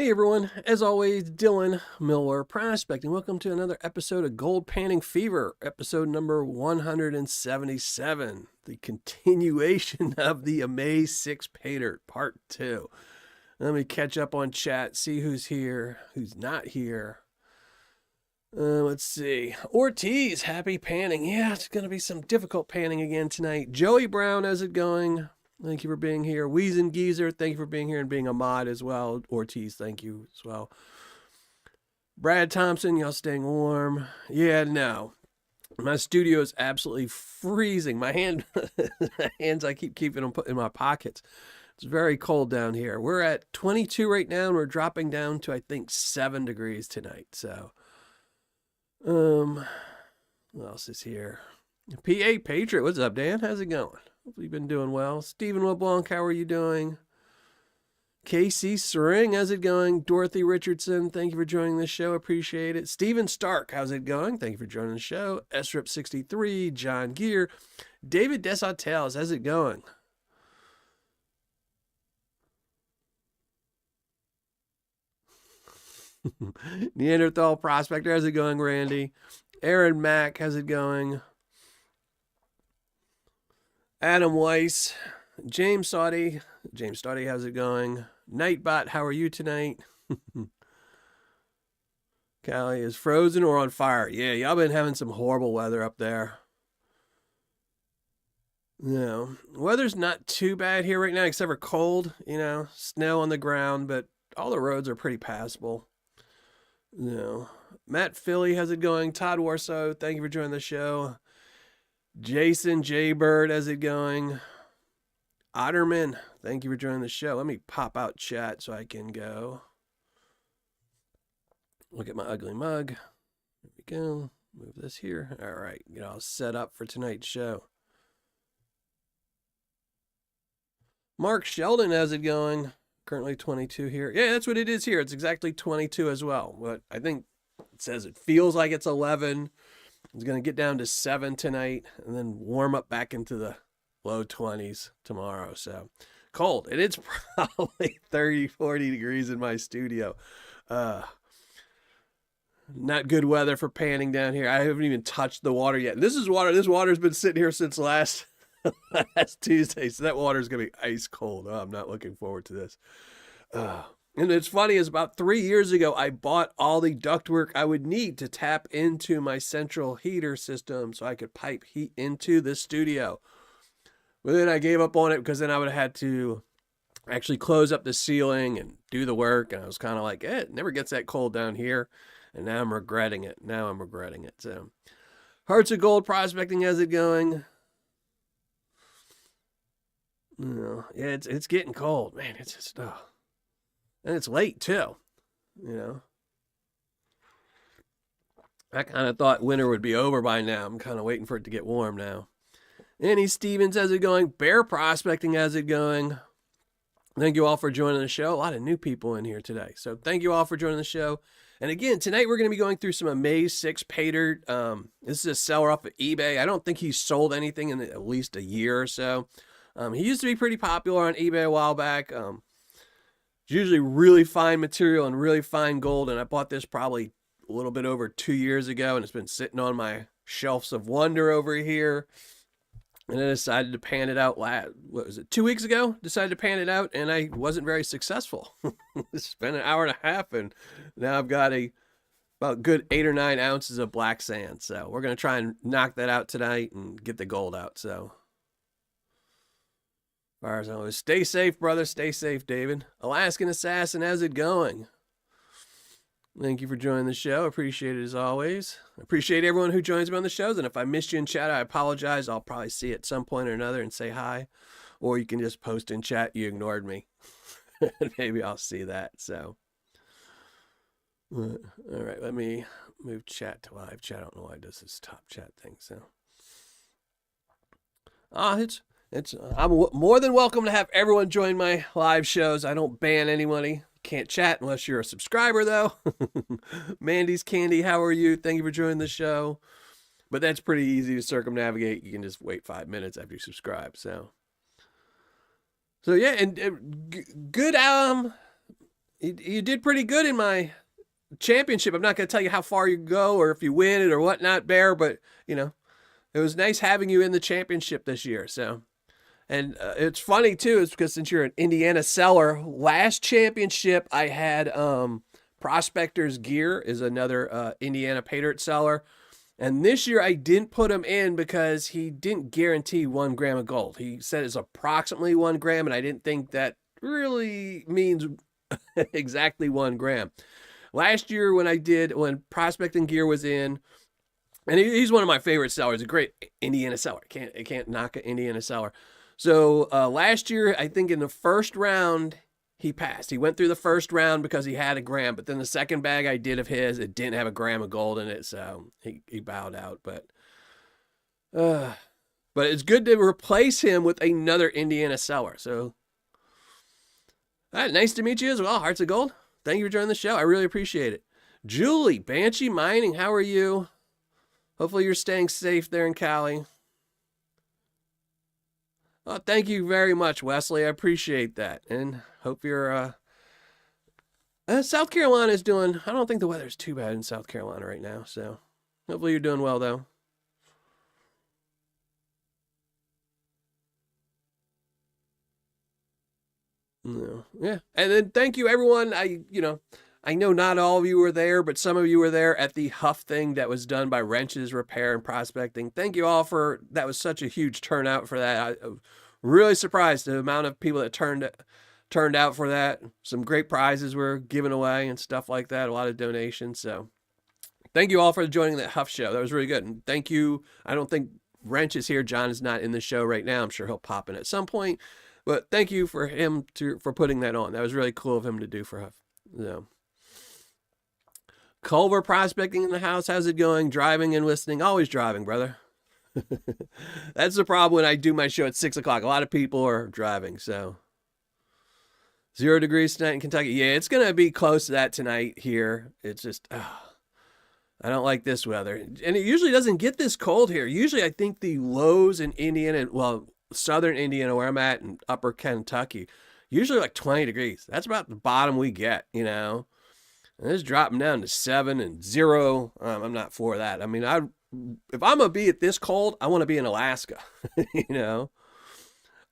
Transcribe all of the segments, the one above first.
Hey everyone, as always, Dylan Miller Prospecting. Welcome to another episode of Gold Panning Fever, episode number 177, the continuation of the Amazed6 Paydirt, part 2. Let me catch up on chat, see who's here, who's not here. Let's see. Ortiz, happy panning. Yeah, it's going to be some difficult panning again tonight. Joey Brown, how's it going? Thank you for being here. Weezen Geezer, thank you for being here and being a mod as well. Ortiz, thank you as well. Brad Thompson, y'all staying warm? Yeah, no. My studio is absolutely freezing. My hands, I keep keeping them put in my pockets. It's very cold down here. We're at 22 right now, and we're dropping down to, I think, 7 degrees tonight. So, what else is here? PA Patriot, what's up, Dan? How's it going? Hopefully you've been doing well. Stephen LeBlanc, how are you doing? Casey Sering, how's it going? Dorothy Richardson, thank you for joining the show. Appreciate it. Steven Stark, how's it going? Thank you for joining the show. SRIP63, John Gear. David Desautel, how's it going? Neanderthal Prospector, how's it going, Randy? Aaron Mack, how's it going? Adam Weiss, James Stoddy, how's it going? Nightbot, how are you tonight? Callie is frozen or on fire. Yeah, y'all been having some horrible weather up there. No, weather's not too bad here right now, except for cold, snow on the ground, but all the roads are pretty passable. Matt Philly, how's it going? Todd Warsaw, thank you for joining the show. Jason J. Bird, how's it going? Otterman, thank you for joining the show. Let me pop out chat so I can go look at my ugly mug. There we go. Move this here. All right, get all set up for tonight's show. Mark Sheldon, how's it going? Currently 22 here. Yeah, that's what it is here. It's exactly 22 as well. But I think it says it feels like it's 11. It's going to get down to 7 tonight and then warm up back into the low 20s tomorrow. So cold. And it's probably 30, 40 degrees in my studio. Not good weather for panning down here. I haven't even touched the water yet. This water's been sitting here since last Tuesday. So that water's going to be ice cold. Oh, I'm not looking forward to this. And it's funny, is about 3 years ago, I bought all the ductwork I would need to tap into my central heater system so I could pipe heat into the studio. But then I gave up on it because then I would have had to actually close up the ceiling and do the work. And I was kind of like, it never gets that cold down here. And now I'm regretting it. So, Hearts of Gold Prospecting, how's it going? Yeah, it's getting cold, man. It's just, and it's late, too, I kind of thought winter would be over by now. I'm kind of waiting for it to get warm now. Annie Stevens, how's it going? Bear Prospecting, how's it going? Thank you all for joining the show. A lot of new people in here today. So thank you all for joining the show. And again, tonight we're going to be going through some Amazed6 Paydirt. This is a seller off of eBay. I don't think he's sold anything in at least a year or so. He used to be pretty popular on eBay a while back. It's usually really fine material and really fine gold, and I bought this probably a little bit over 2 years ago, and it's been sitting on my shelves of wonder over here. And I decided to pan it out 2 weeks ago? Decided to pan it out, and I wasn't very successful. It's been an hour and a half, and now I've got about good 8 or 9 ounces of black sand. So we're going to try and knock that out tonight and get the gold out. So as far as I was, stay safe, brother. Stay safe, David. Alaskan Assassin, how's it going? Thank you for joining the show. Appreciate it as always. Appreciate everyone who joins me on the shows. And if I missed you in chat, I apologize. I'll probably see you at some point or another and say hi. Or you can just post in chat, you ignored me. Maybe I'll see that. So, all right, let me move chat to live chat. I don't know why it does this top chat thing. So, I'm more than welcome to have everyone join my live shows. I don't ban anybody. Can't chat unless you're a subscriber, though. Mandy's Candy, how are you? Thank you for joining the show. But that's pretty easy to circumnavigate. You can just wait 5 minutes after you subscribe. So yeah, and good You did pretty good in my championship. I'm not going to tell you how far you go or if you win it or whatnot, Bear, but, you know, it was nice having you in the championship this year. So, and it's funny too, is because since you're an Indiana seller, last championship I had Prospector's Gear is another Indiana Paydirt seller. And this year I didn't put him in because he didn't guarantee 1 gram of gold. He said it's approximately 1 gram, and I didn't think that really means exactly 1 gram. Last year when Prospecting Gear was in, and he's one of my favorite sellers, a great Indiana seller. I can't knock an Indiana seller. So last year, I think in the first round, he passed. He went through the first round because he had a gram, but then the second bag I did of his, it didn't have a gram of gold in it, so he bowed out. But it's good to replace him with another Indiana seller. So nice to meet you as well, Hearts of Gold. Thank you for joining the show. I really appreciate it. Julie, Banshee Mining, how are you? Hopefully you're staying safe there in Cali. Well, thank you very much, Wesley. I appreciate that. And hope you're... South Carolina is doing... I don't think the weather's too bad in South Carolina right now. So hopefully you're doing well, though. No. Yeah. And then thank you, everyone. I know not all of you were there, but some of you were there at the Huff thing that was done by Wrenches Repair and Prospecting. Thank you all that was such a huge turnout for that. I was really surprised the amount of people that turned out for that. Some great prizes were given away and stuff like that. A lot of donations. So thank you all for joining that Huff show. That was really good. And thank you. I don't think Wrench is here. John is not in the show right now. I'm sure he'll pop in at some point. But thank you for him for putting that on. That was really cool of him to do for Huff. So. Culver Prospecting in the house. How's it going? Driving and listening. Always driving, brother. That's the problem when I do my show at 6 o'clock. A lot of people are driving, so. 0 degrees tonight in Kentucky. Yeah, it's going to be close to that tonight here. It's just, I don't like this weather. And it usually doesn't get this cold here. Usually I think the lows in Indiana, well, southern Indiana where I'm at and upper Kentucky, usually like 20 degrees. That's about the bottom we get, you know. And it's dropping down to 7 and 0. I'm not for that. I mean, if I'm going to be at this cold, I want to be in Alaska, you know.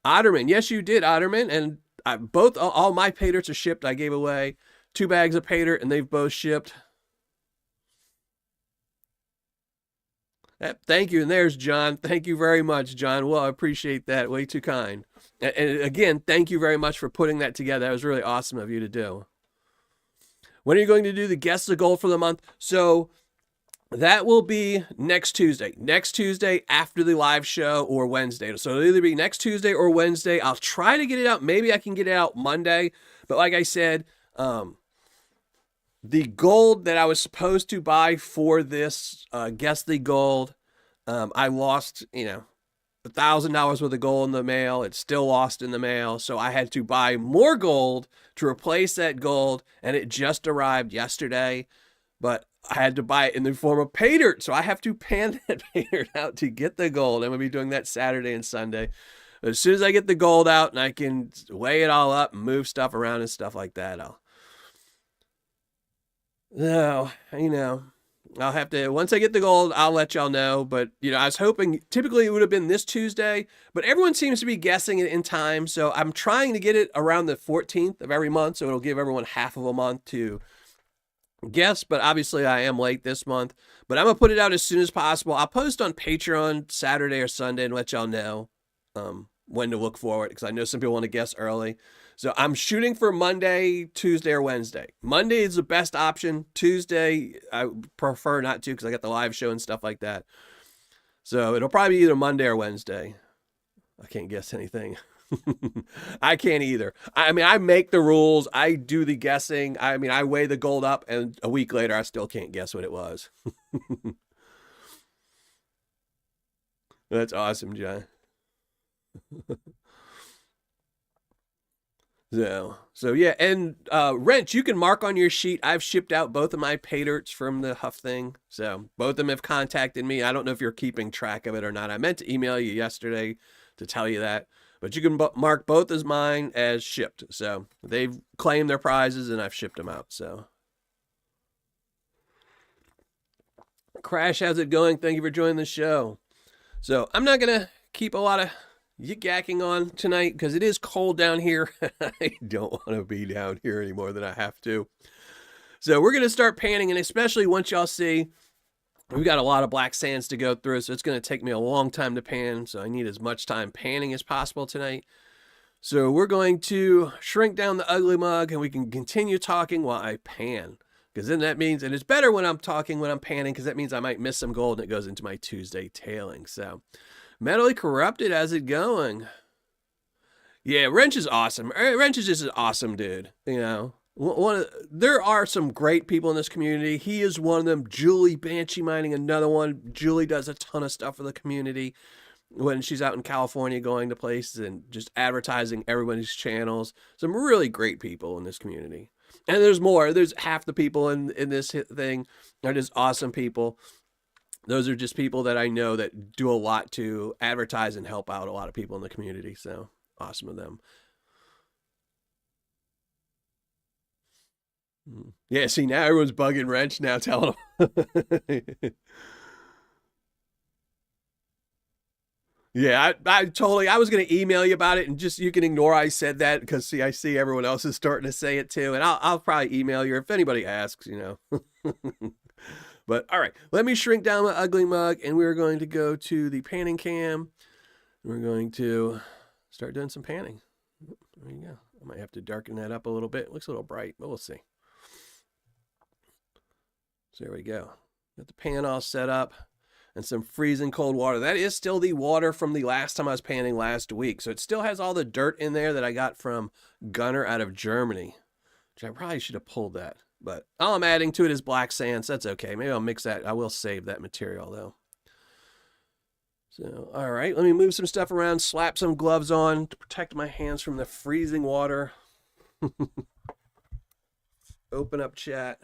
Otterman. Yes, you did, Otterman. And all my Paydirts are shipped. I gave away 2 bags of Paydirt, and they've both shipped. Thank you. And there's John. Thank you very much, John. Well, I appreciate that. Way too kind. And again, thank you very much for putting that together. That was really awesome of you to do. When are you going to do the Guess the Goal for the month? So that will be next Tuesday. Next Tuesday after the live show or Wednesday. So it'll either be next Tuesday or Wednesday. I'll try to get it out. Maybe I can get it out Monday. But like I said, the gold that I was supposed to buy for this Guess the Gold, I lost, $1,000 worth of gold in the mail. It's still lost in the mail. So I had to buy more gold to replace that gold. And it just arrived yesterday. But I had to buy it in the form of Paydirt. So I have to pan that Paydirt out to get the gold. I'm going to be doing that Saturday and Sunday. But as soon as I get the gold out and I can weigh it all up and move stuff around and stuff like that, I'll have to, once I get the gold, I'll let y'all know. But, I was hoping, typically it would have been this Tuesday, but everyone seems to be guessing it in time. So I'm trying to get it around the 14th of every month. So it'll give everyone half of a month to guess. But obviously I am late this month. But I'm going to put it out as soon as possible. I'll post on Patreon Saturday or Sunday and let y'all know when to look forward. Because I know some people want to guess early. So I'm shooting for Monday, Tuesday, or Wednesday. Monday is the best option. Tuesday, I prefer not to because I got the live show and stuff like that. So it'll probably be either Monday or Wednesday. I can't guess anything. I can't either. I mean, I make the rules. I do the guessing. I mean, I weigh the gold up, and a week later, I still can't guess what it was. That's awesome, John. So yeah, and Wrench, you can mark on your sheet. I've shipped out both of my Paydirts from the Huff thing. So both of them have contacted me. I don't know if you're keeping track of it or not. I meant to email you yesterday to tell you that. But you can mark both as mine as shipped. So they've claimed their prizes and I've shipped them out. So Crash, how's it going? Thank you for joining the show. So I'm not going to keep a lot of yik-yakking on tonight because it is cold down here. I don't want to be down here any more than I have to. So we're going to start panning, and especially once y'all see, we've got a lot of black sands to go through, so it's going to take me a long time to pan, so I need as much time panning as possible tonight. So we're going to shrink down the ugly mug, and we can continue talking while I pan. Because then that means, and it's better when I'm talking when I'm panning, because that means I might miss some gold, and it goes into my Tuesday tailing. So, Mentally Corrupted, how's it going? Yeah, Wrench is awesome. Wrench is just an awesome dude, you know. There are some great people in this community. He is one of them. Julie Banshee Mining, another one. Julie does a ton of stuff for the community when she's out in California going to places and just advertising everybody's channels. Some really great people in this community. And there's more. There's half the people in this thing are just awesome people. Those are just people that I know that do a lot to advertise and help out a lot of people in the community. So awesome of them. Yeah, see, now everyone's bugging Wrench now, telling him. Yeah, I totally, I was going to email you about it, and just, you can ignore I said that, because see, I see everyone else is starting to say it too, and I'll probably email you if anybody asks, you know. But, all right, let me shrink down my ugly mug, and we're going to go to the panning cam. We're going to start doing some panning. There you go. I might have to darken that up a little bit. It looks a little bright, but we'll see. So there we go. Got the pan all set up and some freezing cold water. That is still the water from the last time I was panning last week. So it still has all the dirt in there that I got from Gunner out of Germany, which I probably should have pulled that. But all I'm adding to it is black sand, so that's okay. Maybe I'll mix that. I will save that material, though. So, all right, let me move some stuff around, slap some gloves on to protect my hands from the freezing water. Open up chat.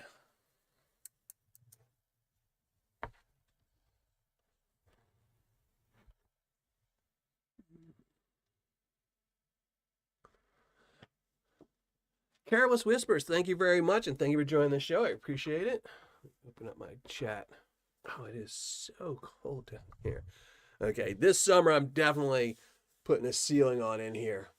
Careless Whispers, thank you very much, and thank you for joining the show. I appreciate it. Open up my chat. Oh, it is so cold down here. Okay, this summer I'm definitely putting a ceiling on in here.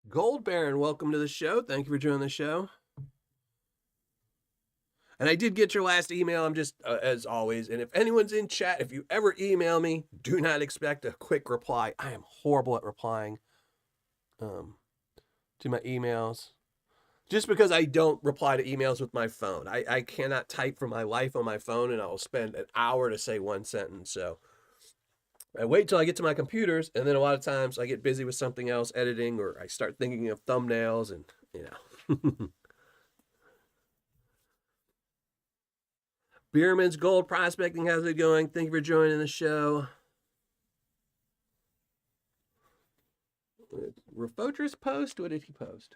Gold Baron, welcome to the show. Thank you for joining the show. And I did get your last email. I'm just, as always, and if anyone's in chat, if you ever email me, do not expect a quick reply. I am horrible at replying to my emails. Just because I don't reply to emails with my phone. I cannot type for my life on my phone, and I'll spend an hour to say one sentence. So I wait till I get to my computers, and then a lot of times I get busy with something else, editing, or I start thinking of thumbnails, and, you know. Beerman's Gold Prospecting, how's it going? Thank you for joining the show. Refotris post? What did he post?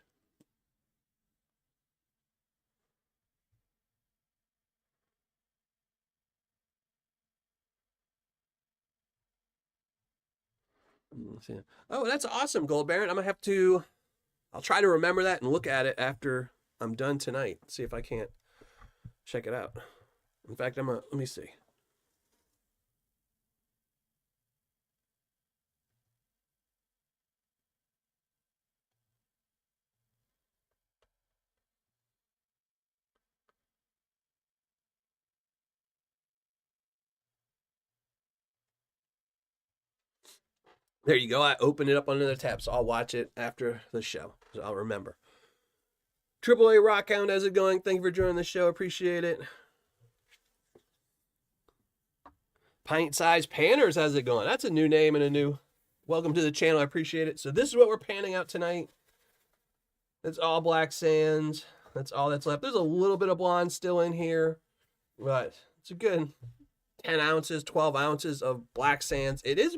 Oh, that's awesome, Gold Baron. I'm going to I'll try to remember that and look at it after I'm done tonight. See if I can't check it out. In fact, let me see. There you go. I opened it up on another tab, so I'll watch it after the show. So I'll remember. AAA Rockhound, how's it going? Thank you for joining the show. Appreciate it. Pint Size Panners, how's it going? That's a new name and a new Welcome to the channel. I appreciate it. So this is what we're panning out tonight. That's all black sands. That's all that's left. There's a little bit of blonde still in here, but it's a good 10 ounces, 12 ounces of black sands. It is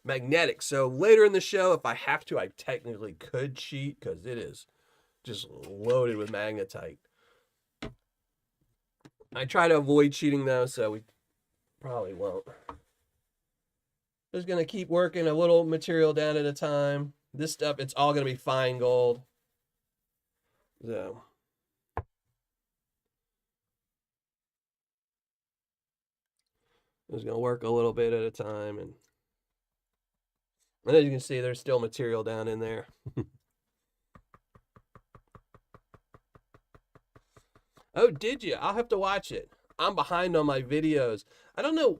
magnetic. So later in the show, if I have to, I technically could cheat because it is just loaded with magnetite. I try to avoid cheating though, so we probably won't. Just going to keep working a little material down at a time. This stuff, it's all going to be fine gold. So. I'm just going to work a little bit at a time. And as you can see, there's still material down in there. Oh, did you? I'll have to watch it. I'm behind on my videos. I don't know.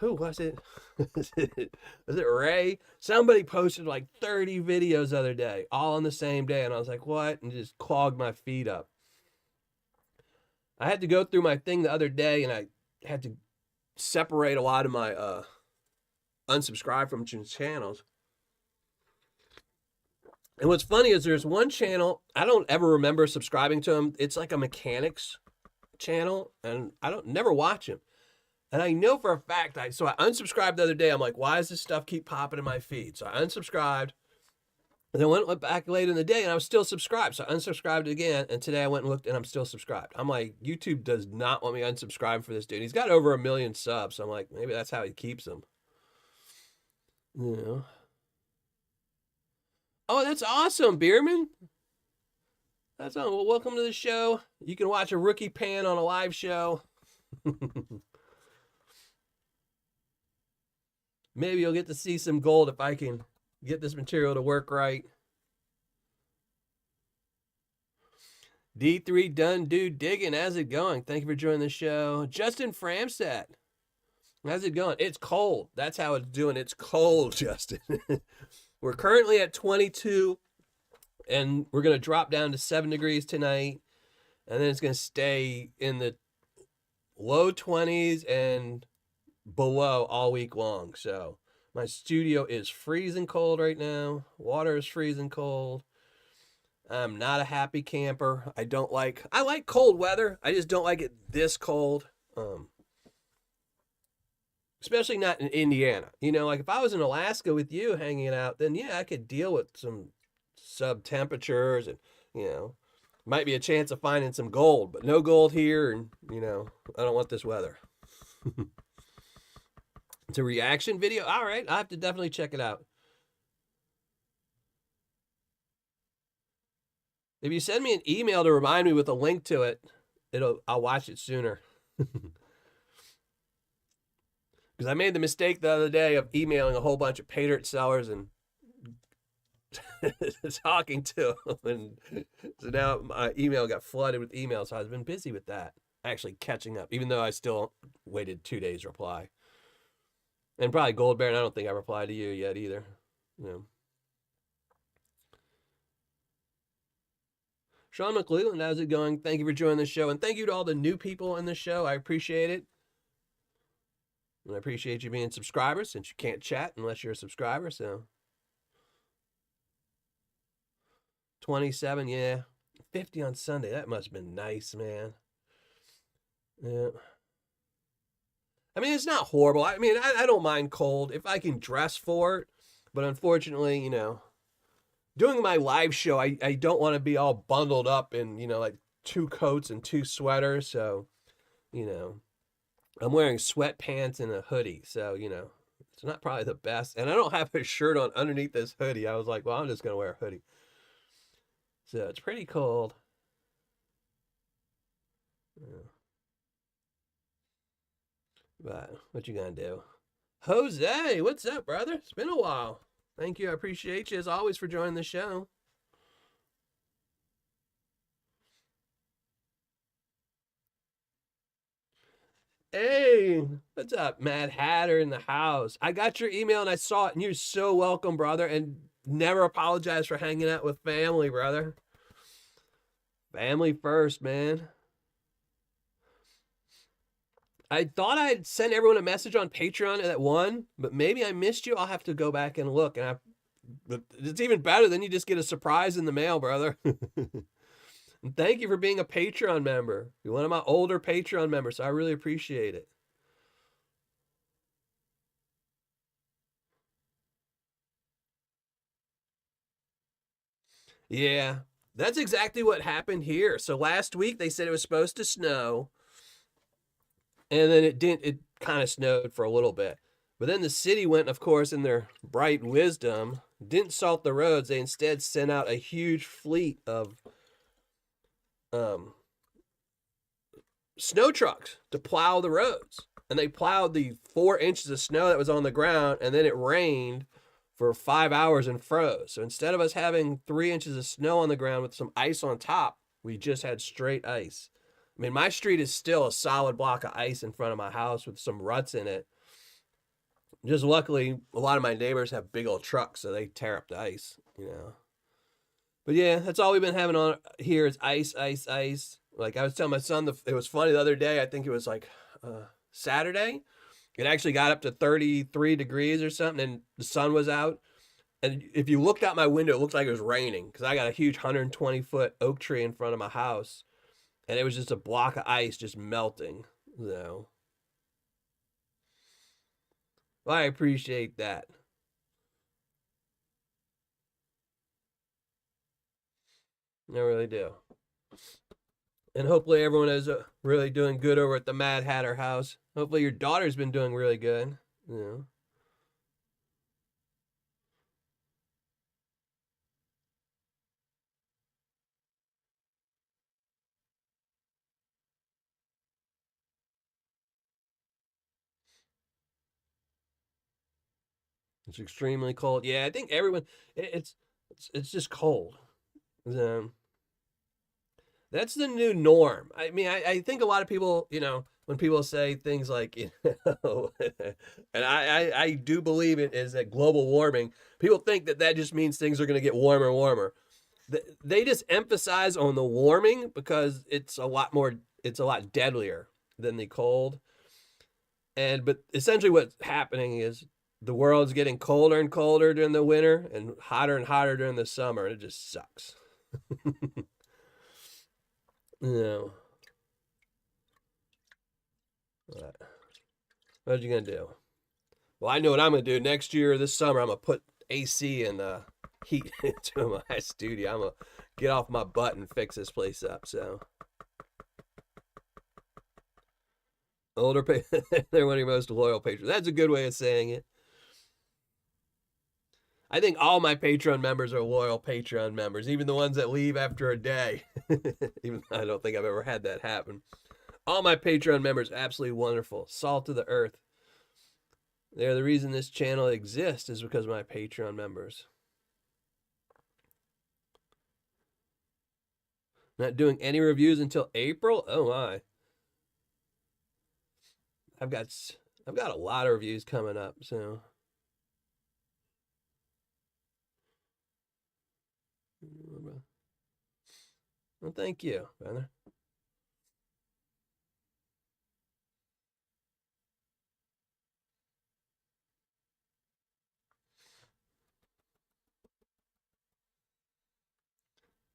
Who was it? Was it Ray? Somebody posted like 30 videos the other day, all on the same day. And I was like, what? And just clogged my feed up. I had to go through my thing the other day and I had to separate a lot of my unsubscribe from channels. And what's funny is there's one channel, I don't ever remember subscribing to him. It's like a mechanics channel and I don't never watch him. And I know for a fact, so I unsubscribed the other day. I'm like, why does this stuff keep popping in my feed? So I unsubscribed. And then went back later in the day and I was still subscribed. So I unsubscribed again. And today I went and looked and I'm still subscribed. I'm like, YouTube does not want me unsubscribed for this dude. He's got over 1 million subs. So I'm like, maybe that's how he keeps them. You know. Oh, that's awesome, Bierman. That's awesome. Well, welcome to the show. You can watch a rookie pan on a live show. Maybe you'll get to see some gold if I can get this material to work right. D3 Done Dude Digging, how's it going? Thank you for joining the show. Justin Framstat, how's it going? It's cold. That's how it's doing. It's cold, Justin. We're currently at 22, and we're going to drop down to 7 degrees tonight, and then it's going to stay in the low 20s and below all week long. So my studio is freezing cold right now. Water is freezing cold. I'm not a happy camper. I like cold weather. I just don't like it this cold. Especially not in Indiana. You know, like if I was in Alaska with you hanging out, then yeah, I could deal with some sub temperatures and, you know, might be a chance of finding some gold, but no gold here. And, you know, I don't want this weather. It's a reaction video. All right. I have to definitely check it out. If you send me an email to remind me with a link to it, I'll watch it sooner. Because I made the mistake the other day of emailing a whole bunch of Paydirt sellers and talking to them. And so now my email got flooded with emails. So I've been busy with that, actually catching up, even though I still waited 2 days to reply. And probably Gold Baron, I don't think I replied to you yet either. You know. Sean McLeland, how's it going? Thank you for joining the show. And thank you to all the new people in the show. I appreciate it. And I appreciate you being subscribers, since you can't chat unless you're a subscriber. So 27, yeah. 50 on Sunday. That must have been nice, man. Yeah. I mean, it's not horrible. I mean, I don't mind cold if I can dress for it. But unfortunately, you know, doing my live show, I don't want to be all bundled up in, you know, like 2 coats and 2 sweaters. So, you know, I'm wearing sweatpants and a hoodie. So, you know, it's not probably the best. And I don't have a shirt on underneath this hoodie. I was like, well, I'm just going to wear a hoodie. So it's pretty cold. Yeah. But what you gonna do? Jose, what's up, brother? It's been a while. Thank you. I appreciate you as always for joining the show. Hey, what's up, Mad Hatter in the house? I got your email and I saw it, and you're so welcome, brother. And never apologize for hanging out with family, brother. Family first, man. I thought I'd send everyone a message on Patreon at one, but maybe I missed you. I'll have to go back and look. But it's even better. Then you just get a surprise in the mail, brother. And thank you for being a Patreon member. You're one of my older Patreon members, so I really appreciate it. Yeah, that's exactly what happened here. So last week they said it was supposed to snow, and then it didn't. It kind of snowed for a little bit. But then the city went, of course, in their bright wisdom, didn't salt the roads. They instead sent out a huge fleet of snow trucks to plow the roads. And they plowed the 4 inches of snow that was on the ground, and then it rained for 5 hours and froze. So instead of us having 3 inches of snow on the ground with some ice on top, we just had straight ice. I mean, my street is still a solid block of ice in front of my house with some ruts in it. Just luckily, a lot of my neighbors have big old trucks, so they tear up the ice, you know. But yeah, that's all we've been having on here is ice, ice, ice. Like I was telling my son, it was funny the other day. I think it was like Saturday. It actually got up to 33 degrees or something, and the sun was out. And if you looked out my window, it looked like it was raining because I got a huge 120-foot oak tree in front of my house, and it was just a block of ice just melting. So, well, I appreciate that. I really do. And hopefully everyone is really doing good over at the Mad Hatter house. Hopefully your daughter's been doing really good. You know. It's extremely cold. Yeah, I think everyone. It's just cold. Um, that's the new norm. I mean, I think a lot of people, you know, when people say things like, you know, and I do believe it is that global warming. People think that that just means things are going to get warmer and warmer. They just emphasize on the warming because it's a lot more. It's a lot deadlier than the cold. But essentially what's happening is the world's getting colder and colder during the winter and hotter during the summer, and it just sucks. No. What are you gonna do? Well, I know what I'm gonna do next year. This summer, I'm gonna put AC and heat into my studio. I'm gonna get off my butt and fix this place up. So, older, they're one of your most loyal patrons. That's a good way of saying it. I think all my Patreon members are loyal Patreon members, even the ones that leave after a day. Even I don't think I've ever had that happen. All my Patreon members, absolutely wonderful. Salt of the earth. They're the reason this channel exists is because of my Patreon members. Not doing any reviews until April? Oh my. I've got a lot of reviews coming up, so. Well, thank you, brother.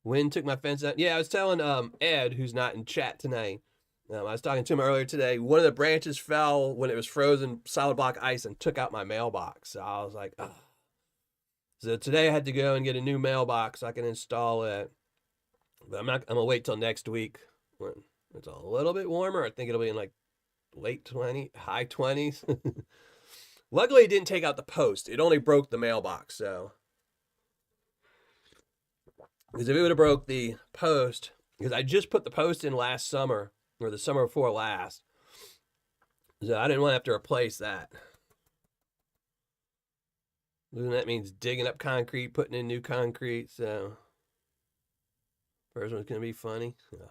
Wind took my fence out. Yeah, I was telling Ed, who's not in chat tonight. I was talking to him earlier today. One of the branches fell when it was frozen solid block ice and took out my mailbox. So I was like, oh. So today I had to go and get a new mailbox so I can install it. But I'm gonna wait till next week when it's a little bit warmer. I think it'll be in like late 20, high 20s. Luckily, it didn't take out the post. It only broke the mailbox. So, because if it would have broke the post, because I just put the post in last summer or the summer before last, so I didn't want to have to replace that. And that means digging up concrete, putting in new concrete. So, first one's gonna be funny. Yeah.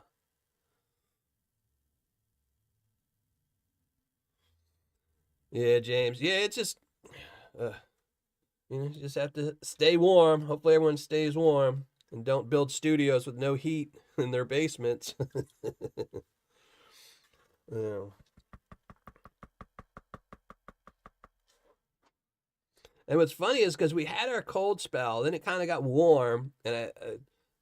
Yeah, James. Yeah, it's just, you know, you just have to stay warm. Hopefully, everyone stays warm and don't build studios with no heat in their basements. Yeah. And what's funny is because we had our cold spell, then it kind of got warm, and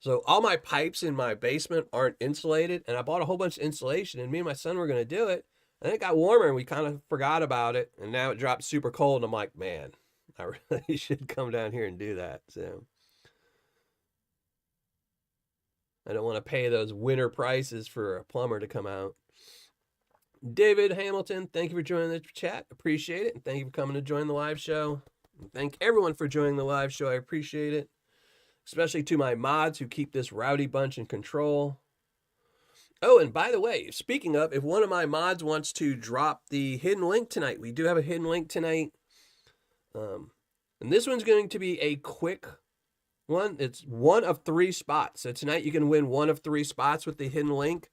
so all my pipes in my basement aren't insulated, and I bought a whole bunch of insulation, and me and my son were going to do it, and it got warmer, and we kind of forgot about it, and now it dropped super cold, and I'm like, man, I really should come down here and do that. So I don't want to pay those winter prices for a plumber to come out. David Hamilton, thank you for joining the chat. Appreciate it. And thank you for coming to join the live show. And thank everyone for joining the live show. I appreciate it. Especially to my mods who keep this rowdy bunch in control. Oh, and by the way, speaking of, if one of my mods wants to drop the hidden link tonight, we do have a hidden link tonight. And this one's going to be a quick one. It's one of 3 spots. So tonight you can win one of 3 spots with the hidden link.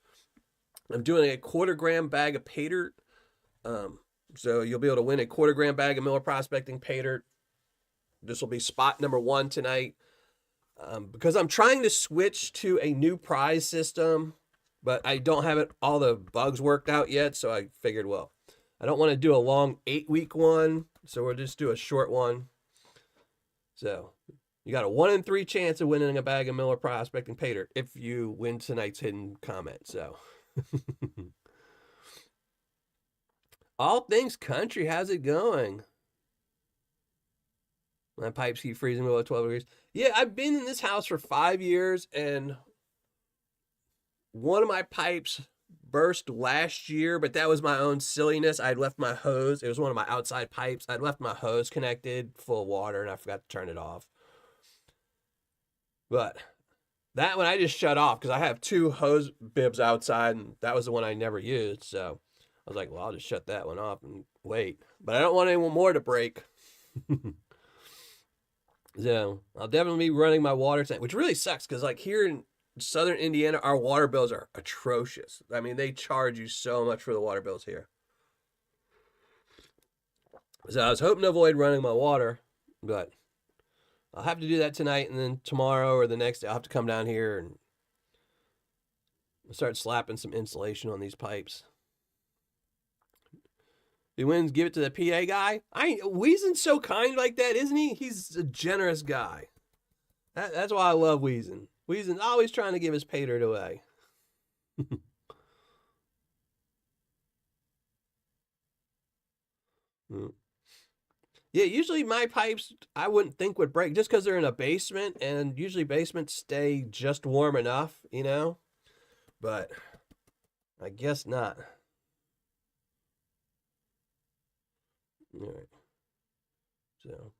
I'm doing a 1/4 gram bag of Paydirt. So you'll be able to win a 1/4 gram bag of Miller Prospecting Paydirt. This will be spot number 1 tonight. Because I'm trying to switch to a new prize system, but I don't have all the bugs worked out yet. So I figured, well, I don't want to do a long 8-week one. So we'll just do a short one. So you got a 1 in 3 chance of winning a bag of Miller Prospecting Paydirt if you win tonight's hidden comment. So all things country, how's it going? My pipes keep freezing below 12 degrees. Yeah, I've been in this house for 5 years, and one of my pipes burst last year, but that was my own silliness. I'd left my hose. It was one of my outside pipes. I'd left my hose connected full of water, and I forgot to turn it off. But that one I just shut off because I have 2 hose bibs outside, and that was the one I never used. So I was like, well, I'll just shut that one off and wait. But I don't want anyone more to break. So I'll definitely be running my water tank, which really sucks because like here in Southern Indiana, our water bills are atrocious. I mean, they charge you so much for the water bills here. So I was hoping to avoid running my water, but I'll have to do that tonight, and then tomorrow or the next day I'll have to come down here and start slapping some insulation on these pipes. He wins, give it to the PA guy. Weezen's so kind like that, isn't he? He's a generous guy. That's why I love Weezen. Weezen's always trying to give his Paydirt away. Yeah, usually my pipes I wouldn't think would break just because they're in a basement, and usually basements stay just warm enough, you know? But I guess not. All right. So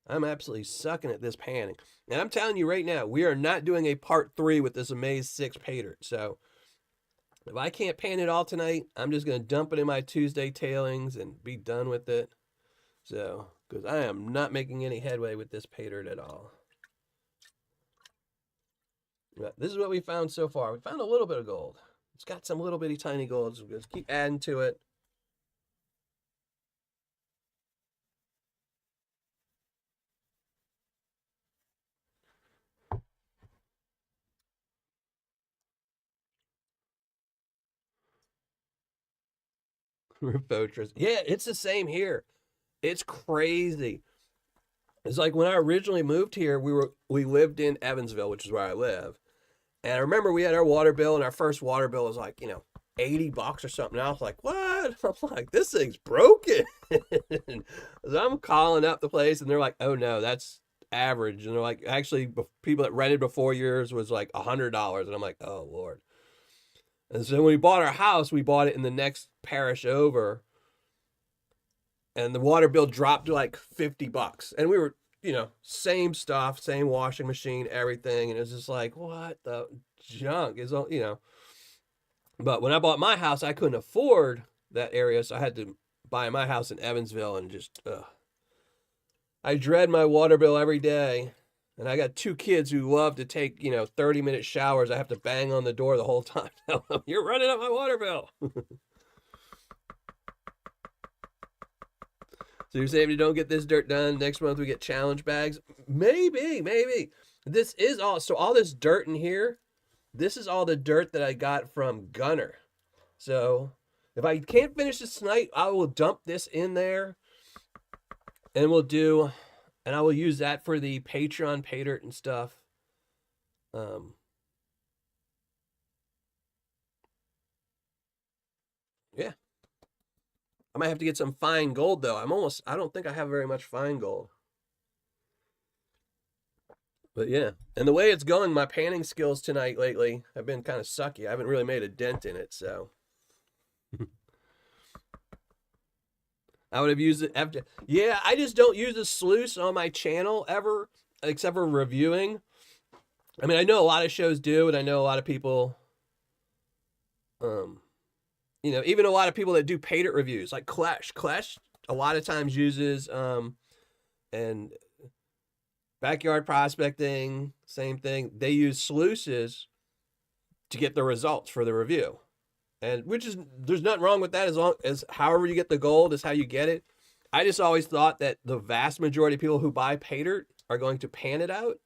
I'm absolutely sucking at this panning. And I'm telling you right now, we are not doing a part 3 with this Amazed6 Paydirt. So if I can't pan it all tonight, I'm just going to dump it in my Tuesday tailings and be done with it. So, because I am not making any headway with this Paydirt at all. But this is what we found so far. We found a little bit of gold. It's got some little bitty tiny golds. We'll just keep adding to it. Fortress. Yeah, it's the same here. It's crazy. It's like when I originally moved here, we lived in Evansville, which is where I live. And I remember we had our water bill, and our first water bill was like, $80 or something. And I was like, what? I'm like, this thing's broken. So I'm calling up the place, and they're like, oh no, that's average. And they're like, actually, people that rented before yours was like $100. And I'm like, oh Lord. And so when we bought our house, we bought it in the next parish over. And the water bill dropped to like $50. And we were, same stuff, same washing machine, everything. And it was just like, what the junk is all, But when I bought my house, I couldn't afford that area. So I had to buy my house in Evansville, and just, I dread my water bill every day. And I got 2 kids who love to take, 30-minute showers. I have to bang on the door the whole time. You're running up my water bill. So you're saying if you don't get this dirt done, next month we get challenge bags? Maybe. This is all, so all this dirt in here, this is all the dirt that I got from Gunner. So if I can't finish this tonight, I will dump this in there, and we'll do And I will use that for the Patreon Paydirt and stuff. Yeah. I might have to get some fine gold though. I don't think I have very much fine gold. But yeah. And the way it's going, my panning skills tonight lately have been kind of sucky. I haven't really made a dent in it, so I would have used it after. Yeah, I just don't use the sluice on my channel ever, except for reviewing. I mean, I know a lot of shows do, and I know a lot of people, even a lot of people that do Paydirt reviews, like Clash. Clash a lot of times uses, and Backyard Prospecting, same thing. They use sluices to get the results for the review. And there's nothing wrong with that, as long as however you get the gold is how you get it. I just always thought that the vast majority of people who buy Paydirt are going to pan it out.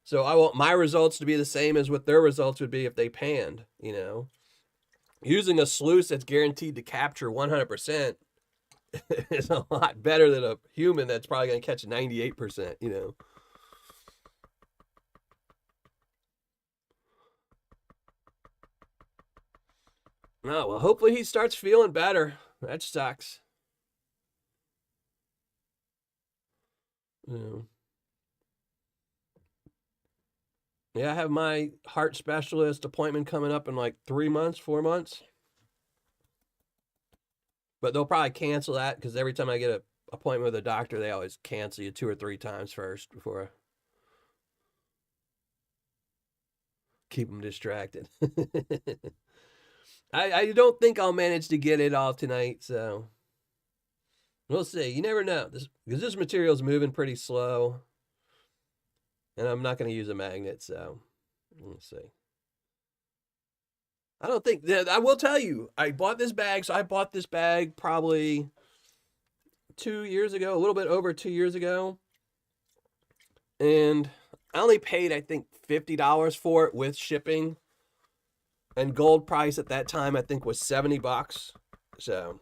So I want my results to be the same as what their results would be if they panned, Using a sluice that's guaranteed to capture 100% is a lot better than a human that's probably going to catch 98%, Oh, well, hopefully he starts feeling better. That sucks. Yeah, I have my heart specialist appointment coming up in like 3 months, 4 months. But they'll probably cancel that because every time I get an appointment with a doctor, they always cancel you 2 or 3 times first before keep them distracted. I don't think I'll manage to get it all tonight, so we'll see. You never know, because this material's moving pretty slow, and I'm not going to use a magnet, so we'll see. I don't think that I will tell you. I bought this bag, so I bought this bag probably 2 years ago, a little bit over 2 years ago, and I only paid I think $50 for it with shipping. And gold price at that time, I think, was $70. So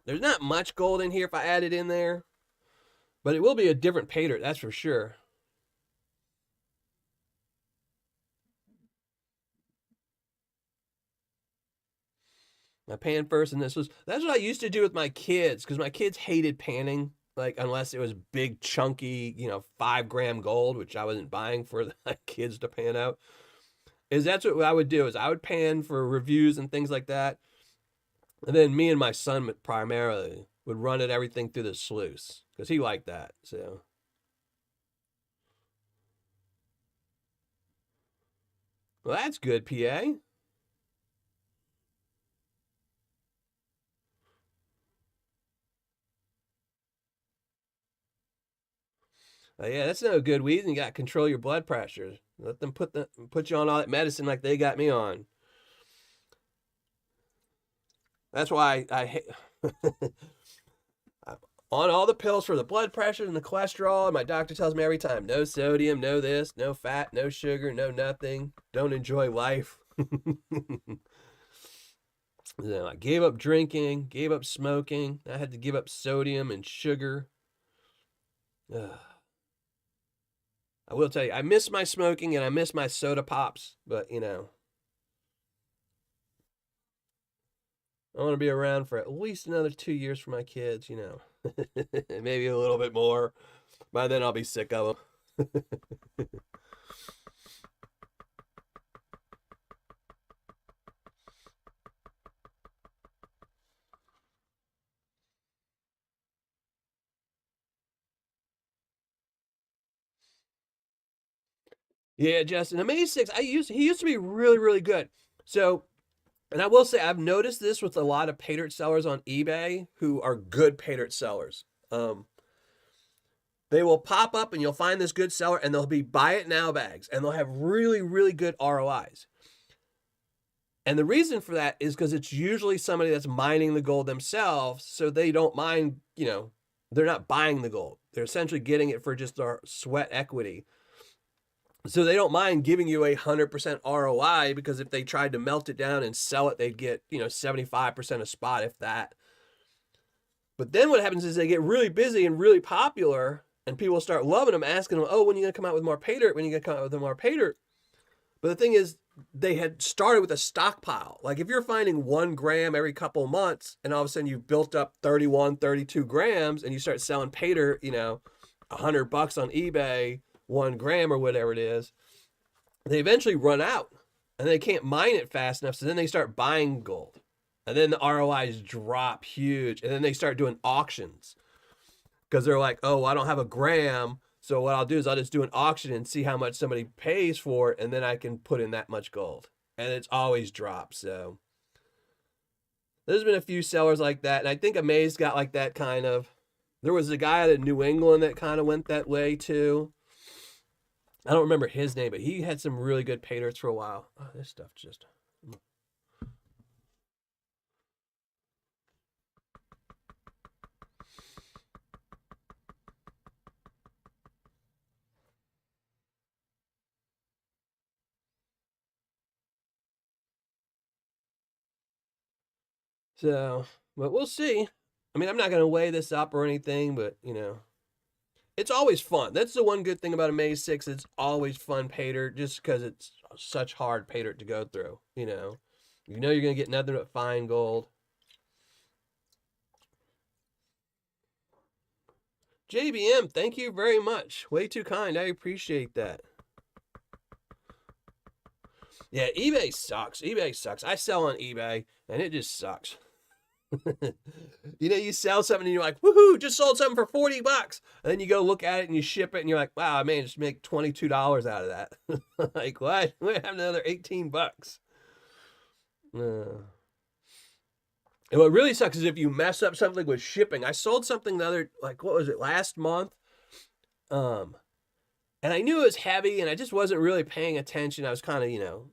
there's not much gold in here if I add it in there. But it will be a different Paydirt, that's for sure. I pan first, and that's what I used to do with my kids, because my kids hated panning, like, unless it was big, chunky, 5-gram gold, which I wasn't buying for the kids to pan out. That's what I would do, is I would pan for reviews and things like that. And then me and my son primarily would run everything through the sluice because he liked that. So, well, that's good, PA. Yeah, that's no good, Weed. You got to control your blood pressure. Let them put you on all that medicine like they got me on. That's why I on all the pills for the blood pressure and the cholesterol. And my doctor tells me every time, no sodium, no this, no fat, no sugar, no nothing. Don't enjoy life. I gave up drinking, gave up smoking. I had to give up sodium and sugar. I will tell you, I miss my smoking and I miss my soda pops, but I want to be around for at least another 2 years for my kids, maybe a little bit more. By then I'll be sick of them. Yeah, Justin, Amazed6, he used to be really, really good. So, and I will say, I've noticed this with a lot of Paydirt sellers on eBay who are good Paydirt sellers. They will pop up and you'll find this good seller and they'll be buy it now bags and they'll have really, really good ROIs. And the reason for that is because it's usually somebody that's mining the gold themselves, so they don't mind, they're not buying the gold. They're essentially getting it for just their sweat equity. So they don't mind giving you 100% ROI, because if they tried to melt it down and sell it, they'd get, 75% a spot, if that. But then what happens is they get really busy and really popular, And people start loving them, asking them, oh, when are you going to come out with more Paydirt? When are you going to come out with more Paydirt? But the thing is, they had started with a stockpile. Like if you're finding 1 gram every couple of months and all of a sudden you've built up 31, 32 grams and you start selling Paydirt, you know, $100 on eBay, 1 gram or whatever it is, they eventually run out and they can't mine it fast enough. So then they start buying gold and then the ROIs drop huge. And then they start doing auctions because they're like, oh, I don't have a gram. So what I'll do is I'll just do an auction and see how much somebody pays for it, and then I can put in that much gold. And it's always dropped. So there's been a few sellers like that. And I think Amazed got like that kind of. There was a guy out of New England that kind of went that way too. I don't remember his name, but he had some really good Paydirts for a while. Oh, this stuff just. So, but we'll see. I mean, I'm not going to weigh this up or anything, but, you know, it's always fun. That's the one good thing about Amazed6. It's always fun Paydirt just because it's such hard Paydirt to go through, you know. You know you're going to get nothing but fine gold. JBM, thank you very much. Way too kind. I appreciate that. Yeah, eBay sucks. eBay sucks. I sell on eBay, and it just sucks. You know, you sell something and you're like, woohoo, just sold something for $40. And then you go look at it and you ship it and you're like, wow, I managed to make $22 out of that. Like, what? We have another $18. And what really sucks is if you mess up something with shipping. I sold something the other, like, what was it, last month? And I knew it was heavy and I just wasn't really paying attention. I was kind of, you know,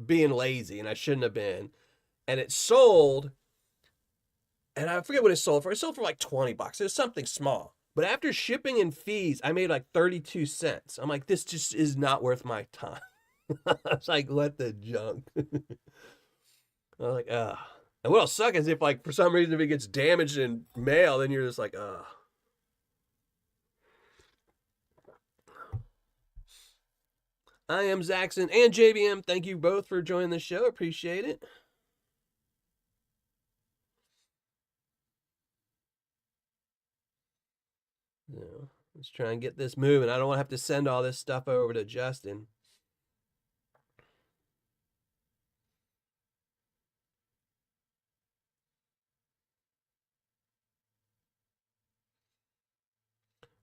being lazy and I shouldn't have been. And it sold, and I forget what it sold for. It sold for like $20. It was something small. But after shipping and fees, I made like 32 cents. I'm like, this just is not worth my time. I was like, what the junk? I was like, ugh. And what'll suck is if, like, for some reason, if it gets damaged in mail, then you're just like, ugh. I am Zaxxon and JBM. Thank you both for joining the show. Appreciate it. Yeah, let's try and get this moving. I don't want to have to send all this stuff over to Justin.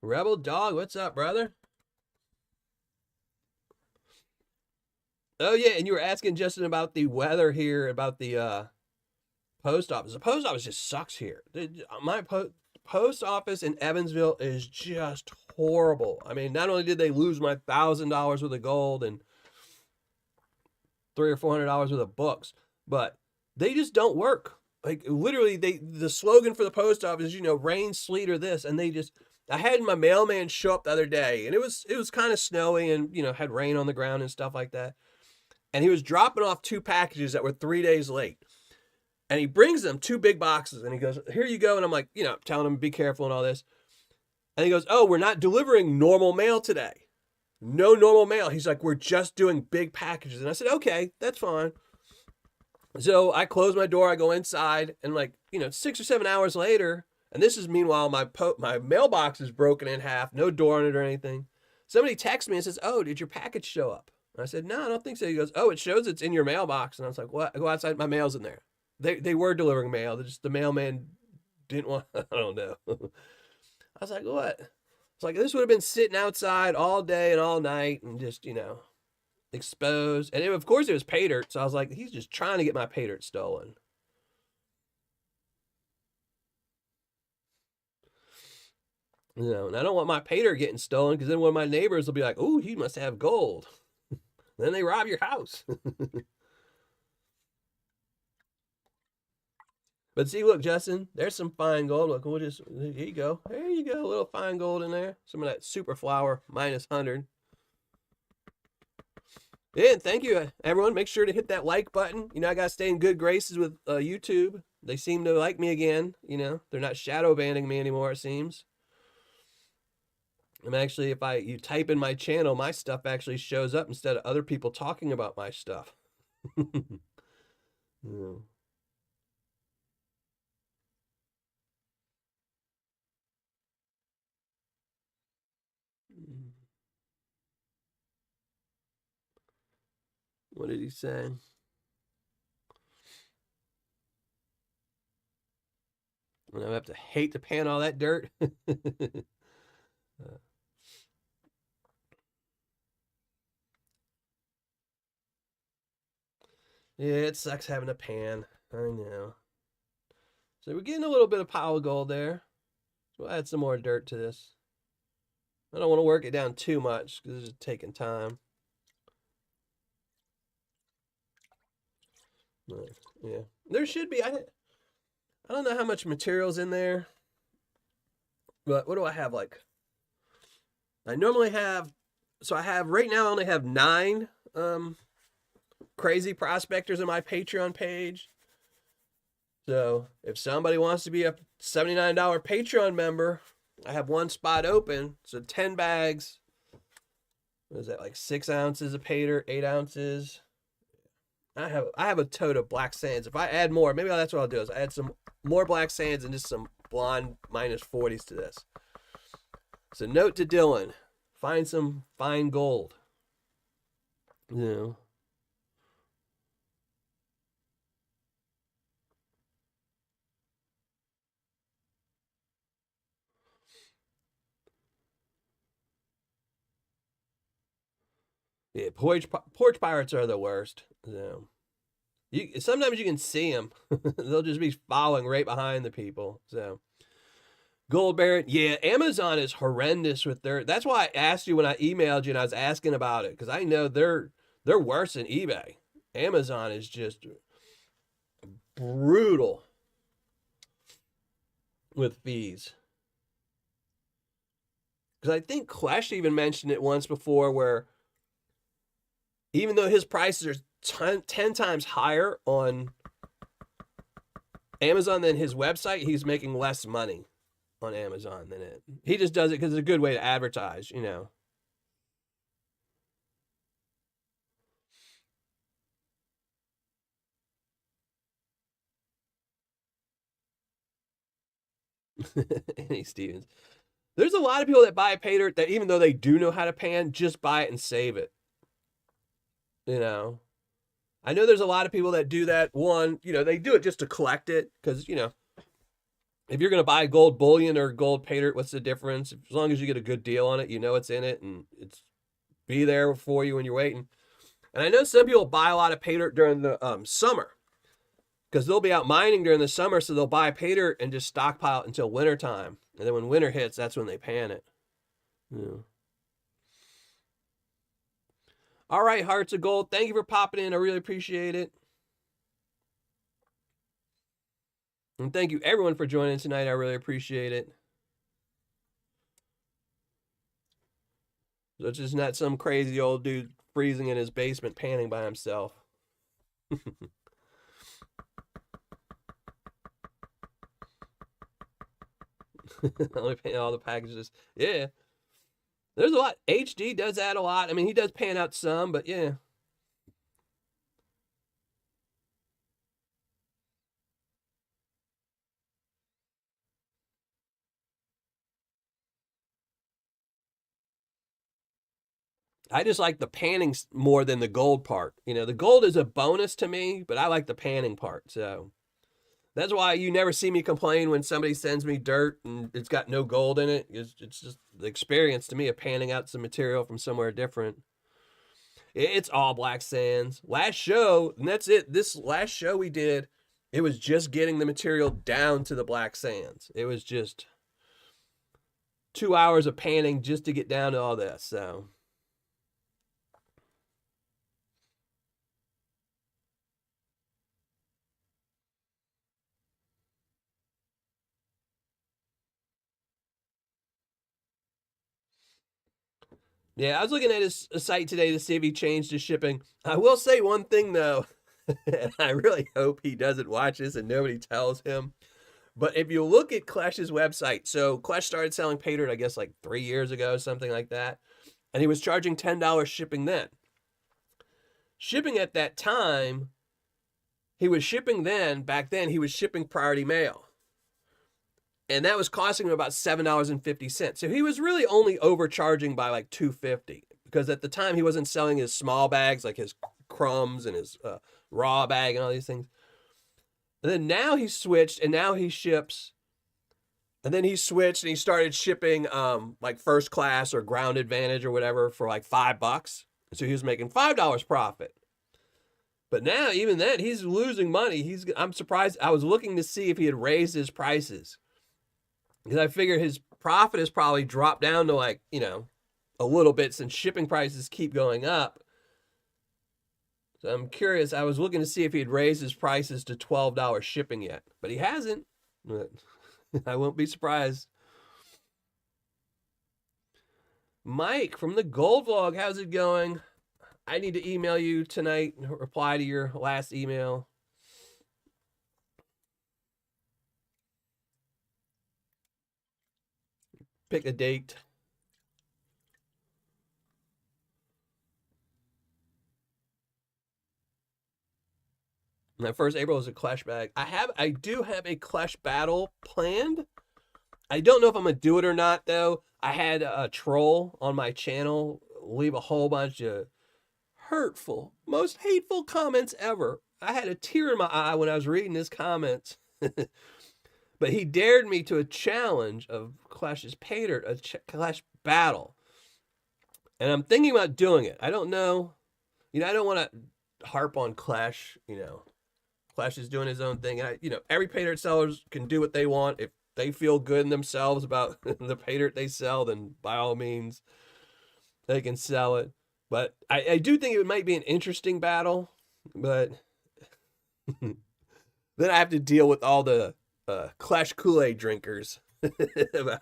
Rebel Dog, what's up, brother? Oh, yeah, and you were asking Justin about the weather here, about the post office. The post office just sucks here. My post office in Evansville is just horrible. I mean, not only did they lose my $1,000 worth of gold and $300 or $400 worth of books, but they just don't work. Like, literally, the slogan for the post office is, you know, rain, sleet, or this, and they just. I had my mailman show up the other day, and it was kind of snowy and, you know, had rain on the ground and stuff like that. And he was dropping off 2 packages that were 3 days late. And he brings them 2 big boxes, and he goes, here you go. And I'm like, you know, telling him, be careful and all this. And he goes, oh, we're not delivering normal mail today. No normal mail. He's like, we're just doing big packages. And I said, okay, that's fine. So I close my door, I go inside, and, like, you know, 6 or 7 hours later, and this is meanwhile my mailbox is broken in half, no door on it or anything. Somebody texts me and says, oh, did your package show up? And I said, no, I don't think so. He goes, oh, it shows it's in your mailbox. And I was like, what? I go outside, my mail's in there. They were delivering mail. Just the mailman didn't want, I don't know. I was like, what? It's like, this would have been sitting outside all day and all night and just, you know, exposed. And of course it was Paydirt. So I was like, he's just trying to get my Paydirt stolen. You know, and I don't want my Paydirt getting stolen because then one of my neighbors will be like, oh, he must have gold. Then they rob your house. But see, look, Justin, there's some fine gold. Look, we'll just, here you go. There you go, a little fine gold in there. Some of that super flour, -100. Yeah, and thank you, everyone. Make sure to hit that like button. You know, I got to stay in good graces with YouTube. They seem to like me again. You know, they're not shadow banning me anymore, it seems. I'm actually, if you type in my channel, my stuff actually shows up instead of other people talking about my stuff. Yeah. What did he say? I have to hate to pan all that dirt. Yeah, it sucks having a pan. I know. So we're getting a little bit of pile of gold there. We'll add some more dirt to this. I don't want to work it down too much because it's taking time. But, yeah, there should be. I don't know how much material's in there, but what do I have? Like, I normally have. So I have right now. I only have 9 crazy prospectors on my Patreon page. So if somebody wants to be a $79 Patreon member, I have 1 spot open. So 10 bags. What is that, like 6 ounces of Paydirt, 8 ounces? I have a tote of black sands. If I add more, maybe that's what I'll do is add some more black sands and just some blonde -40s to this. So note to Dylan, find some fine gold. You know. Yeah, porch pirates are the worst. So sometimes you can see them. They'll just be following right behind the people. So Gold Baron, yeah, Amazon is horrendous with their. That's why I asked you when I emailed you and I was asking about it because I know they're worse than eBay. Amazon is just brutal with fees. Because I think Clash even mentioned it once before where even though his prices are 10 times higher on Amazon than his website, he's making less money on Amazon than it. He just does it because it's a good way to advertise, you know. Annie Stevens. There's a lot of people that buy a Paydirt that even though they do know how to pan, just buy it and save it. You know. I know there's a lot of people that do that. One, you know, they do it just to collect it because, you know, if you're going to buy gold bullion or gold Paydirt, what's the difference? As long as you get a good deal on it, you know it's in it and it's be there for you when you're waiting. And I know some people buy a lot of Paydirt during the summer because they'll be out mining during the summer, so they'll buy Paydirt and just stockpile it until winter time. And then when winter hits, that's when they pan it. Yeah. All right, Hearts of Gold. Thank you for popping in. I really appreciate it. And thank you, everyone, for joining tonight. I really appreciate it. So it's just not some crazy old dude freezing in his basement panning by himself. Only pan all the packages. Yeah. There's a lot. HD does that a lot. I mean, he does pan out some, but yeah. I just like the panning more than the gold part. You know, the gold is a bonus to me, but I like the panning part. So that's why you never see me complain when somebody sends me dirt and it's got no gold in it. It's just the experience to me of panning out some material from somewhere different. It's all black sands. Last show, and that's it. This last show we did, it was just getting the material down to the black sands. It was just 2 hours of panning just to get down to all this. So yeah, I was looking at his site today to see if he changed his shipping. I will say one thing though, and I really hope he doesn't watch this and nobody tells him. But if you look at Clash's website, so Clash started selling Paydirt, I guess, like 3 years ago, something like that. And he was charging $10 shipping then. Shipping at that time, back then, he was shipping priority mail. And that was costing him about $7.50. So he was really only overcharging by like $2.50, because at the time he wasn't selling his small bags, like his crumbs and his raw bag and all these things. And then now he switched, and now he ships. And then he switched and he started shipping like first class or ground advantage or whatever for like $5. So he was making $5 profit. But now, even then, he's losing money. I'm surprised. I was looking to see if he had raised his prices, because I figure his profit has probably dropped down to like, a little bit, since shipping prices keep going up. So I'm curious. I was looking to see if he had raised his prices to $12 shipping yet, but he hasn't. But I won't be surprised. Mike from the Gold Vlog, how's it going? I need to email you tonight and reply to your last email. Pick a date. My first April is a Clash bag. I do have a Clash battle planned. I don't know if I'm gonna do it or not though. I had a troll on my channel leave a whole bunch of hurtful, most hateful comments ever. I had a tear in my eye when I was reading his comments. But he dared me to a challenge of Clash's Paydirt, a Clash battle. And I'm thinking about doing it. I don't know. I don't want to harp on Clash. Clash is doing his own thing. Every Paydirt sellers can do what they want. If they feel good in themselves about the Paydirt they sell, then by all means, they can sell it. But I do think it might be an interesting battle. But then I have to deal with all the Clash Kool-Aid drinkers about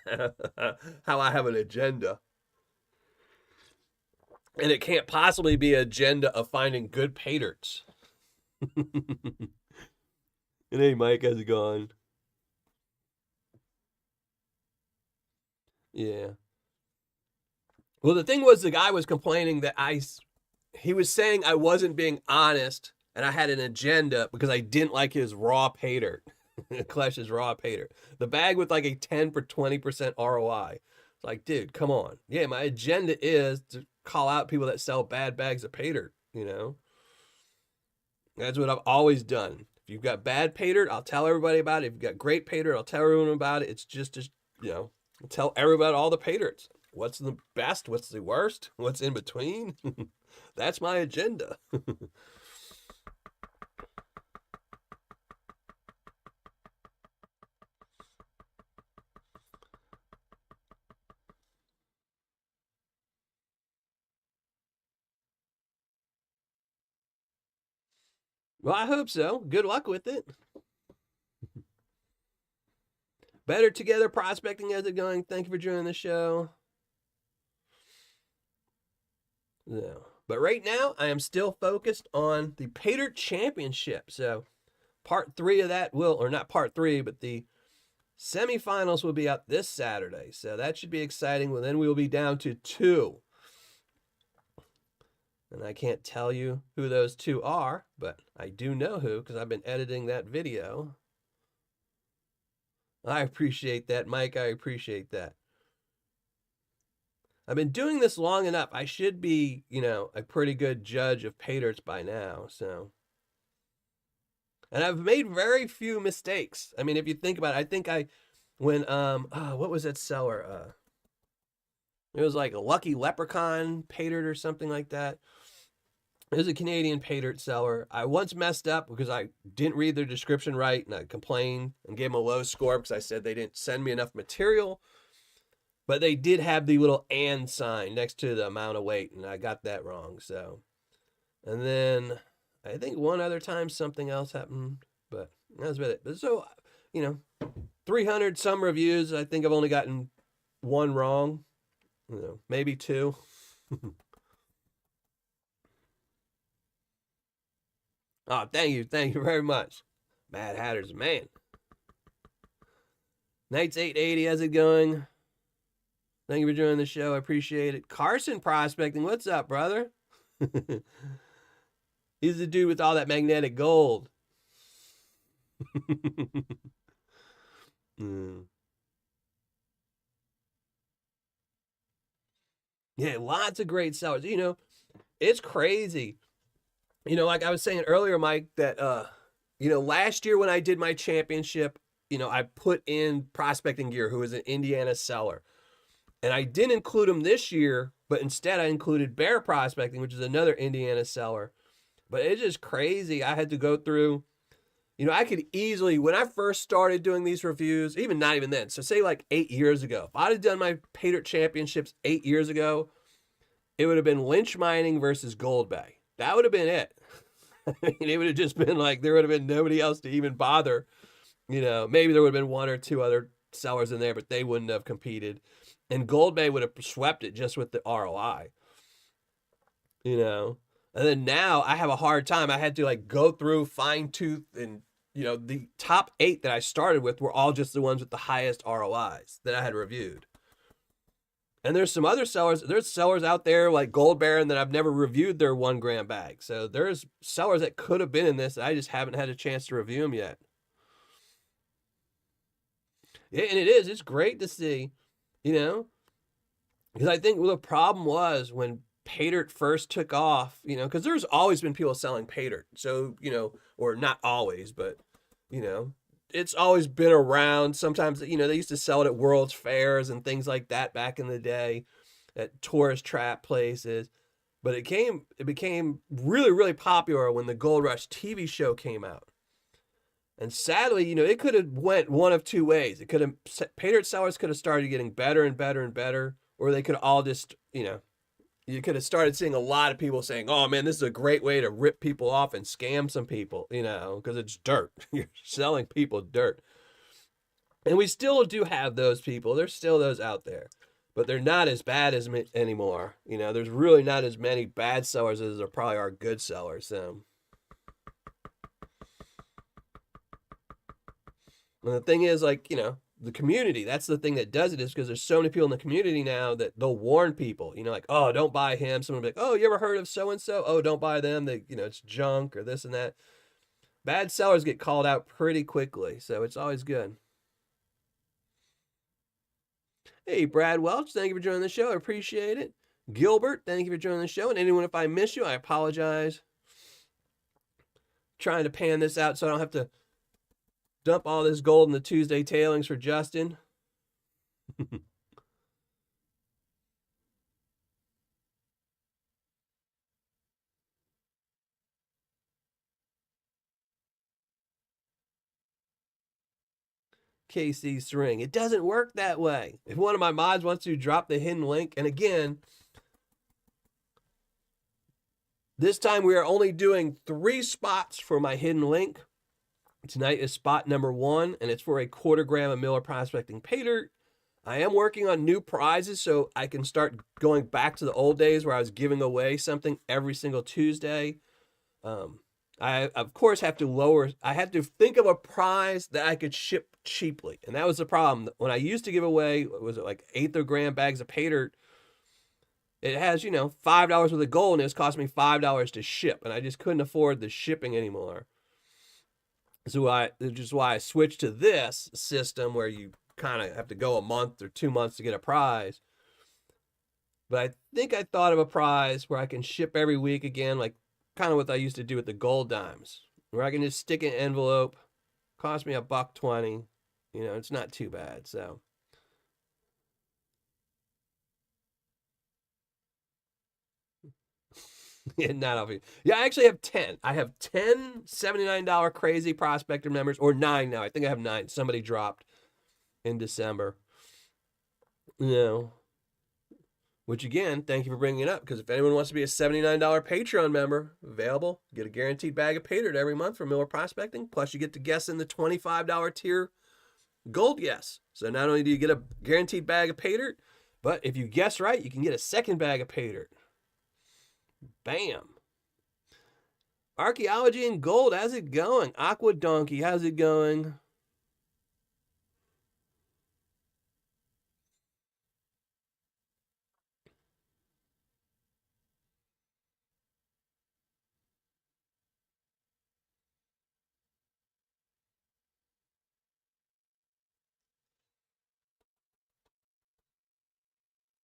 how I have an agenda. And it can't possibly be an agenda of finding good Paydirts. And hey, Mike, how's it going? Yeah. Well, the thing was, the guy was complaining that he was saying I wasn't being honest and I had an agenda because I didn't like his raw Paydirt. Clash's raw Paydirt. The bag with like a 10 for 20% ROI. It's like, dude, come on. Yeah, my agenda is to call out people that sell bad bags of Paydirt, That's what I've always done. If you've got bad Paydirt, I'll tell everybody about it. If you've got great Paydirt, I'll tell everyone about it. It's just tell everybody all the Paydirts. What's the best? What's the worst? What's in between? That's my agenda. Well, I hope so. Good luck with it. Better Together Prospecting, how's it going? Thank you for joining the show. No. But right now, I am still focused on the Paydirt Championship. So part 3 of that or not part 3, but the semifinals will be out this Saturday. So that should be exciting. Well, then we will be down to 2. And I can't tell you who those 2 are, but I do know who, because I've been editing that video. I appreciate that, Mike. I appreciate that. I've been doing this long enough. I should be, a pretty good judge of Paydirts by now. So, and I've made very few mistakes. I mean, if you think about it, I think what was that seller? It was like a Lucky Leprechaun Paydirt or something like that. It was a Canadian Paydirt seller. I once messed up because I didn't read their description right, and I complained and gave them a low score because I said they didn't send me enough material. But they did have the little "and" sign next to the amount of weight, and I got that wrong. So, and then I think one other time something else happened, but that was about it. But so, 300 some reviews. I think I've only gotten 1 wrong, maybe 2. Oh, thank you very much. Mad Hatter's man. Knights 880, how's it going? Thank you for joining the show. I appreciate it. Carson Prospecting, what's up, brother? He's the dude with all that magnetic gold. Mm. Yeah, lots of great sellers. You know, it's crazy. You know, like I was saying earlier, Mike, that you know, last year when I did my championship, you know, I put in Prospecting Gear, who is an Indiana seller. And I didn't include him this year, but instead I included Bear Prospecting, which is another Indiana seller. But it's just crazy. I had to go through, you know, I could easily, when I first started doing these reviews, even not even then, so say like 8 years ago, if I'd have done my Paydirt championships 8 years ago, it would have been Lynch Mining versus Gold Bay. That would have been it. I mean, it would have just been like, there would have been nobody else to even bother. You know, maybe there would have been one or two other sellers in there, but they wouldn't have competed. And Gold Bay would have swept it just with the ROI. You know, and then now I have a hard time. I had to like go through fine tooth, and you know, the top 8 that I started with were all just the ones with the highest ROIs that I had reviewed. And there's some other sellers. There's sellers out there like Gold Baron that I've never reviewed their 1 gram bag. So there's sellers that could have been in this. I just haven't had a chance to review them yet. Yeah, and it is. It's great to see, you know, because I think the problem was when Paydirt first took off, you know, because there's always been people selling Paydirt. So, you know, or not always, but, you know, it's always been around. Sometimes, you know, they used to sell it at World's Fairs and things like that back in the day at tourist trap places. But it became really, really popular when the Gold Rush TV show came out. And sadly, you know, it could have went one of two ways. It could have, Paydirt sellers could have started getting better and better and better, or they could all just, you know, you could have started seeing a lot of people saying, oh man, this is a great way to rip people off and scam some people, you know, because it's dirt. You're selling people dirt. And we still do have those people. There's still those out there, but they're not as bad as anymore. You know, there's really not as many bad sellers as there probably are good sellers. So. And the thing is, like, you know, the community, that's the thing that does it, is because there's so many people in the community now that they'll warn people, you know, like, oh, don't buy him. Someone will be like, oh, you ever heard of so-and-so? Oh, don't buy them. They, you know, it's junk or this and that. Bad sellers get called out pretty quickly. So it's always good. Hey, Brad Welch, thank you for joining the show. I appreciate it. Gilbert, thank you for joining the show. And anyone, if I miss you, I apologize. Trying to pan this out so I don't have to dump all this gold in the Tuesday tailings for Justin. KC String. It doesn't work that way. If one of my mods wants to drop the hidden link, and again, this time we are only doing 3 spots for my hidden link. Tonight is spot number 1, and it's for a 1/4 gram of Miller Prospecting Paydirt. I am working on new prizes so I can start going back to the old days where I was giving away something every single Tuesday. I, of course, have to think of a prize that I could ship cheaply. And that was the problem. When I used to give away, was it like 1/8 gram bags of Paydirt? It has, you know, $5 worth of gold, and it's cost me $5 to ship. And I just couldn't afford the shipping anymore. Which is why I switched to this system where you kind of have to go a month or 2 months to get a prize. But I think I thought of a prize where I can ship every week again, like kind of what I used to do with the gold dimes, where I can just stick an envelope, cost me $1.20. You know, it's not too bad. So. Yeah, not obvious. Yeah, I actually have 10. I have 10 $79 crazy prospector members, or 9 now. I think I have 9. Somebody dropped in December. You know, which again, thank you for bringing it up, because if anyone wants to be a $79 Patreon member, available, get a guaranteed bag of Paydirt every month from Miller Prospecting. Plus, you get to guess in the $25 tier gold guess. So not only do you get a guaranteed bag of Paydirt, but if you guess right, you can get a second bag of Paydirt. Bam. Archaeology and Gold, how's it going? Aqua Donkey, how's it going?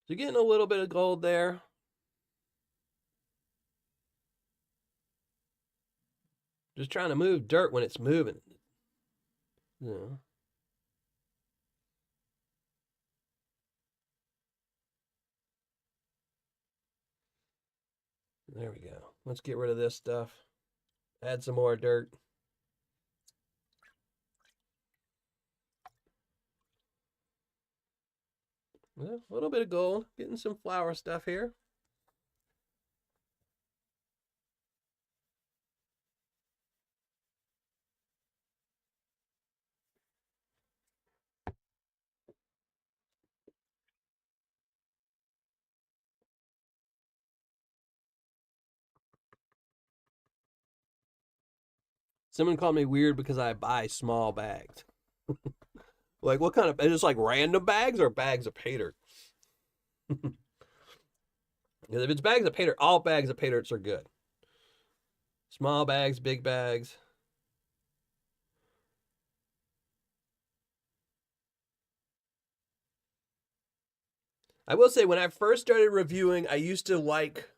So getting a little bit of gold there. Just trying to move dirt when it's moving. Yeah. There we go. Let's get rid of this stuff. Add some more dirt. Yeah, a little bit of gold. Getting some flower stuff here. Someone called me weird because I buy small bags. Like what kind of? Is it like random bags or bags of pay dirt? Because if it's bags of pay dirt, all bags of pay dirts are good. Small bags, big bags. I will say when I first started reviewing, I used to like.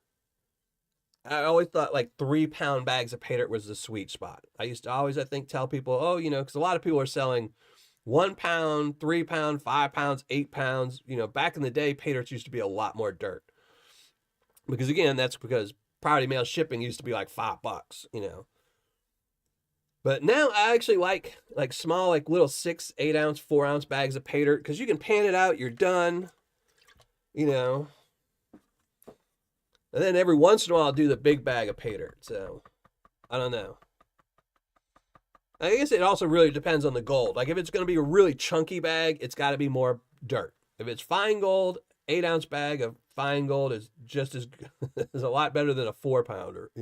I always thought like 3 pound bags of pay dirt was the sweet spot. I used to always, I think, tell people, oh, because a lot of people are selling 1 pound, 3 pound, 5 pounds, 8 pounds. Back in the day, pay dirts used to be a lot more dirt. Because again, that's because priority mail shipping used to be like $5. But now I actually like small, like little 6, 8 ounce, 4 ounce bags of pay dirt because you can pan it out, you're done. And then every once in a while I'll do the big bag of pay dirt. So I don't know. I guess it also really depends on the gold. Like if it's going to be a really chunky bag, it's got to be more dirt. If it's fine gold, 8 ounce bag of fine gold is just as is a lot better than a 4 pounder.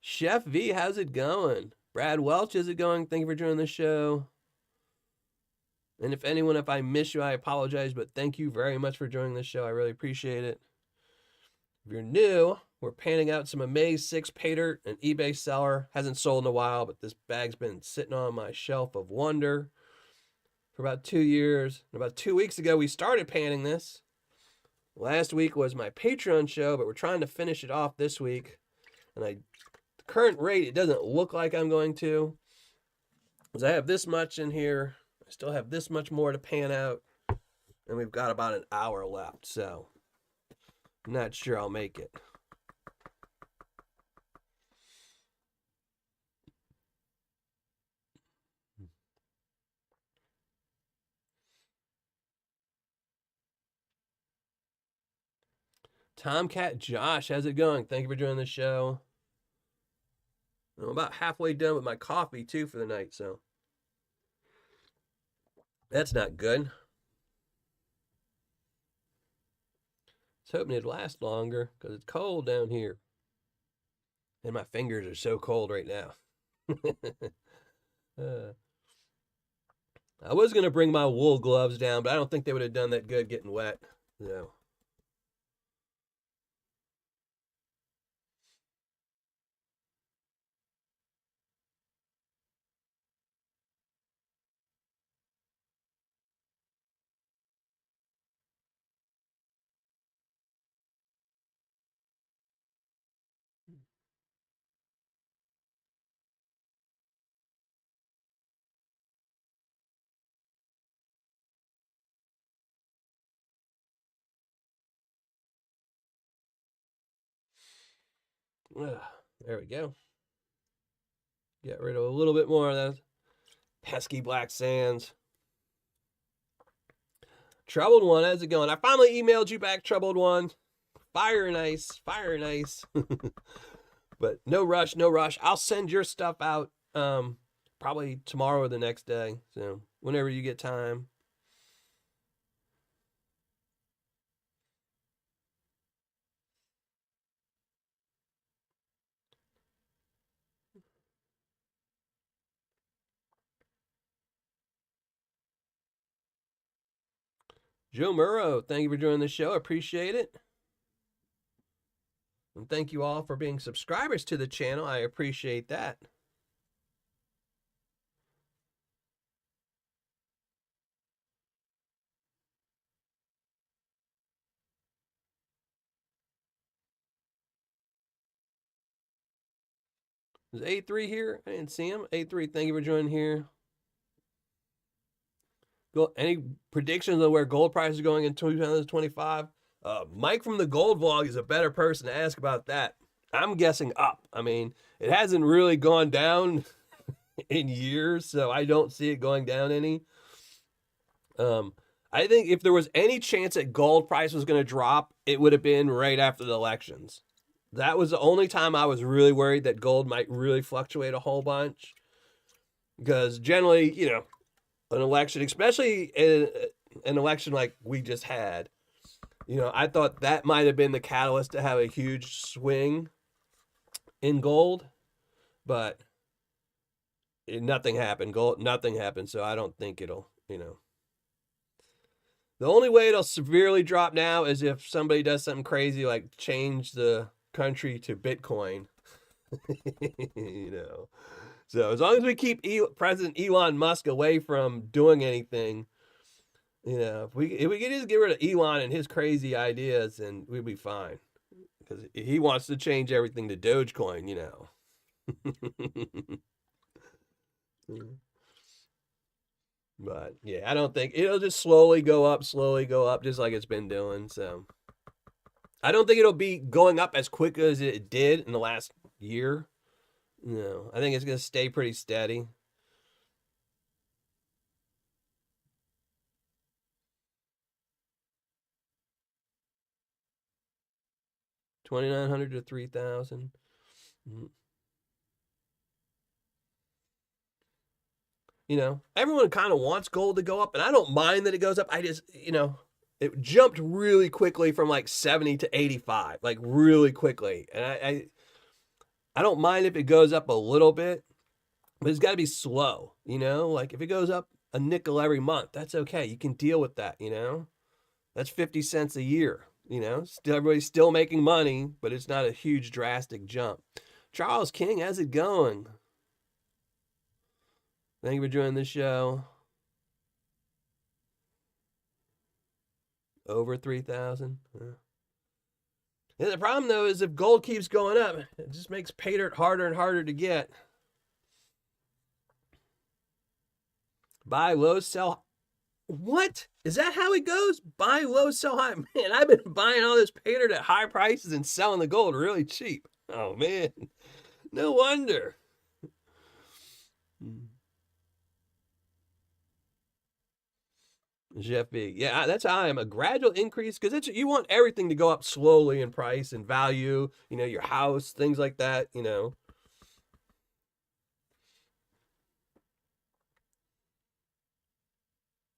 Chef V, how's it going? Brad Welch, is it going? Thank you for joining the show. And if I miss you, I apologize, but thank you very much for joining the show. I really appreciate it. If you're new, we're panning out some Amazed6 pay dirt, an eBay seller. Hasn't sold in a while, but this bag's been sitting on my shelf of wonder for about 2 years. And about 2 weeks ago, we started panning this. Last week was my Patreon show, but we're trying to finish it off this week. And the current rate, it doesn't look like I'm going to. Because I have this much in here. I still have this much more to pan out. And we've got about an hour left, so I'm not sure I'll make it. Tomcat Josh, how's it going? Thank you for joining the show. I'm about halfway done with my coffee, too, for the night, so that's not good. I was hoping it'd last longer because it's cold down here. And my fingers are so cold right now. I was going to bring my wool gloves down, but I don't think they would have done that good getting wet. So. There we go. Get rid of a little bit more of those pesky black sands. Troubled One, how's it going? I finally emailed you back, Troubled One. Fire and ice, fire and ice. But no rush, no rush. I'll send your stuff out probably tomorrow or the next day. So whenever you get time. Joe Murrow, thank you for joining the show. Appreciate it. And thank you all for being subscribers to the channel. I appreciate that. Is A3 here? I didn't see him. A3, thank you for joining here. Any predictions on where gold price is going in 2025? Mike from the Gold Vlog is a better person to ask about that. I'm guessing up. I mean, it hasn't really gone down in years, so I don't see it going down any. I think if there was any chance that gold price was going to drop, it would have been right after the elections. That was the only time I was really worried that gold might really fluctuate a whole bunch. Because generally, you know, an election, especially an election like we just had, you know, I thought that might have been the catalyst to have a huge swing in gold, but nothing happened. Nothing happened, so I don't think it'll, you know. The only way it'll severely drop now is if somebody does something crazy like change the country to Bitcoin. You know. So as long as we keep President Elon Musk away from doing anything, you know, if we could just get rid of Elon and his crazy ideas, and we'd be fine. Because he wants to change everything to Dogecoin, you know. But yeah, I don't think it'll just slowly go up, just like it's been doing. So I don't think it'll be going up as quick as it did in the last year. No, I think it's going to stay pretty steady. $2,900 to $3,000. You know, everyone kind of wants gold to go up, and I don't mind that it goes up. I just, you know, it jumped really quickly from like 70 to 85, like really quickly. And I don't mind if it goes up a little bit, but it's got to be slow, you know? Like if it goes up a nickel every month, that's okay. You can deal with that, you know? That's 50 cents a year, you know? Still, everybody's still making money, but it's not a huge drastic jump. Charles King, how's it going? Thank you for joining the show. Over 3,000. Yeah, the problem though is if gold keeps going up, it just makes Paydirt harder and harder to get. Buy low, sell. What? Is that how it goes? Buy low, sell high. Man, I've been buying all this Paydirt at high prices and selling the gold really cheap. Oh man, no wonder. Jeff B. Yeah, that's how I am. A gradual increase because you want everything to go up slowly in price and value. You know, your house, things like that. You know.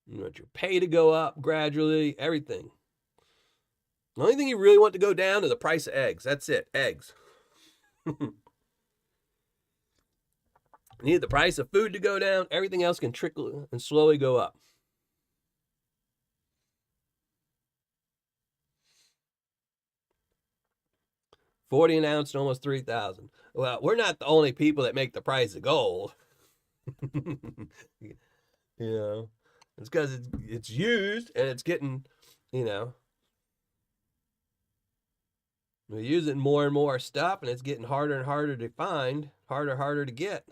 You want your pay to go up gradually. Everything. The only thing you really want to go down is the price of eggs. That's it. Eggs. You need the price of food to go down. Everything else can trickle and slowly go up. 40 an ounce and almost 3,000. Well, we're not the only people that make the price of gold. You know, it's because it's used and it's getting, you know, we're using more and more stuff and it's getting harder and harder to find, harder to get.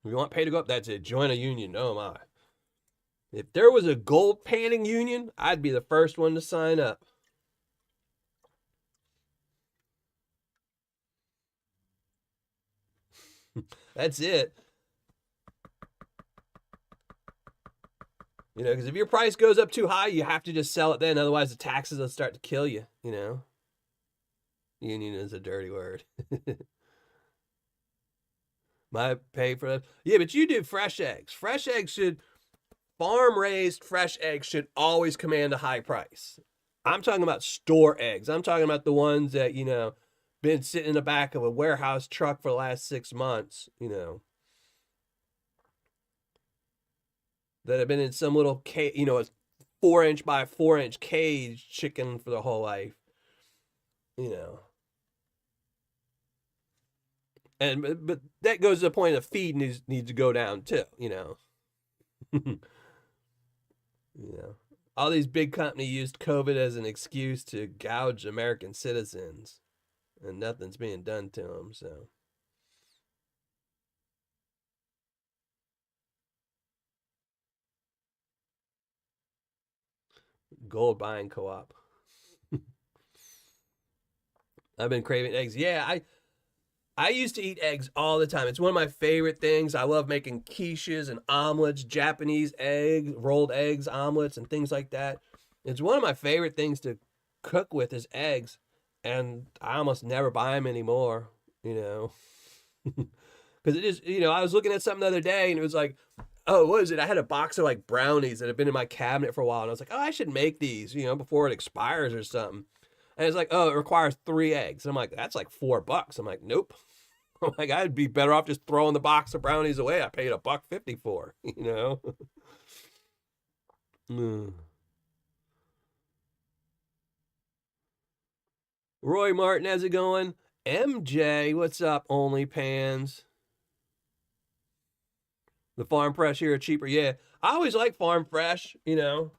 We want pay to go up. That's it. Join a union. Oh my. If there was a gold panning union, I'd be the first one to sign up. That's it. You know, because if your price goes up too high, you have to just sell it then. Otherwise, the taxes will start to kill you, you know. Union is a dirty word. My pay for that. Yeah, but you do fresh eggs. Fresh eggs should, farm-raised fresh eggs should always command a high price. I'm talking about store eggs. I'm talking about the ones that, you know, been sitting in the back of a warehouse truck for the last 6 months, you know. That have been in some little cage, you know, a 4-inch by 4-inch cage chicken for the whole life, you know. And but that goes to the point of feed needs to go down too, you know. You know, all these big companies used COVID as an excuse to gouge American citizens. and nothing's being done to them. So gold buying co-op. I've been craving eggs. Yeah, I used to eat eggs all the time. It's one of my favorite things. I love making quiches and omelets, Japanese eggs, rolled eggs, omelets, and things like that. It's one of my favorite things to cook with is eggs, and I almost never buy them anymore. You know, because it is. You know, I was looking at something the other day, and it was like, oh, what is it? I had a box of like brownies that had been in my cabinet for a while, and I was like, oh, I should make these. You know, before it expires or something. And it's like, oh, it requires 3 eggs. And I'm like, that's like $4. I'm like, nope. I'm like, I'd be better off just throwing the box of brownies away. I paid $1.50 for, you know. Roy Martin, how's it going? MJ, what's up? OnlyPans. The farm fresh here are cheaper. Yeah, I always like farm fresh, you know.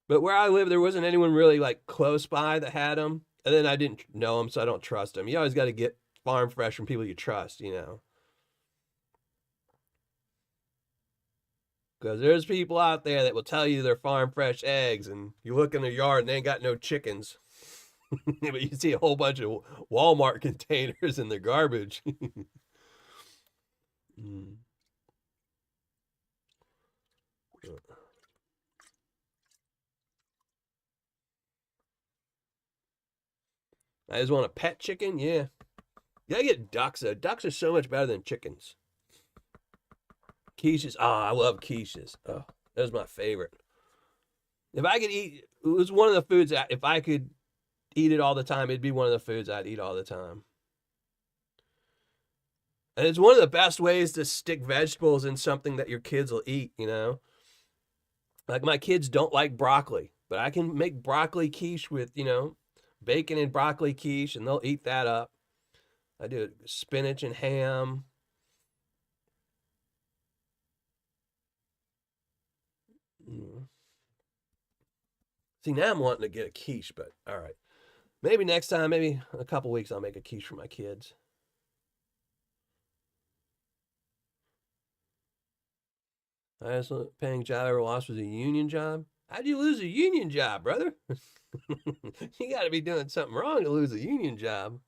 But where I live, there wasn't anyone really like close by that had them. And then I didn't know them, so I don't trust them. You always got to get farm fresh from people you trust, you know. Because there's people out there that will tell you they're farm fresh eggs, and you look in their yard and they ain't got no chickens. But you see a whole bunch of Walmart containers in their garbage. Mm. I just want a pet chicken. Yeah. You gotta get ducks, though. Ducks are so much better than chickens. Quiches. Oh, I love quiches. Oh, that was my favorite. If I could eat, it was one of the foods that if I could eat it all the time, it'd be one of the foods I'd eat all the time. And it's one of the best ways to stick vegetables in something that your kids will eat, you know? Like my kids don't like broccoli, but I can make broccoli quiche with, you know, bacon and broccoli quiche, and they'll eat that up. I do spinach and ham. Mm. See, now I'm wanting to get a quiche, but all right. Maybe next time, maybe in a couple weeks, I'll make a quiche for my kids. Highest paying job I ever lost was a union job. How'd you lose a union job, brother? You got to be doing something wrong to lose a union job.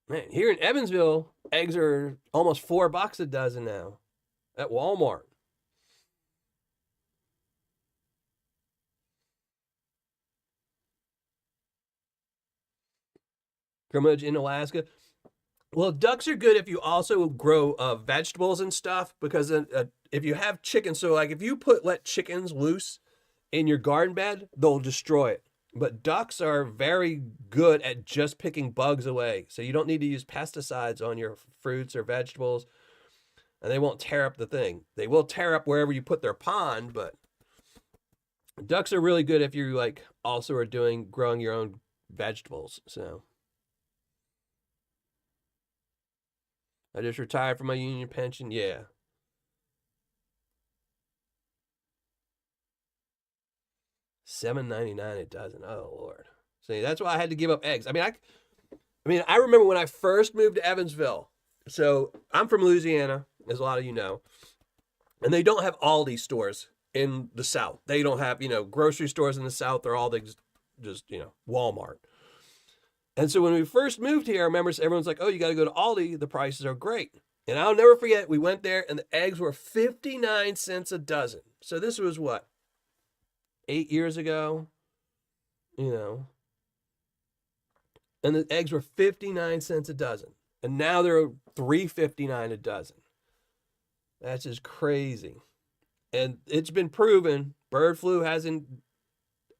Man, here in Evansville, eggs are almost $4 a dozen now at Walmart. Kermudge in Alaska. Well, ducks are good if you also grow vegetables and stuff because if you have chickens, so like if you let chickens loose in your garden bed, they'll destroy it. But ducks are very good at just picking bugs away. So you don't need to use pesticides on your fruits or vegetables, and they won't tear up the thing. They will tear up wherever you put their pond, but ducks are really good if you like also are growing your own vegetables. So I just retired from my union pension. Yeah. $7.99 a dozen. Oh Lord. See, that's why I had to give up eggs. I remember when I first moved to Evansville. So I'm from Louisiana, as a lot of you know, and they don't have Aldi stores in the South. They don't have, grocery stores in the South. They're all just Walmart. And so when we first moved here, I remember everyone's like, oh, you got to go to Aldi. The prices are great. And I'll never forget, we went there and the eggs were 59 cents a dozen. So this was what, 8 years ago? And the eggs were 59 cents a dozen. And now they're $3.59 a dozen. That's just crazy. And it's been proven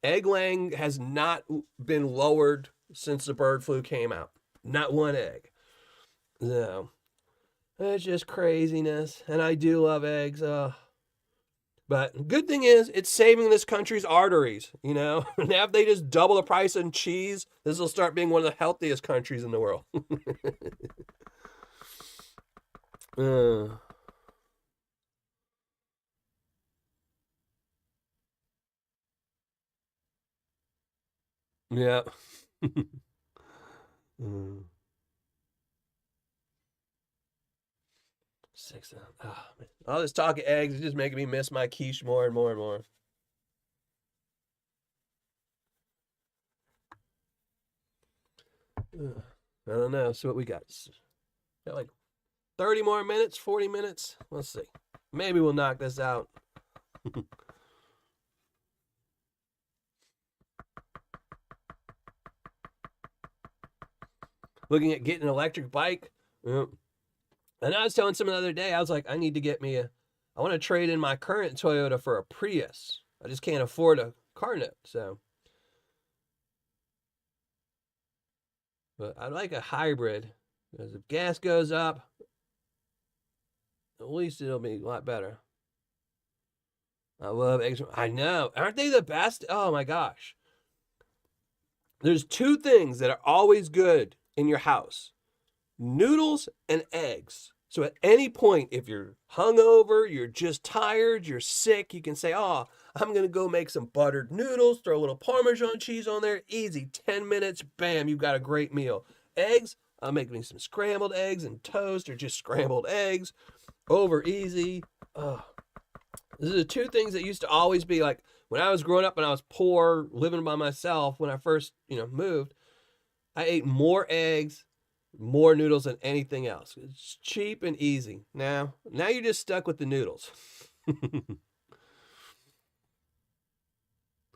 egg laying has not been lowered since the bird flu came out. Not one egg. So, it's just craziness. And I do love eggs. But good thing is, it's saving this country's arteries, Now if they just double the price on cheese, this will start being one of the healthiest countries in the world. Yeah. Mm. 6. Oh, man. All this talk of eggs is just making me miss my quiche more and more and more. Ugh. I don't know. So what we got? Got like 30 more minutes, 40 minutes. Let's see. Maybe we'll knock this out. Looking at getting an electric bike. Yep. And I was telling someone the other day, I was like, I need to get me I want to trade in my current Toyota for a Prius. I just can't afford a car note, so. But I like a hybrid, because if gas goes up, at least it'll be a lot better. I love eggs. I know. Aren't they the best? Oh my gosh. There's two things that are always good in your house: noodles and eggs. So at any point, if you're hungover, you're just tired, you're sick, you can say, oh, I'm going to go make some buttered noodles, throw a little Parmesan cheese on there. Easy. 10 minutes. Bam. You've got a great meal. Eggs. I'll make me some scrambled eggs and toast, or just scrambled eggs. Over easy. Oh. These are the two things that used to always be like when I was growing up and I was poor, living by myself when I first, moved. I ate more eggs, more noodles than anything else. It's cheap and easy. Now you're just stuck with the noodles.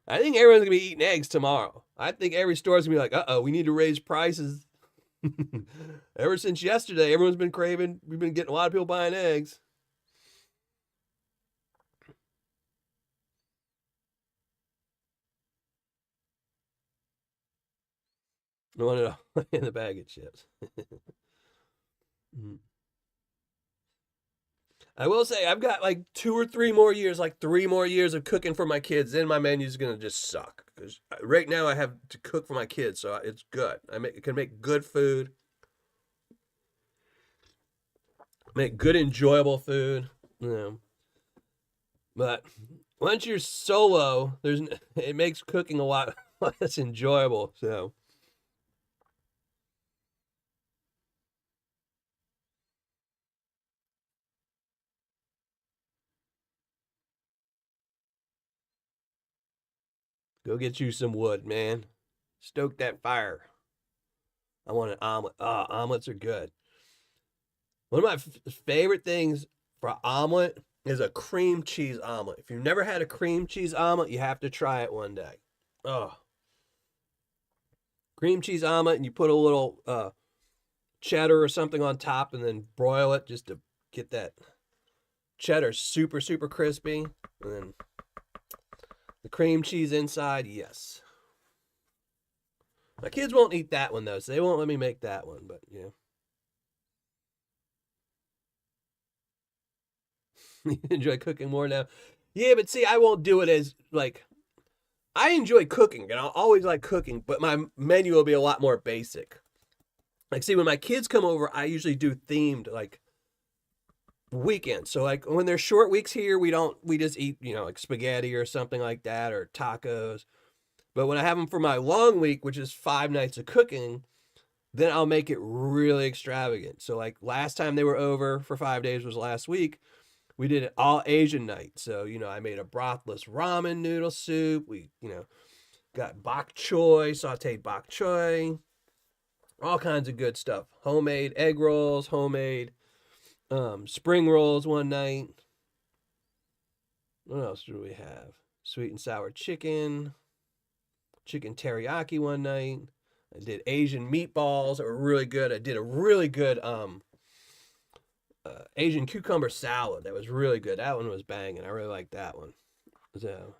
I think everyone's gonna be eating eggs tomorrow. I think every store's gonna be like, uh-oh, we need to raise prices. Ever since yesterday, everyone's been craving. We've been getting a lot of people buying eggs. I want it all in the bag of chips. I will say I've got like 2 or 3 more years, like 3 more years of cooking for my kids. Then my menu's gonna just suck because right now I have to cook for my kids, so it's good. Can make good food, make good enjoyable food. But once you're solo, it makes cooking a lot less enjoyable. So. Go get you some wood, man. Stoke that fire. I want an omelet. Omelets are good. One of my favorite things for omelet is a cream cheese omelet. If you've never had a cream cheese omelet, you have to try it one day. Oh, cream cheese omelet, and you put a little cheddar or something on top, and then broil it just to get that cheddar super, super crispy. And then the cream cheese inside, yes. My kids won't eat that one, though, so they won't let me make that one, but, You enjoy cooking more now? Yeah, but see, I won't do it as, like, I enjoy cooking, and I'll always like cooking, but my menu will be a lot more basic. Like, see, when my kids come over, I usually do themed, like, weekends. So, like, when there's short weeks here, we just eat, like spaghetti or something like that, or tacos. But when I have them for my long week, which is 5 nights of cooking, then I'll make it really extravagant. So, like, last time they were over for 5 days was last week. We did it all Asian night. So, I made a brothless ramen noodle soup. We, got bok choy, sauteed bok choy, all kinds of good stuff. Homemade egg rolls, homemade spring rolls one night. What else do we have? Sweet and sour chicken teriyaki one night. I did Asian meatballs that were really good. I did a really good Asian cucumber salad that was really good. That one was banging. I really liked that one. So,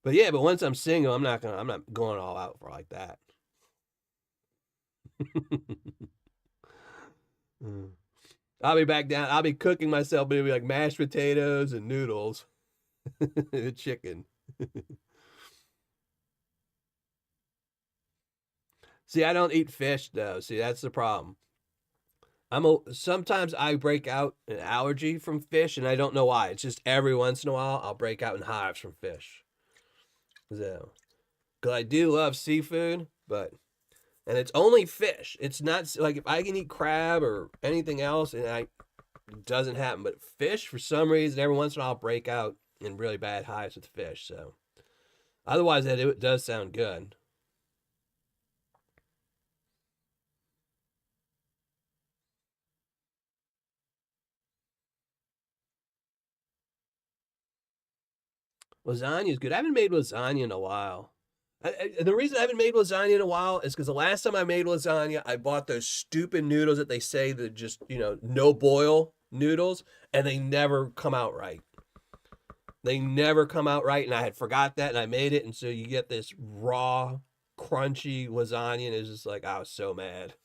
but once I'm single, I'm not going all out for like that. I'll be back down. I'll be cooking myself, but it'll be like mashed potatoes and noodles, and chicken. See, I don't eat fish though. See, that's the problem. Sometimes I break out an allergy from fish, and I don't know why. It's just every once in a while I'll break out in hives from fish. So, Because I do love seafood, and it's only fish. It's not like if I can eat crab or anything else, it doesn't happen. But fish, for some reason, every once in a while, I'll break out in really bad hives with fish. So otherwise, it does sound good. Lasagna is good. I haven't made lasagna in a while. The reason I haven't made lasagna in a while is because the last time I made lasagna, I bought those stupid noodles that they say that just, no boil noodles, and they never come out right. They never come out right, and I had forgot that, and I made it, and so you get this raw, crunchy lasagna, and it's just like, I was so mad.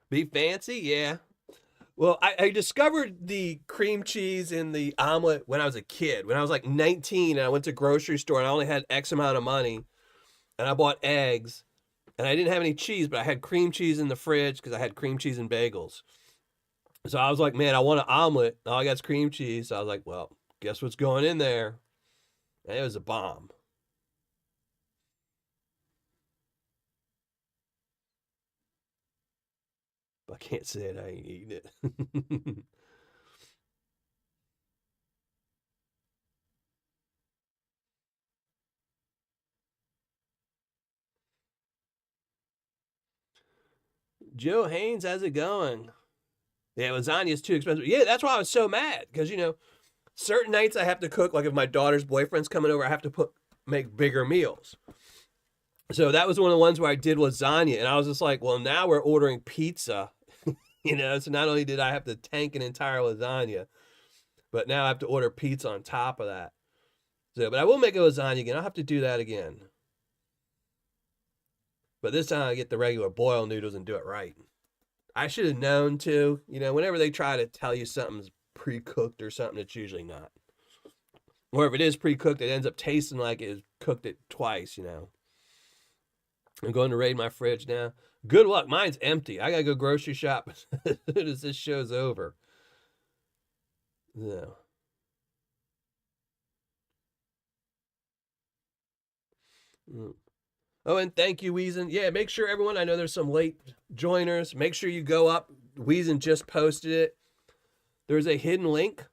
Be fancy, yeah. Well, I discovered the cream cheese in the omelet when I was a kid. When I was like 19 and I went to grocery store and I only had X amount of money and I bought eggs and I didn't have any cheese, but I had cream cheese in the fridge because I had cream cheese and bagels. So I was like, man, I want an omelet. All I got is cream cheese. So I was like, well, guess what's going in there? And it was a bomb. I can't say it. I ain't eating it. Joe Haynes, how's it going? Yeah, lasagna is too expensive. Yeah, that's why I was so mad because certain nights I have to cook. Like if my daughter's boyfriend's coming over, I have to make bigger meals. So that was one of the ones where I did lasagna, and I was just like, well, now we're ordering pizza. So not only did I have to tank an entire lasagna, but now I have to order pizza on top of that. So, but I will make a lasagna again. I'll have to do that again. But this time I get the regular boil noodles and do it right. I should have known to. Whenever they try to tell you something's pre-cooked or something, it's usually not. Or if it is pre-cooked, it ends up tasting like it cooked it twice. I'm going to raid my fridge now. Good luck. Mine's empty. I gotta go grocery shop as soon as this show's over. Yeah. Oh, and thank you, Weezen. Yeah, make sure everyone, I know there's some late joiners. Make sure you go up. Weezen just posted it. There's a hidden link.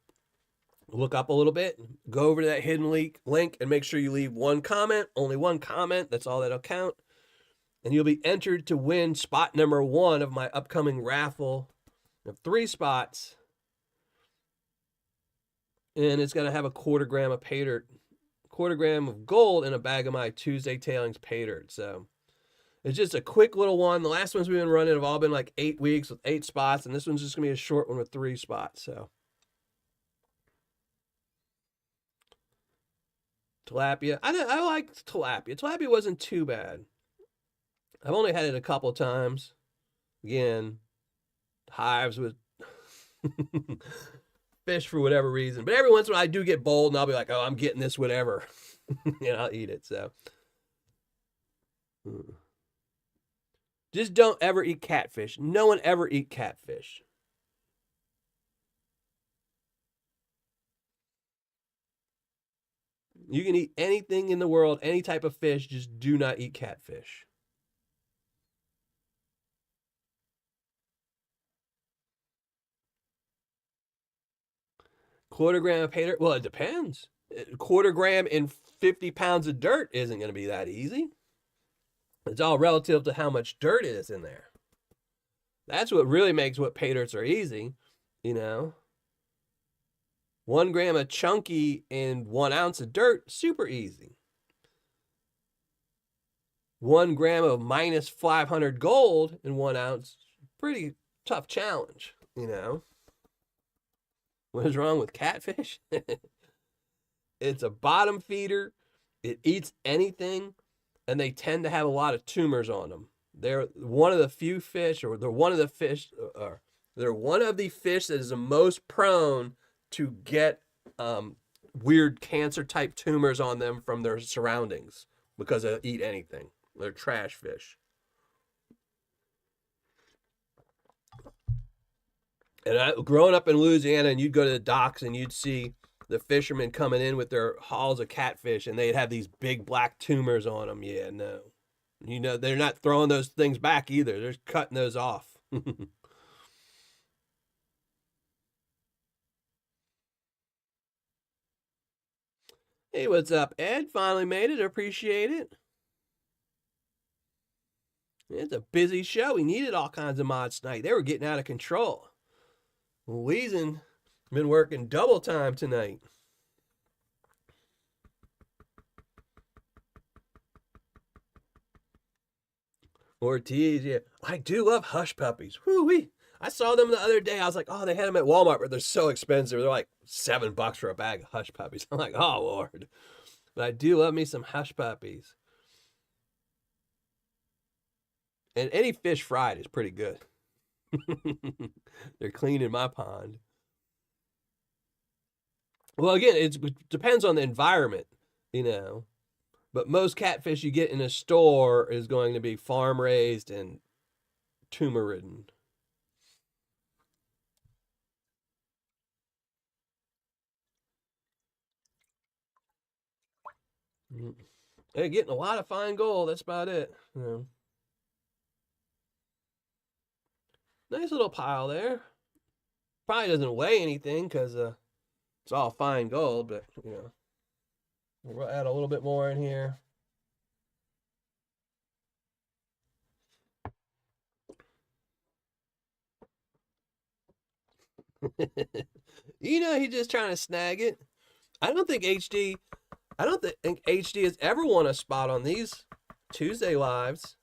Look up a little bit. Go over to that hidden link and make sure you leave one comment. Only one comment. That's all that'll count. And you'll be entered to win spot number 1 of my upcoming raffle of 3 spots. And it's going to have a quarter-gram of Paydirt, quarter-gram of gold, and a bag of my Tuesday Tailings Paydirt. So it's just a quick little one. The last ones we've been running have all been like 8 weeks with 8 spots, and this one's just going to be a short one with 3 spots. So tilapia. I liked tilapia. Tilapia wasn't too bad. I've only had it a couple times. Again, hives with fish for whatever reason. But every once in a while I do get bold and I'll be like, oh, I'm getting this whatever. And I'll eat it. So just don't ever eat catfish. No one ever eat catfish. You can eat anything in the world, any type of fish, just do not eat catfish. Quarter-gram of Paydirt? Well, it depends. Quarter-gram in 50 pounds of dirt isn't going to be that easy. It's all relative to how much dirt is in there. That's what really makes what Paydirts are easy, 1 gram of chunky in 1 ounce of dirt, super easy. 1 gram of minus 500 gold in 1 ounce, pretty tough challenge, What is wrong with catfish? It's a bottom feeder. It eats anything, and they tend to have a lot of tumors on them. They're one of the few fish, or they're one of the fish that is the most prone to get weird cancer-type tumors on them from their surroundings because they'll eat anything. They're trash fish. And growing up in Louisiana, and you'd go to the docks and you'd see the fishermen coming in with their hauls of catfish, and they'd have these big black tumors on them. Yeah, no, they're not throwing those things back either. They're cutting those off. Hey, what's up, Ed? Finally made it. Appreciate it. It's a busy show. We needed all kinds of mods tonight. They were getting out of control. Weezen been working double time tonight. Ortiz, yeah. I do love hush puppies. Whoo-wee. I saw them the other day. I was like, oh, they had them at Walmart, but they're so expensive. They're like $7 for a bag of hush puppies. I'm like, oh, Lord. But I do love me some hush puppies. And any fish fried is pretty good. They're clean in my pond. Well, again, it depends on the environment, you know. But most catfish you get in a store is going to be farm raised and tumor ridden. They're getting a lot of fine gold. That's about it. You know. Nice little pile there. Probably doesn't weigh anything because it's all fine gold, but you know, we'll add a little bit more in here. You know, he's just trying to snag it. I don't think HD has ever won a spot on these Tuesday lives.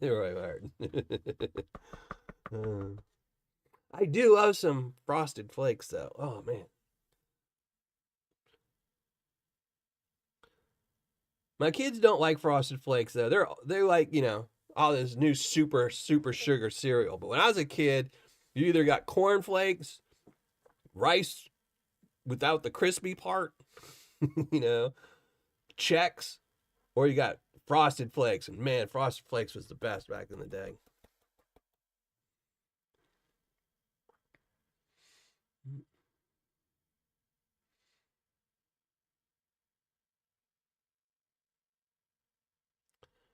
Right, Martin. I do love some frosted flakes, though. Oh man, my kids don't like frosted flakes though. They're like all this new super sugar cereal. But when I was a kid, you either got corn flakes, rice without the crispy part, you know, Chex, or you got frosted flakes. And man, frosted flakes was the best back in the day.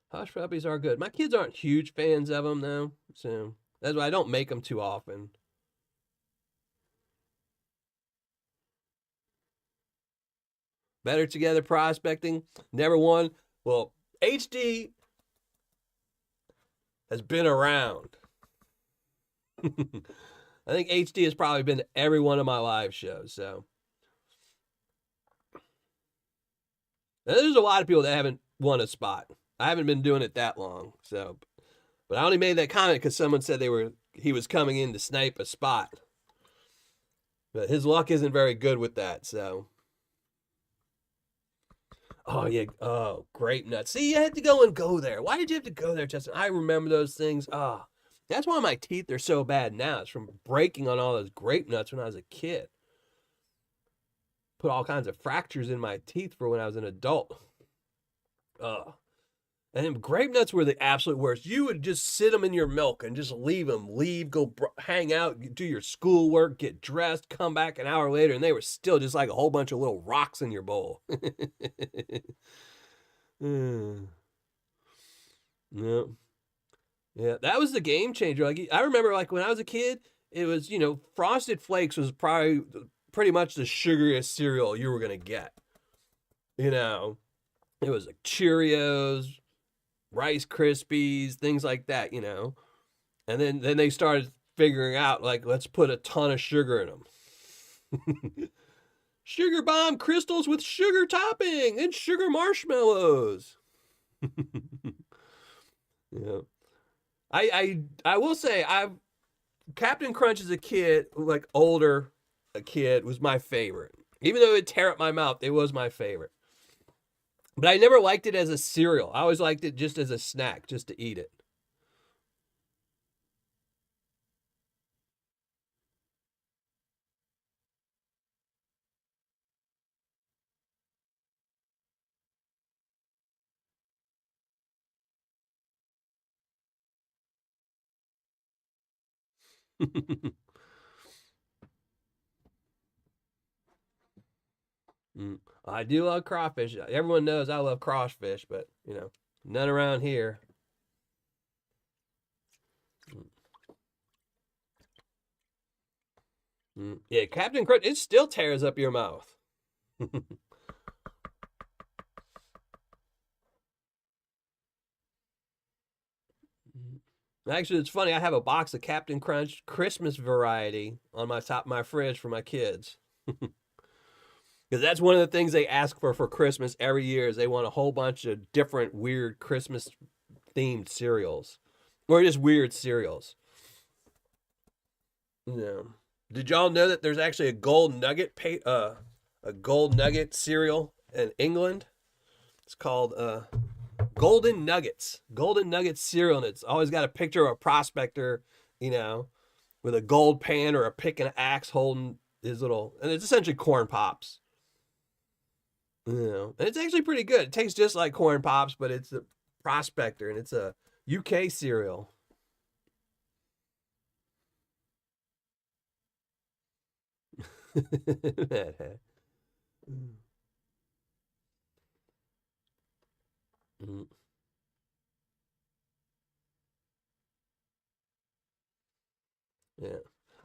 Hush puppies are good. My kids aren't huge fans of them though, so that's why I don't make them too often. Better Together Prospecting never won. Well, HD has been around. I think HD has probably been to every one of my live shows. So there's a lot of people that haven't won a spot. I haven't been doing it that long. So, but I only made that comment because someone said he was coming in to snipe a spot. But his luck isn't very good with that. So. Oh yeah. Oh, grape nuts. See, you had to go there. Why did you have to go there, Justin? I remember those things. Ah, oh, that's why my teeth are so bad now. It's from breaking on all those grape nuts when I was a kid. Put all kinds of fractures in my teeth for when I was an adult. Ugh. And grape nuts were the absolute worst. You would just sit them in your milk and just leave them. Go hang out, do your schoolwork, get dressed, come back an hour later, and they were still just like a whole bunch of little rocks in your bowl. Mm. Yeah. Yeah, that was the game changer. Like I remember like when I was a kid, it was, Frosted Flakes was probably pretty much the sugariest cereal you were going to get. You know, it was like Cheerios, Rice Krispies, things like that. And then they started figuring out like let's put a ton of sugar in them. Sugar bomb crystals with sugar topping and sugar marshmallows. Yeah. I will say I've Captain Crunch as a kid, like older a kid, was my favorite. Even though it would tear up my mouth, it was my favorite. But I never liked it as a cereal. I always liked it just as a snack, just to eat it. I do love crawfish. Everyone knows I love crawfish, but none around here. Yeah, Captain Crunch, it still tears up your mouth. Actually, it's funny. I have a box of Captain Crunch Christmas variety on my top of my fridge for my kids. Because that's one of the things they ask for Christmas every year is they want a whole bunch of different weird Christmas themed cereals. Or just weird cereals. Yeah. Did y'all know that there's actually a gold nugget cereal in England? It's called Golden Nuggets. Golden Nuggets cereal, and it's always got a picture of a prospector, with a gold pan or a pick and an axe holding his little, and it's essentially corn pops. And it's actually pretty good. It tastes just like corn pops, but it's a prospector, and it's a UK cereal. Yeah.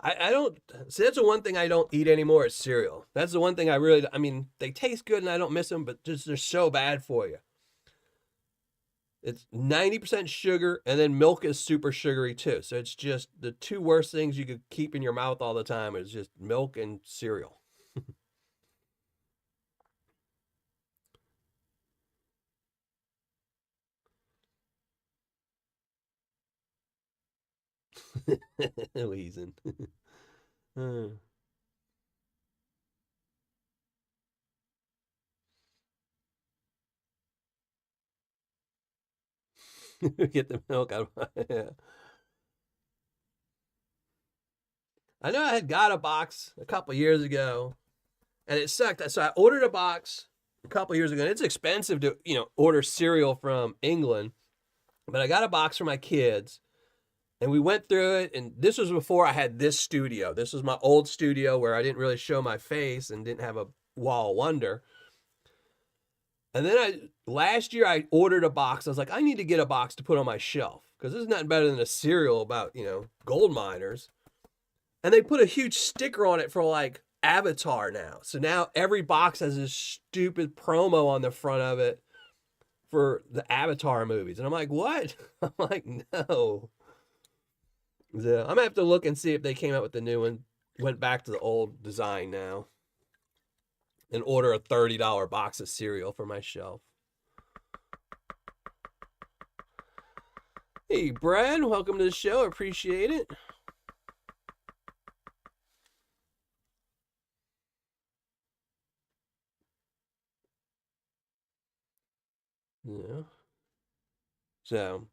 I don't see that's the one thing I don't eat anymore is cereal. That's the one thing I mean, they taste good and I don't miss them, but just they're so bad for you. It's 90% sugar and then milk is super sugary too. So it's just the two worst things you could keep in your mouth all the time is just milk and cereal. Wheezing. Get the milk out of yeah. I know I had got a box a couple years ago and it sucked. So I ordered a box a couple years ago and it's expensive to, order cereal from England. But I got a box for my kids and we went through it. And this was before I had this studio. This was my old studio where I didn't really show my face and didn't have a wall of wonder. And then last year I ordered a box. I was like, I need to get a box to put on my shelf because this is nothing better than a cereal about, gold miners. And they put a huge sticker on it for like Avatar now. So now every box has this stupid promo on the front of it for the Avatar movies. And I'm like, what? I'm like, no. So I'm going to have to look and see if they came out with the new one, went back to the old design now, and order a $30 box of cereal for my shelf. Hey, Brad, welcome to the show. Appreciate it. Yeah. So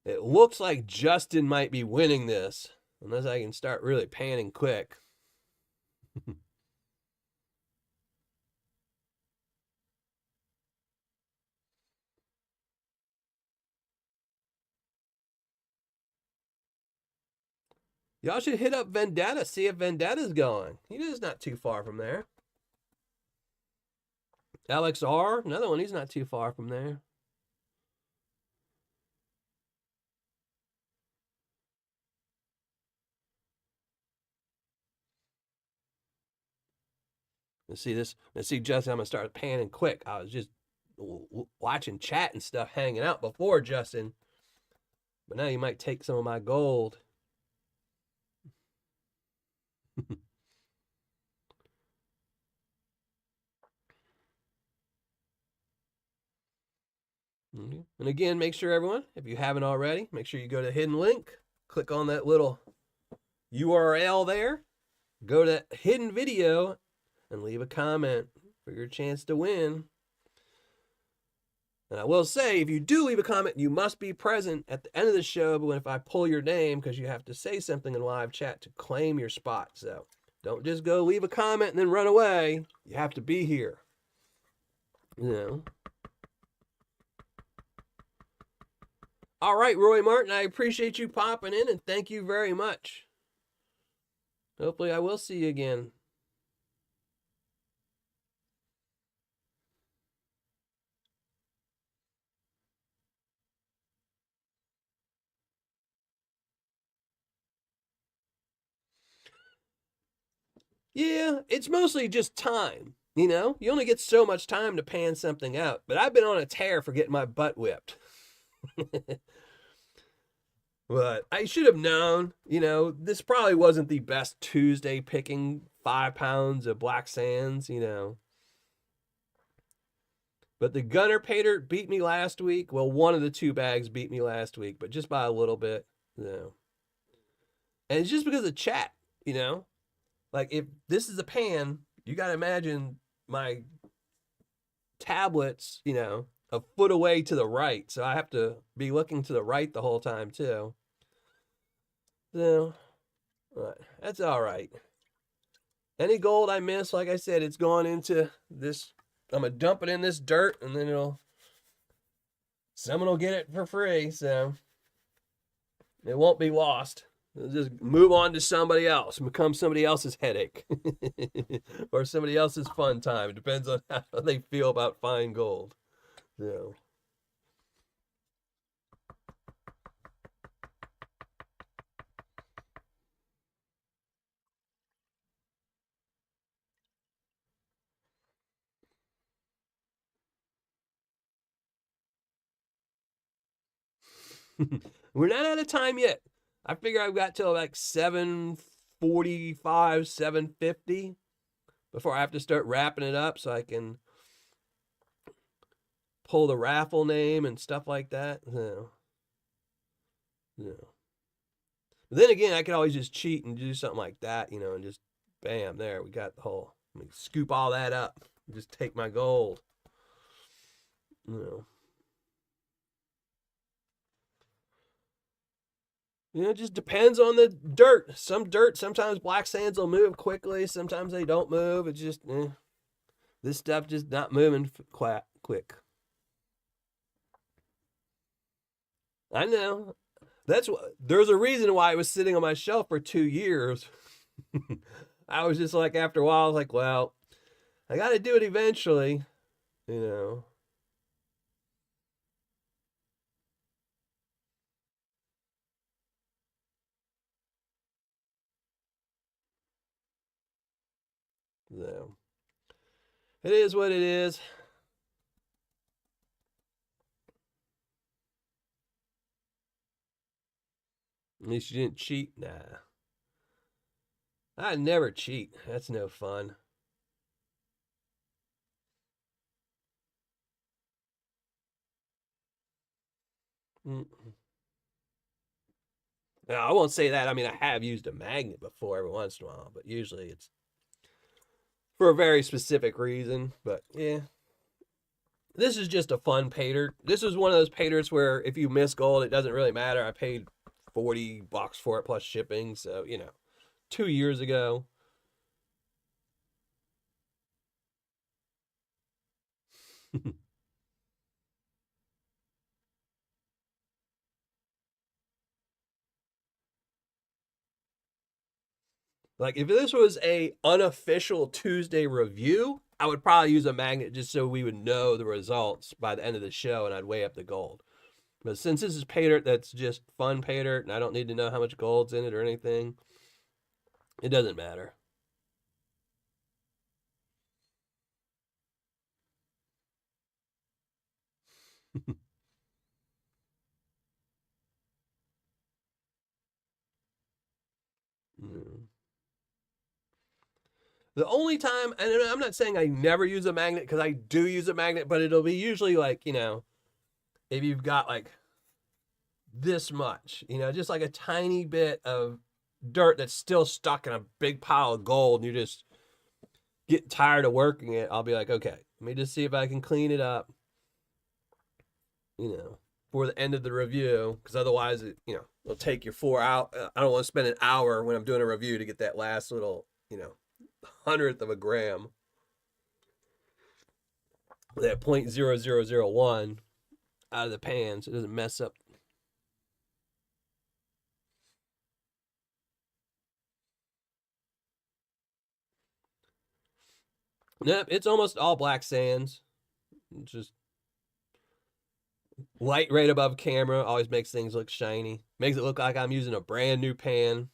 it looks like Justin might be winning this, unless I can start really panning quick. Y'all should hit up Vendetta, see if Vendetta's going. He is not too far from there. LXR, another one, he's not too far from there. Let's see this. Let's see, Justin. I'm gonna start panning quick. I was just watching chat and stuff, hanging out before Justin, but now you might take some of my gold. And again, make sure everyone, if you haven't already, make sure you go to hidden link, click on that little URL there, go to hidden video, and leave a comment for your chance to win. And I will say, if you do leave a comment, you must be present at the end of the show. But if I pull your name, because you have to say something in live chat to claim your spot. So don't just go leave a comment and then run away. You have to be here. All right, Roy Martin, I appreciate you popping in and thank you very much. Hopefully I will see you again. Yeah, it's mostly just time. You know, you only get so much time to pan something out. But I've been on a tear for getting my butt whipped. But I should have known, you know, this probably wasn't the best Tuesday picking 5 pounds of black sands, you know. But the Gunner Paydirt beat me last week. Well, one of the two bags beat me last week, but just by a little bit, you know. And it's just because of chat, you know. Like if this is a pan, you got to imagine my tablets, you know, a foot away to the right. So I have to be looking to the right the whole time, too. So, that's all right. Any gold I miss, like I said, it's gone into this. I'm going to dump it in this dirt and then someone will get it for free. So it won't be lost. It'll just move on to somebody else, become somebody else's headache or somebody else's fun time. It depends on how they feel about fine gold. So. We're not out of time yet. I figure I've got till like 7:45, 7:50 before I have to start wrapping it up so I can pull the raffle name and stuff like that. So, but then again, I could always just cheat and do something like that, you know, and just bam, there we got the whole. Let me scoop all that up. Just take my gold. You know. You know, it just depends on the dirt. Some dirt, sometimes black sands will move quickly. Sometimes they don't move. It's just, this stuff just not moving quick. I know. That's what. There's a reason why it was sitting on my shelf for 2 years. I was just like, after a while, I was like, well, I got to do it eventually, you know. So it is what it is. At least you didn't cheat. Nah, I never cheat. That's no fun. Mm. Now, I won't say that. I mean, I have used a magnet before every once in a while, but usually it's for a very specific reason. But yeah, this is just a fun paydirt. This is one of those paydirts where if you miss gold, it doesn't really matter. I paid $40 for it plus shipping, so 2 years ago. Like if this was a unofficial Tuesday review, I would probably use a magnet just so we would know the results by the end of the show and I'd weigh up the gold. But since this is paydirt, that's just fun paydirt, and I don't need to know how much gold's in it or anything, it doesn't matter. Mm. The only time, and I'm not saying I never use a magnet because I do use a magnet, but it'll be usually like, if you've got like this much, just like a tiny bit of dirt that's still stuck in a big pile of gold, and you're just getting tired of working it, I'll be like, okay, let me just see if I can clean it up, for the end of the review, because otherwise, it'll take you 4 hours. I don't want to spend an hour when I'm doing a review to get that last little, hundredth of a gram, that 0.0001 out of the pan, so it doesn't mess up. Nope, it's almost all black sands. Just light right above camera always makes things look shiny. Makes it look like I'm using a brand new pan.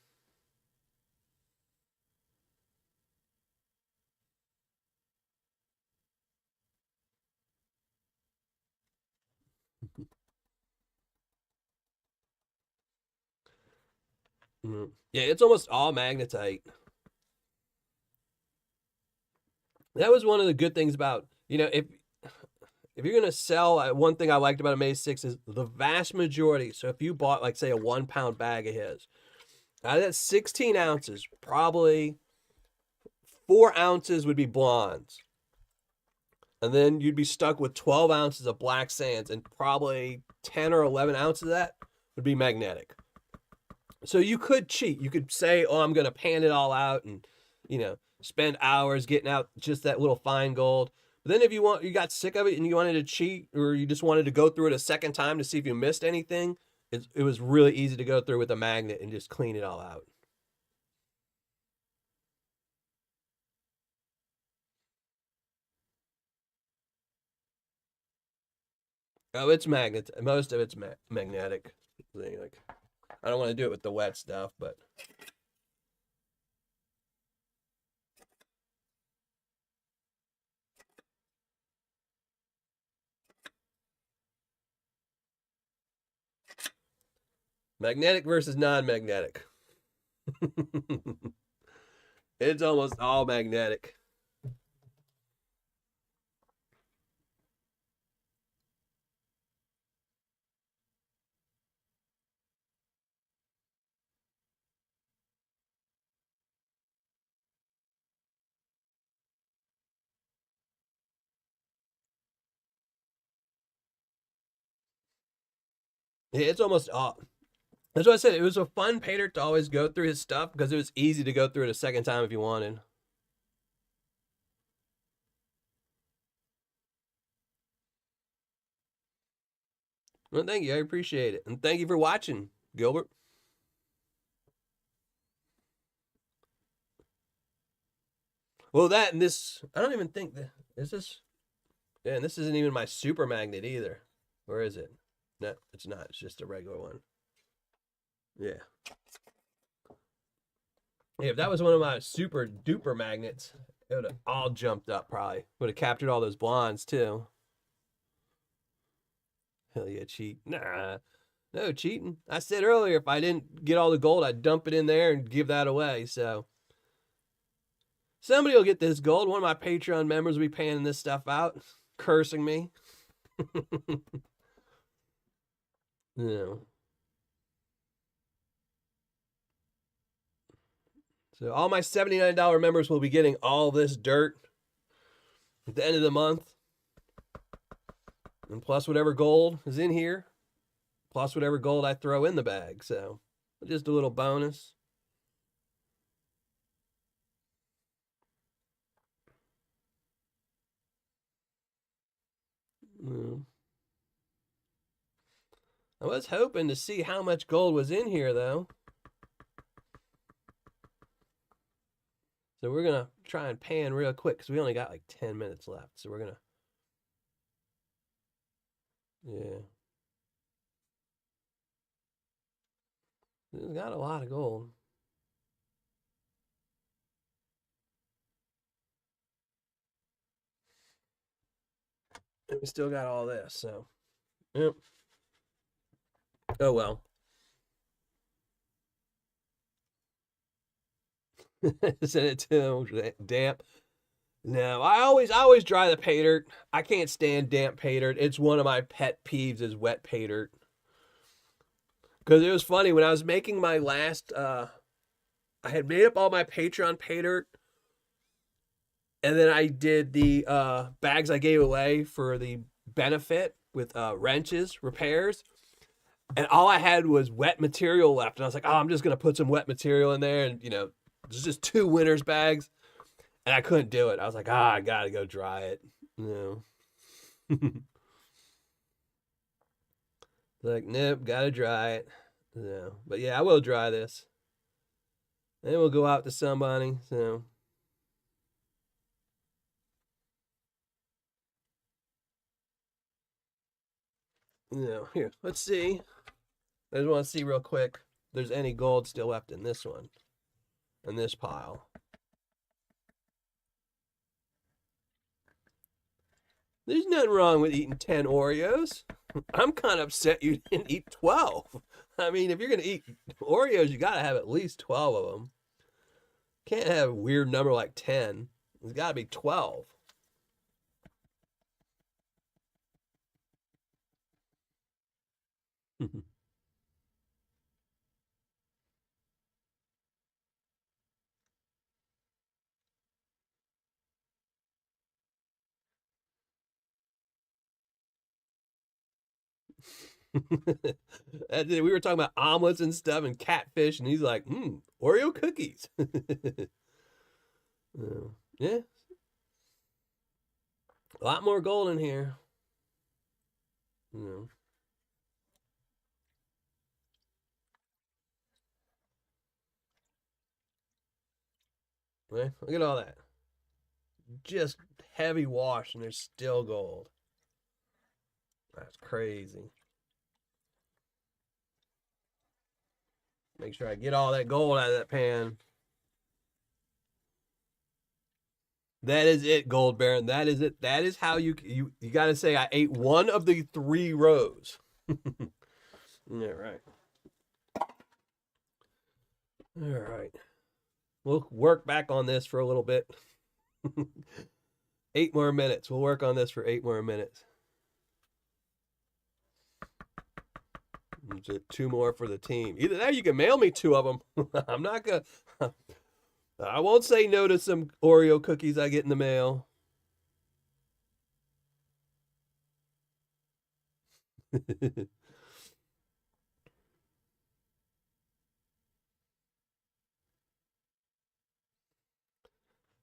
Yeah, it's almost all magnetite. That was one of the good things about, if you're gonna sell, one thing I liked about Amazed6 is the vast majority. So if you bought, like, say, a 1 pound bag of his, out of that 16 ounces, probably 4 ounces would be blondes, and then you'd be stuck with 12 ounces of black sands, and probably 10 or 11 ounces of that would be magnetic. So you could cheat. You could say, "Oh, I'm gonna pan it all out and, spend hours getting out just that little fine gold." But then if you got sick of it and you wanted to cheat, or you just wanted to go through it a second time to see if you missed anything, it was really easy to go through with a magnet and just clean it all out. Oh, it's magnet. Most of it's magnetic. Like, I don't want to do it with the wet stuff, but magnetic versus non-magnetic. It's almost all magnetic. Yeah, it's almost all. That's what I said. It was a fun Paydirt to always go through his stuff because it was easy to go through it a second time if you wanted. Well, thank you. I appreciate it. And thank you for watching, Gilbert. Well, that and this, I don't even think that, is this? Yeah, and this isn't even my super magnet either. Or is it? No, it's not. It's just a regular one. Yeah. Yeah, if that was one of my super duper magnets, it would have all jumped up probably. Would have captured all those blondes too. Hell yeah, cheat. Nah, no cheating. I said earlier, if I didn't get all the gold, I'd dump it in there and give that away. So somebody will get this gold. One of my Patreon members will be paying this stuff out, cursing me. Yeah. So all my $79 members will be getting all this dirt at the end of the month. And plus whatever gold is in here. Plus whatever gold I throw in the bag. So just a little bonus. Mm. I was hoping to see how much gold was in here, though. So we're going to try and pan real quick because we only got like 10 minutes left. So we're going to... Yeah. It's got a lot of gold. And we still got all this, so... Yep. Oh, well. Send it to damp. No, I always dry the Paydirt. I can't stand damp Paydirt. It's one of my pet peeves is wet Paydirt. Because it was funny when I was making my last, I had made up all my Patreon Paydirt, and then I did the bags I gave away for the benefit with wrenches, repairs, and all I had was wet material left. And I was like, oh, I'm just going to put some wet material in there. And, there's just 2 winner's bags. And I couldn't do it. I was like, I got to go dry it. Like, nope, got to dry it. No. But yeah, I will dry this. And we'll go out to somebody. So Here, let's see. I just want to see real quick if there's any gold still left in this one, in this pile. There's nothing wrong with eating 10 Oreos. I'm kind of upset you didn't eat 12. I mean, if you're going to eat Oreos, you got to have at least 12 of them. Can't have a weird number like 10. It's got to be 12. We were talking about omelets and stuff and catfish, and he's like, Oreo cookies. Yeah. A lot more gold in here. Right? Look at all that. Just heavy wash, and there's still gold. That's crazy. Make sure I get all that gold out of that pan. That is it, Gold Baron. That is it. That is how you got to say I ate one of the 3 rows. Yeah, right. All right. We'll work back on this for a little bit. 8 more minutes. We'll work on this for 8 more minutes. 2 more for the team. Either that or you can mail me 2 of them. I'm not going to... I won't say no to some Oreo cookies I get in the mail.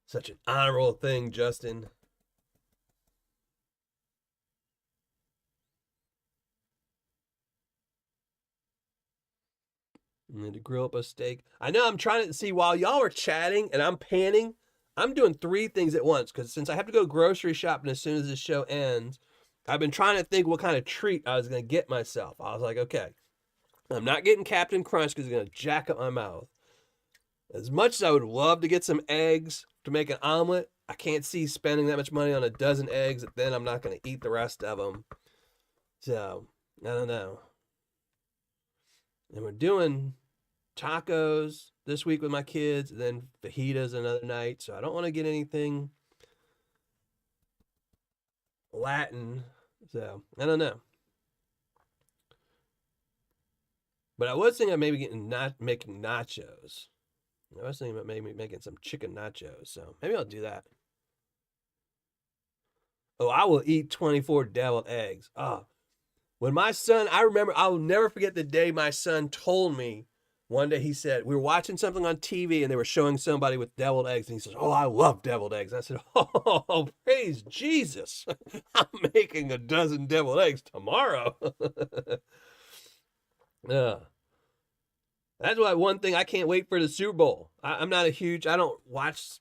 Such an honorable thing, Justin. And then to grill up a steak. I know I'm trying to see while y'all are chatting and I'm panning, I'm doing 3 things at once because since I have to go grocery shopping as soon as this show ends, I've been trying to think what kind of treat I was going to get myself. I was like, okay, I'm not getting Captain Crunch because it's going to jack up my mouth. As much as I would love to get some eggs to make an omelet, I can't see spending that much money on a dozen eggs. Then I'm not going to eat the rest of them. So, I don't know. And we're doing tacos this week with my kids, and then fajitas another night. So I don't want to get anything Latin. So I don't know. But I was thinking of maybe making nachos. I was thinking about maybe making some chicken nachos. So maybe I'll do that. Oh, I will eat 24 deviled eggs. Oh, when my son, I remember, I will never forget the day my son told me one day, he said, we were watching something on TV and they were showing somebody with deviled eggs. And he says, oh, I love deviled eggs. And I said, oh, praise Jesus. I'm making a dozen deviled eggs tomorrow. That's why one thing I can't wait for the Super Bowl. I don't watch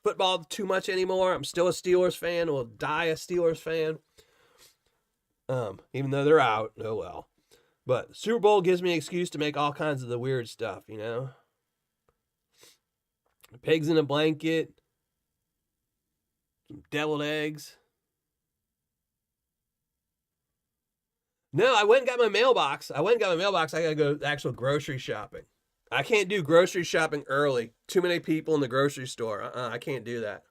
football too much anymore. I'm still a Steelers fan. Will die a Steelers fan. Even though they're out, oh well. But Super Bowl gives me an excuse to make all kinds of the weird stuff, you know? Pigs in a blanket, some deviled eggs. No, I went and got my mailbox. I gotta go actual grocery shopping. I can't do grocery shopping early. Too many people in the grocery store. I can't do that.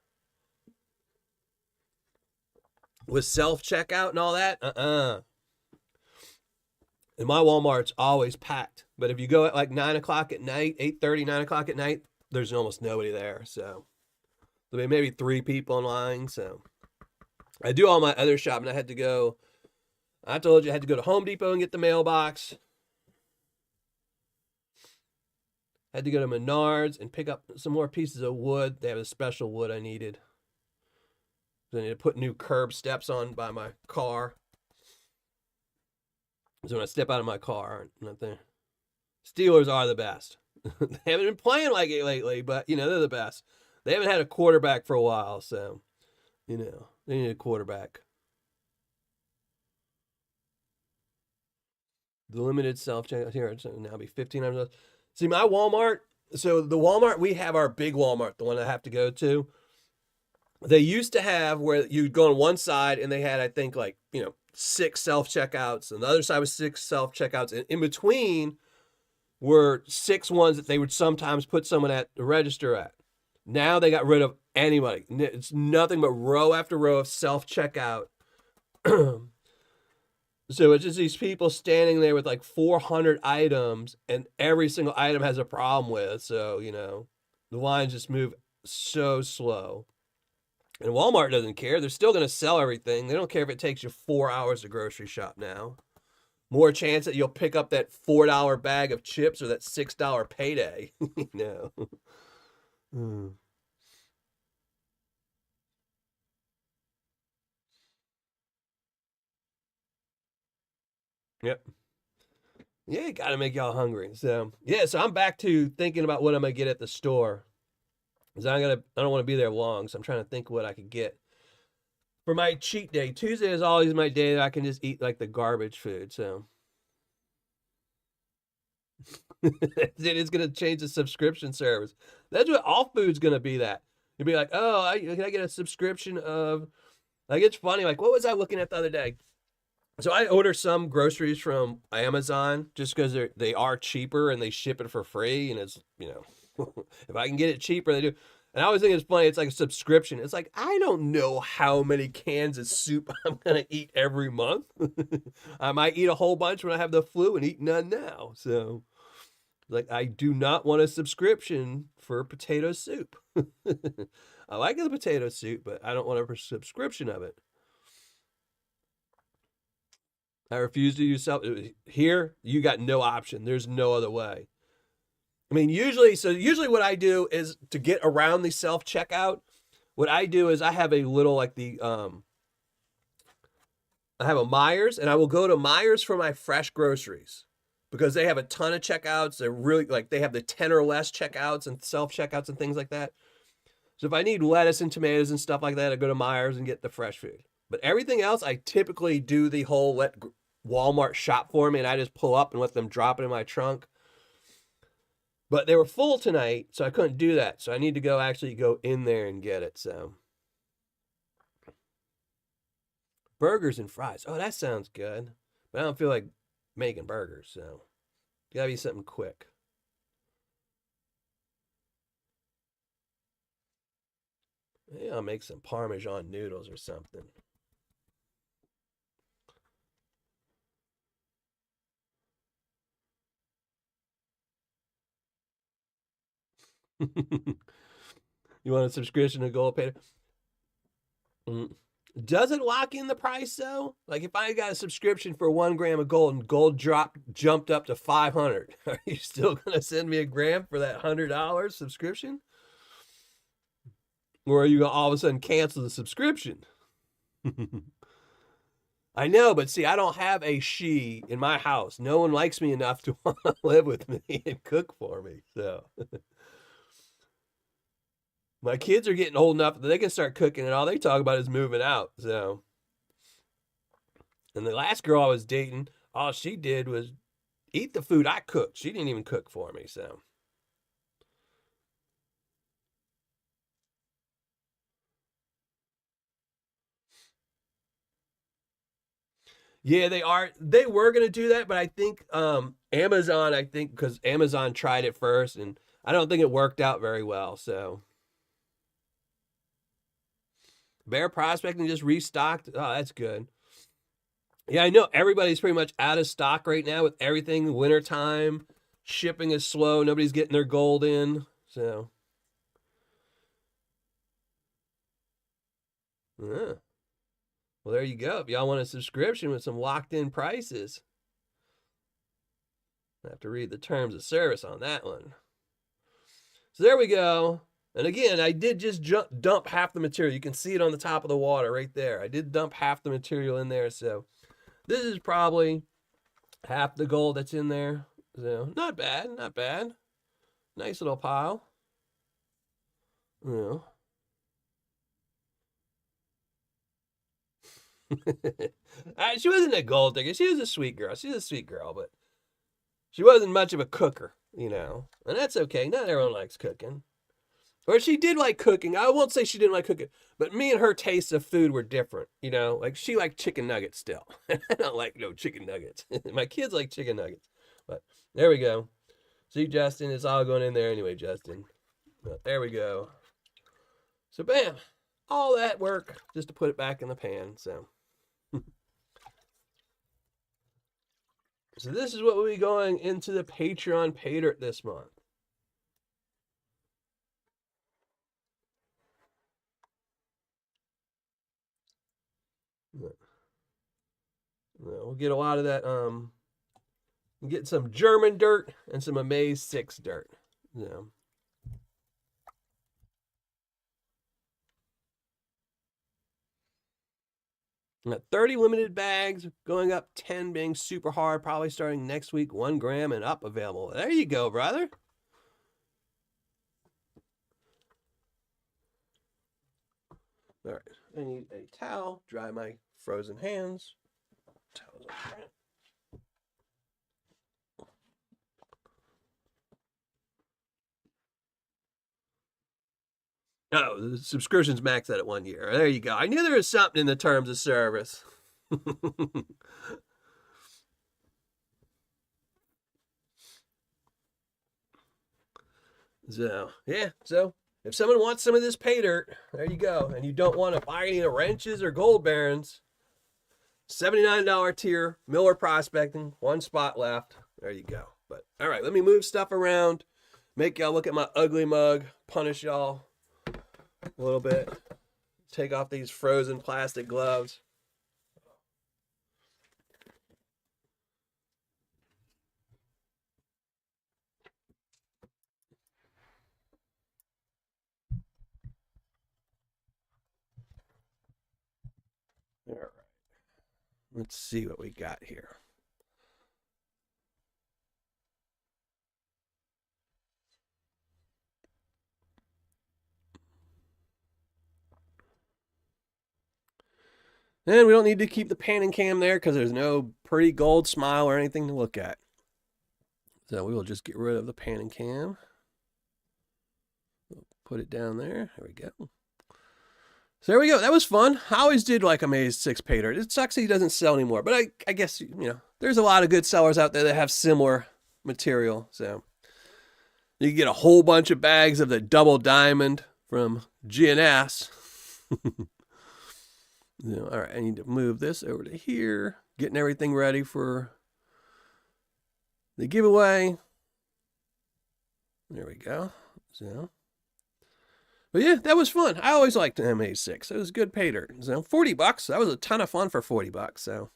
With self-checkout and all that, And my Walmart's always packed. But if you go at like 9 o'clock at night, 8:30, 9 o'clock at night, there's almost nobody there. So there'll be maybe 3 people in line. So I do all my other shopping. I told you I had to go to Home Depot and get the mailbox. I had to go to Menards and pick up some more pieces of wood. They have a special wood I needed. I need to put new curb steps on by my car. So when I step out of my car, I'm not there. Steelers are the best. They haven't been playing like it lately, but, they're the best. They haven't had a quarterback for a while, so, they need a quarterback. The limited self-checkout here, it's now be $1,500. See, my Walmart, so the Walmart, we have our big Walmart, the one I have to go to. They used to have where you'd go on one side and they had, I think, like, 6 self-checkouts, and the other side was 6 self-checkouts. And in between were 6 ones that they would sometimes put someone at the register at. Now they got rid of anybody. It's nothing but row after row of self-checkout. So it's just these people standing there with like 400 items, and every single item has a problem with. So, the lines just move so slow. And Walmart doesn't care. They're still going to sell everything. They don't care if it takes you 4 hours to grocery shop now. More chance that you'll pick up that $4 bag of chips or that $6 payday. No. Yep. Yeah, it gotta make y'all hungry. So yeah, so I'm back to thinking about what I'm gonna get at the store. Cause I don't want to be there long, so I'm trying to think what I could get for my cheat day. Tuesday is always my day that I can just eat like the garbage food. So it is gonna change the subscription service. That's what all food's gonna be. That you'll be like, oh, can I get a subscription of? Like, it's funny. Like, what was I looking at the other day? So I order some groceries from Amazon just because they are cheaper and they ship it for free, and it's if I can get it cheaper, they do. And I always think it's funny. It's like a subscription. It's like, I don't know how many cans of soup I'm gonna eat every month. I might eat a whole bunch when I have the flu and eat none now. So, like, I do not want a subscription for potato soup. I like the potato soup, but I don't want a subscription of it. I refuse to use self. Here, you got no option. There's no other way. I mean, usually what I do is to get around the self checkout. What I do is I have a little I have a Myers, and I will go to Myers for my fresh groceries because they have a ton of checkouts. They're really they have the 10 or less checkouts and self checkouts and things like that. So if I need lettuce and tomatoes and stuff like that, I go to Myers and get the fresh food. But everything else, I typically do the whole let Walmart shop for me, and I just pull up and let them drop it in my trunk. But they were full tonight, so I couldn't do that. So I need to actually go in there and get it. So burgers and fries. Oh, that sounds good. But I don't feel like making burgers, so gotta be something quick. Maybe I'll make some Parmesan noodles or something. You want a subscription to Gold Pay? Does it lock in the price though? Like, if I got a subscription for 1 gram of gold and gold jumped up to 500, are you still gonna send me a gram for that $100 subscription? Or are you gonna all of a sudden cancel the subscription? I know, but see, I don't have a she in my house. No one likes me enough to want to live with me and cook for me. So my kids are getting old enough that they can start cooking, and all they talk about is moving out. So, and the last girl I was dating, all she did was eat the food I cooked. She didn't even cook for me. So, yeah, they are. They were gonna do that, but I think Amazon. I think because Amazon tried it first, and I don't think it worked out very well. So, Bear Prospecting just restocked. Oh, that's good. Yeah, I know everybody's pretty much out of stock right now with everything. Wintertime, shipping is slow. Nobody's getting their gold in. So, yeah. Well, there you go. If y'all want a subscription with some locked in prices, I have to read the terms of service on that one. So there we go. And again, I did just dump half the material. You can see it on the top of the water right there. I did dump half the material in there. So this is probably half the gold that's in there. So not bad, not bad. Nice little pile. You know. She wasn't a gold digger. She was a sweet girl. She's a sweet girl, but She wasn't much of a cooker, you know, and that's okay. Not everyone likes cooking. Or she did like cooking. I won't say she didn't like cooking, but me and her tastes of food were different, you know. Like she liked chicken nuggets still. I don't like no chicken nuggets. My kids like chicken nuggets. But there we go. See, Justin, it's all going in there anyway, Justin. But there we go. So bam, all that work just to put it back in the pan. So so this is what we'll be going into the Patreon Paydirt this month. We'll get a lot of that. We'll get some German dirt and some Amazed6 dirt. Yeah. Got 30 limited bags, going up 10 being super hard, probably starting next week, 1 gram and up available. There you go, brother. All right, I need a towel, dry my frozen hands. Towels on front. Oh, the subscription's maxed out at 1 year. There you go. I knew there was something in the terms of service. So, yeah. So, if someone wants some of this Paydirt, there you go. And you don't want to buy any wrenches or gold barons, $79 tier, Miller Prospecting, 1 spot left. There you go. But, all right, let me move stuff around, make y'all look at my ugly mug, punish y'all a little bit, take off these frozen plastic gloves. All right. Let's see what we got here. And we don't need to keep the pan and cam there because there's no pretty gold smile or anything to look at. So we will just get rid of the pan and cam. We'll put it down there. There we go. So there we go. That was fun. I always did like Amazed6 Paydirt. It sucks he doesn't sell anymore, but I guess, you know, there's a lot of good sellers out there that have similar material. So you can get a whole bunch of bags of the double diamond from GNS. All right, I need to move this over to here, getting everything ready for the giveaway. There we go. So, but yeah, that was fun. I always liked Amazed6. It was good Paydirt. So $40. That was a ton of fun for $40. So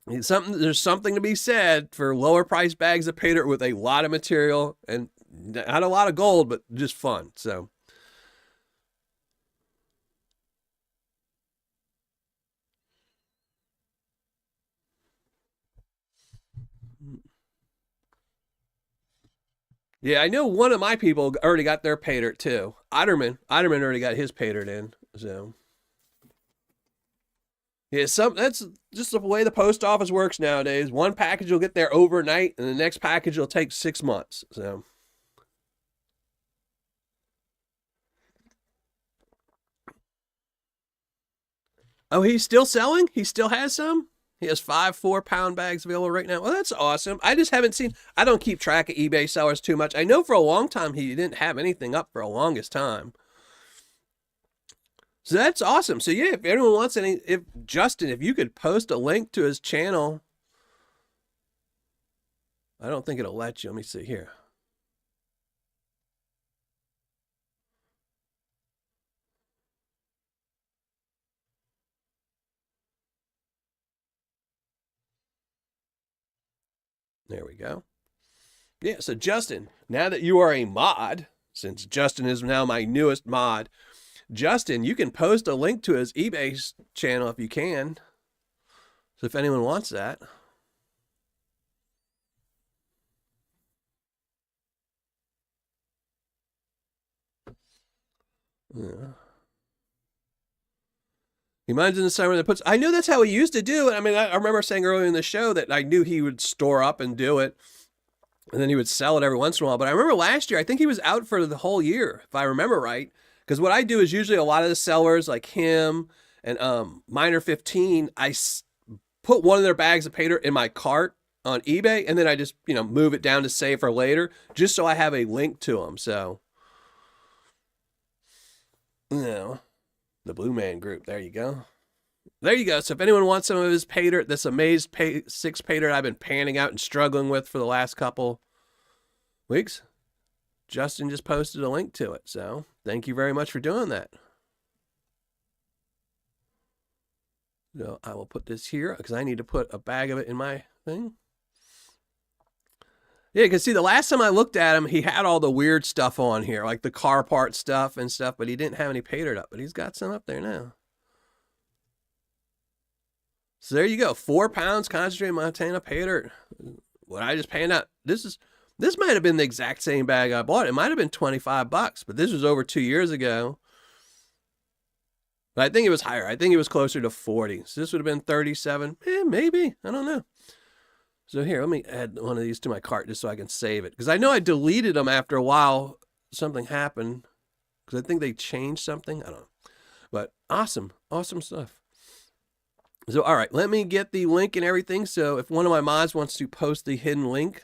there's something to be said for lower price bags of Paydirt with a lot of material and not a lot of gold, but just fun. So. Yeah, I know one of my people already got their Paydirt too. Otterman already got his Paydirt in. So yeah, that's just the way the post office works nowadays. One package will get there overnight, and the next package will take 6 months. So. Oh, he's still selling? He still has some? He has 5 4-pound bags available right now. Well, that's awesome. I just haven't seen, I don't keep track of eBay sellers too much. I know for a long time he didn't have anything up for the longest time. So that's awesome. So yeah, if anyone wants any, Justin, if you could post a link to his channel, I don't think it'll let you. Let me see here. There we go. Yeah, so Justin, now that you are a mod, since Justin is now my newest mod, Justin, you can post a link to his eBay channel if you can. So if anyone wants that. Yeah. He mines in the summer that puts. I knew that's how he used to do it. I mean, I remember saying earlier in the show that I knew he would store up and do it, and then he would sell it every once in a while. But I remember last year, I think he was out for the whole year, if I remember right. Because what I do is usually a lot of the sellers like him and Miner 15, put one of their bags of Paydirt in my cart on eBay, and then I just move it down to save for later, just so I have a link to them. So, the Blue Man Group. There you go. There you go. So if anyone wants some of his Paydirt, this Amazed6 Paydirt I've been panning out and struggling with for the last couple weeks, Justin just posted a link to it. So thank you very much for doing that. So I will put this here because I need to put a bag of it in my thing. Yeah, you can see the last time I looked at him, he had all the weird stuff on here, like the car part stuff and stuff, but he didn't have any Paydirt up, but he's got some up there now. So there you go, 4 pounds concentrated Montana Paydirt. What I just panned out, this might have been the exact same bag I bought. It might have been $25, but this was over 2 years ago. But I think it was higher. I think it was closer to 40. So this would have been 37. Maybe. I don't know. So here, let me add one of these to my cart just so I can save it. Because I know I deleted them after a while. Something happened. Because I think they changed something. I don't know. But awesome. Awesome stuff. So, all right. Let me get the link and everything. So if one of my mods wants to post the hidden link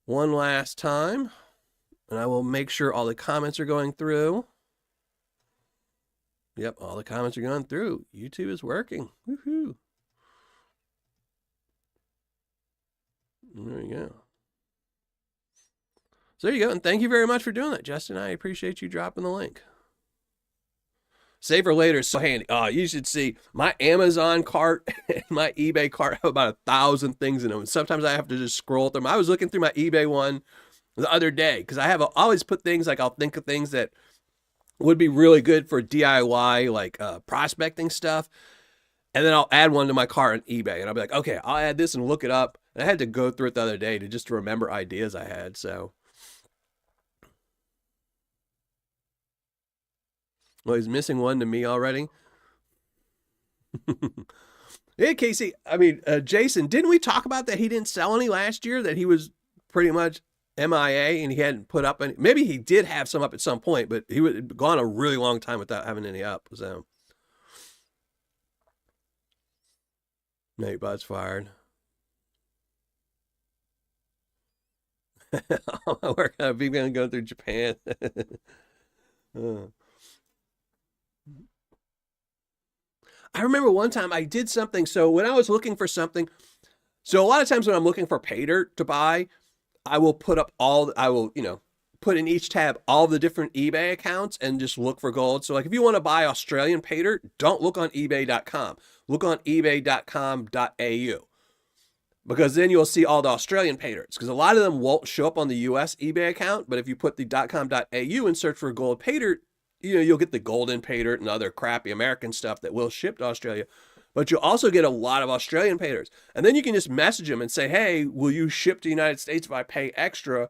one last time. And I will make sure all the comments are going through. Yep, all the comments are going through. YouTube is working. Woohoo. There you go. So there you go. And thank you very much for doing that, Justin. I appreciate you dropping the link. Save for later is so handy. Oh, you should see my Amazon cart and my eBay cart have about 1,000 things in them. And sometimes I have to just scroll through them. I was looking through my eBay one the other day because I always put things like I'll think of things that would be really good for DIY, like prospecting stuff. And then I'll add one to my cart on eBay. And I'll be like, okay, I'll add this and look it up. And I had to go through it the other day to just remember ideas I had. So, well, he's missing one to me already. Hey, Casey. I mean, Jason, didn't we talk about that he didn't sell any last year? That he was pretty much MIA and he hadn't put up any. Maybe he did have some up at some point, but he had gone a really long time without having any up. So, Nate Bud's fired. We're gonna be going through Japan. I remember one time I did something. So when I was looking for something, so a lot of times when I'm looking for Paydirt to buy, I will put up put in each tab all the different eBay accounts and just look for gold. So like if you want to buy Australian Paydirt, don't look on ebay.com. Look on ebay.com.au. Because then you'll see all the Australian Paydirts. Because a lot of them won't show up on the US eBay account. But if you put the .com.au and search for gold Paydirt, you'll get the golden Paydirt and other crappy American stuff that will ship to Australia. But you'll also get a lot of Australian Paydirts. And then you can just message them and say, hey, will you ship to the United States if I pay extra?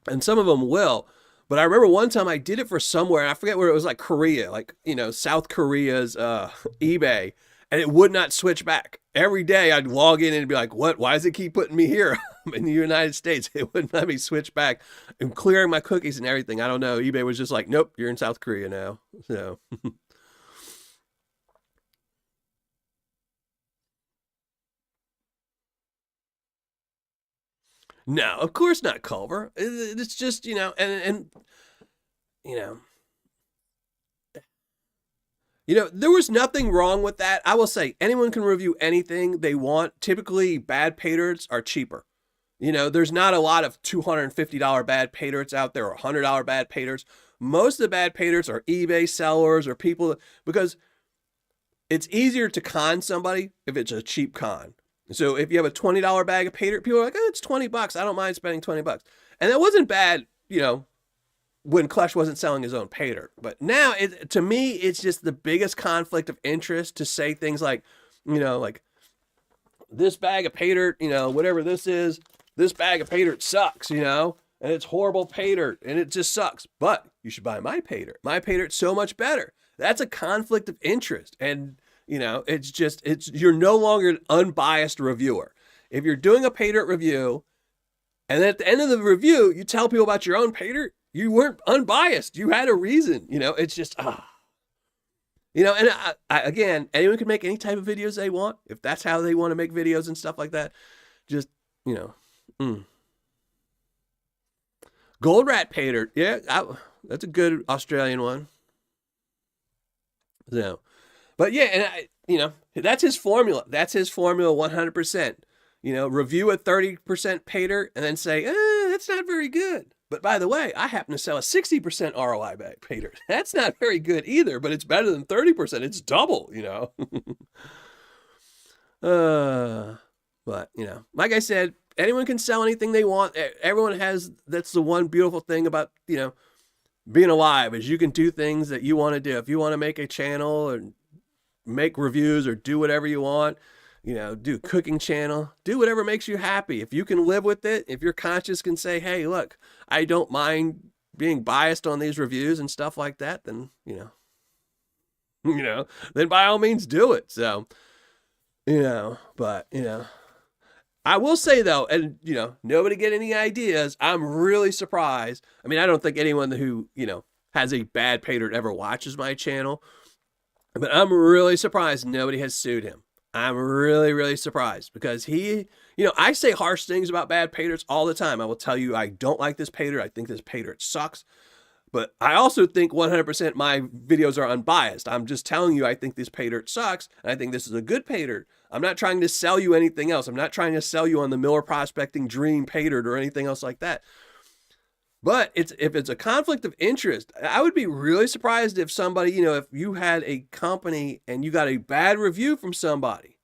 And some of them will. But I remember one time I did it for somewhere. And I forget where it was, like Korea, like, South Korea's eBay. And it would not switch back. Every day I'd log in and be like, what? Why does it keep putting me here? I'm in the United States. It wouldn't let me switch back. I'm clearing my cookies and everything. I don't know. eBay was just like, nope, you're in South Korea now. So. No, of course not, Culver. It's just, and there was nothing wrong with that. I will say anyone can review anything they want. Typically, bad Paydirts are cheaper. There's not a lot of $250 bad Paydirts out there or $100 bad Paydirts. Most of the bad Paydirts are eBay sellers or people, because it's easier to con somebody if it's a cheap con. So if you have a $20 bag of Paydirt, people are like, it's $20. I don't mind spending $20. And that wasn't bad, when Klesch wasn't selling his own Paydirt. But now, to me, it's just the biggest conflict of interest to say things like, like this bag of Paydirt, whatever this is, this bag of Paydirt sucks, and it's horrible Paydirt and it just sucks. But you should buy my Paydirt. My Paydirt's so much better. That's a conflict of interest. And, you're no longer an unbiased reviewer. If you're doing a Paydirt review, and then at the end of the review, you tell people about your own Paydirt, you weren't unbiased. You had a reason. it's just, and again, anyone can make any type of videos they want. If that's how they want to make videos and stuff like that, just, Gold Rat Paydirt. Yeah, that's a good Australian one. So, but yeah, and that's his formula. That's his formula 100%. Review a 30% Paydirt and then say, that's not very good. But by the way, I happen to sell a 60% ROI bag Paydirt. That's not very good either, but it's better than 30%. It's double, But, like I said, anyone can sell anything they want. Everyone that's the one beautiful thing about, being alive is you can do things that you want to do. If you want to make a channel or make reviews or do whatever you want, do a cooking channel, do whatever makes you happy. If you can live with it, if your conscience can say, hey, look, I don't mind being biased on these reviews and stuff like that, then, then by all means do it. So, but, I will say though, and nobody get any ideas. I'm really surprised. I mean, I don't think anyone who, has a bad Paydirt ever watches my channel, but I'm really surprised nobody has sued him. I'm really, really surprised because I say harsh things about bad Paydirts all the time. I will tell you, I don't like this Paydirt. I think this Paydirt sucks. But I also think 100% my videos are unbiased. I'm just telling you, I think this Paydirt sucks. And I think this is a good Paydirt. I'm not trying to sell you anything else. I'm not trying to sell you on the Miller Prospecting Dream Paydirt or anything else like that. But if it's a conflict of interest, I would be really surprised if somebody, if you had a company and you got a bad review from somebody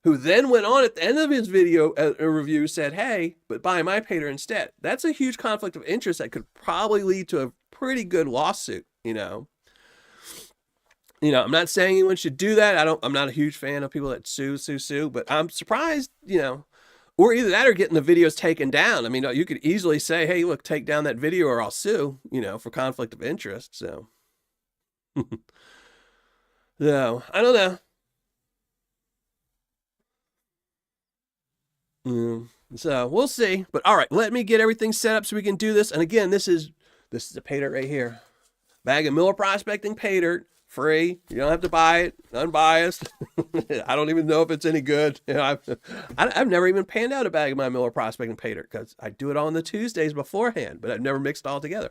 who then went on at the end of his video, a review said, hey, but buy my Paydirt instead. That's a huge conflict of interest that could probably lead to a pretty good lawsuit, I'm not saying anyone should do that. I'm not a huge fan of people that sue, but I'm surprised, or either that or getting the videos taken down. I mean, you could easily say, hey, look, take down that video or I'll sue, for conflict of interest. So, so I don't know. So we'll see. But all right, let me get everything set up so we can do this. And again, this is a Paydirt right here. Bag of Miller Prospecting Paydirt. Free. You don't have to buy it. Unbiased. I don't even know if it's any good. I've never even panned out a bag of my Miller Prospecting Paydirt because I do it on the Tuesdays beforehand, but I've never mixed all together.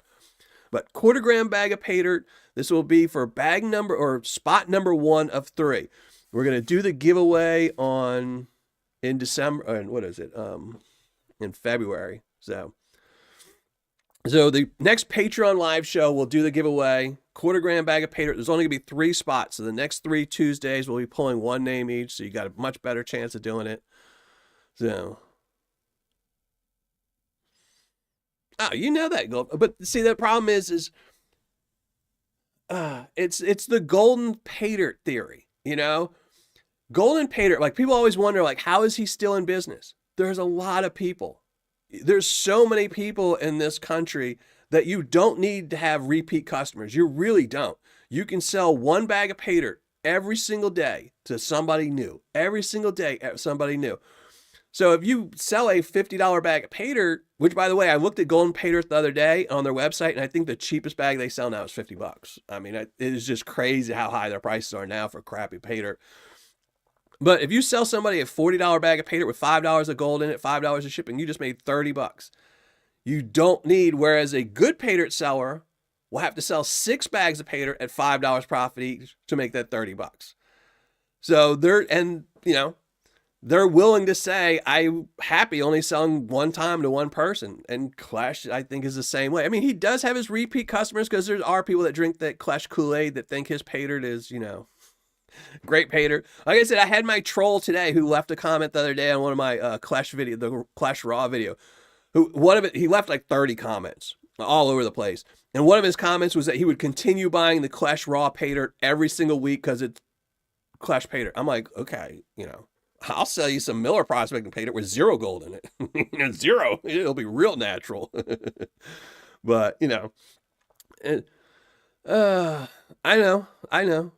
But 1/4 gram bag of Paydirt. This will be for bag number or spot number 1 of 3. We're going to do the giveaway in December. And what is it? In February. So the next Patreon live show, we'll do the giveaway. 1/4 gram bag of Paydirt. There's only going to be 3 spots. So the next 3 Tuesdays, we'll be pulling 1 name each. So you got a much better chance of doing it. So. Oh, you know that. But see, the problem is it's the golden Paydirt theory, Golden Paydirt, like people always wonder, like, how is he still in business? There's a lot of people. There's so many people in this country that you don't need to have repeat customers. You really don't. You can sell 1 bag of Paydirt every single day to somebody new. Every single day, somebody new. So if you sell a $50 bag of Paydirt, which by the way, I looked at Golden Paydirt the other day on their website, and I think the cheapest bag they sell now is $50. I mean, it is just crazy how high their prices are now for crappy Paydirt. But if you sell somebody a $40 bag of Paydirt with $5 of gold in it, $5 of shipping, you just made $30. You don't need, whereas a good Paydirt seller will have to sell 6 bags of Paydirt at $5 profit each to make that $30. So they're willing to say, I'm happy only selling 1 time to 1 person. And Clash, I think, is the same way. I mean, he does have his repeat customers because there are people that drink that Clash Kool-Aid that think his Paydirt is, great Paydirt. Like I said, I had my troll today who left a comment the other day on one of my Clash video, the Clash Raw video. He left like 30 comments all over the place. And one of his comments was that he would continue buying the Clash Raw Paydirt every single week because it's Clash Paydirt. I'm like, okay, I'll sell you some Miller Prospecting Paydirt with 0 gold in it. 0. It'll be real natural. But, Uh, I know,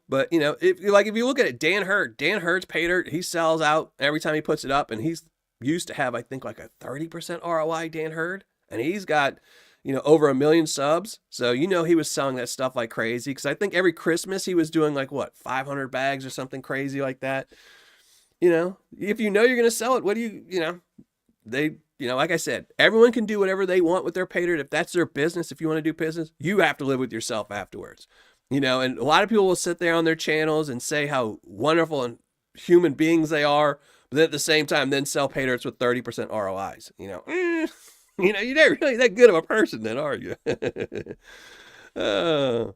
but you know, if you look at it, Dan Hurt's Paydirt, he sells out every time he puts it up, and he's used to have I think like a 30% ROI. Dan Hurd, and he's got over 1 million subs, so he was selling that stuff like crazy. Because I think every Christmas he was doing like what 500 bags or something crazy like that. If you're gonna sell it, what do they like I said, everyone can do whatever they want with their Paydirt. If that's their business, if you want to do business, you have to live with yourself afterwards. And a lot of people will sit there on their channels and say how wonderful and human beings they are, but at the same time then sell Paydirts with 30% ROIs. You're not really that good of a person then, are you? uh,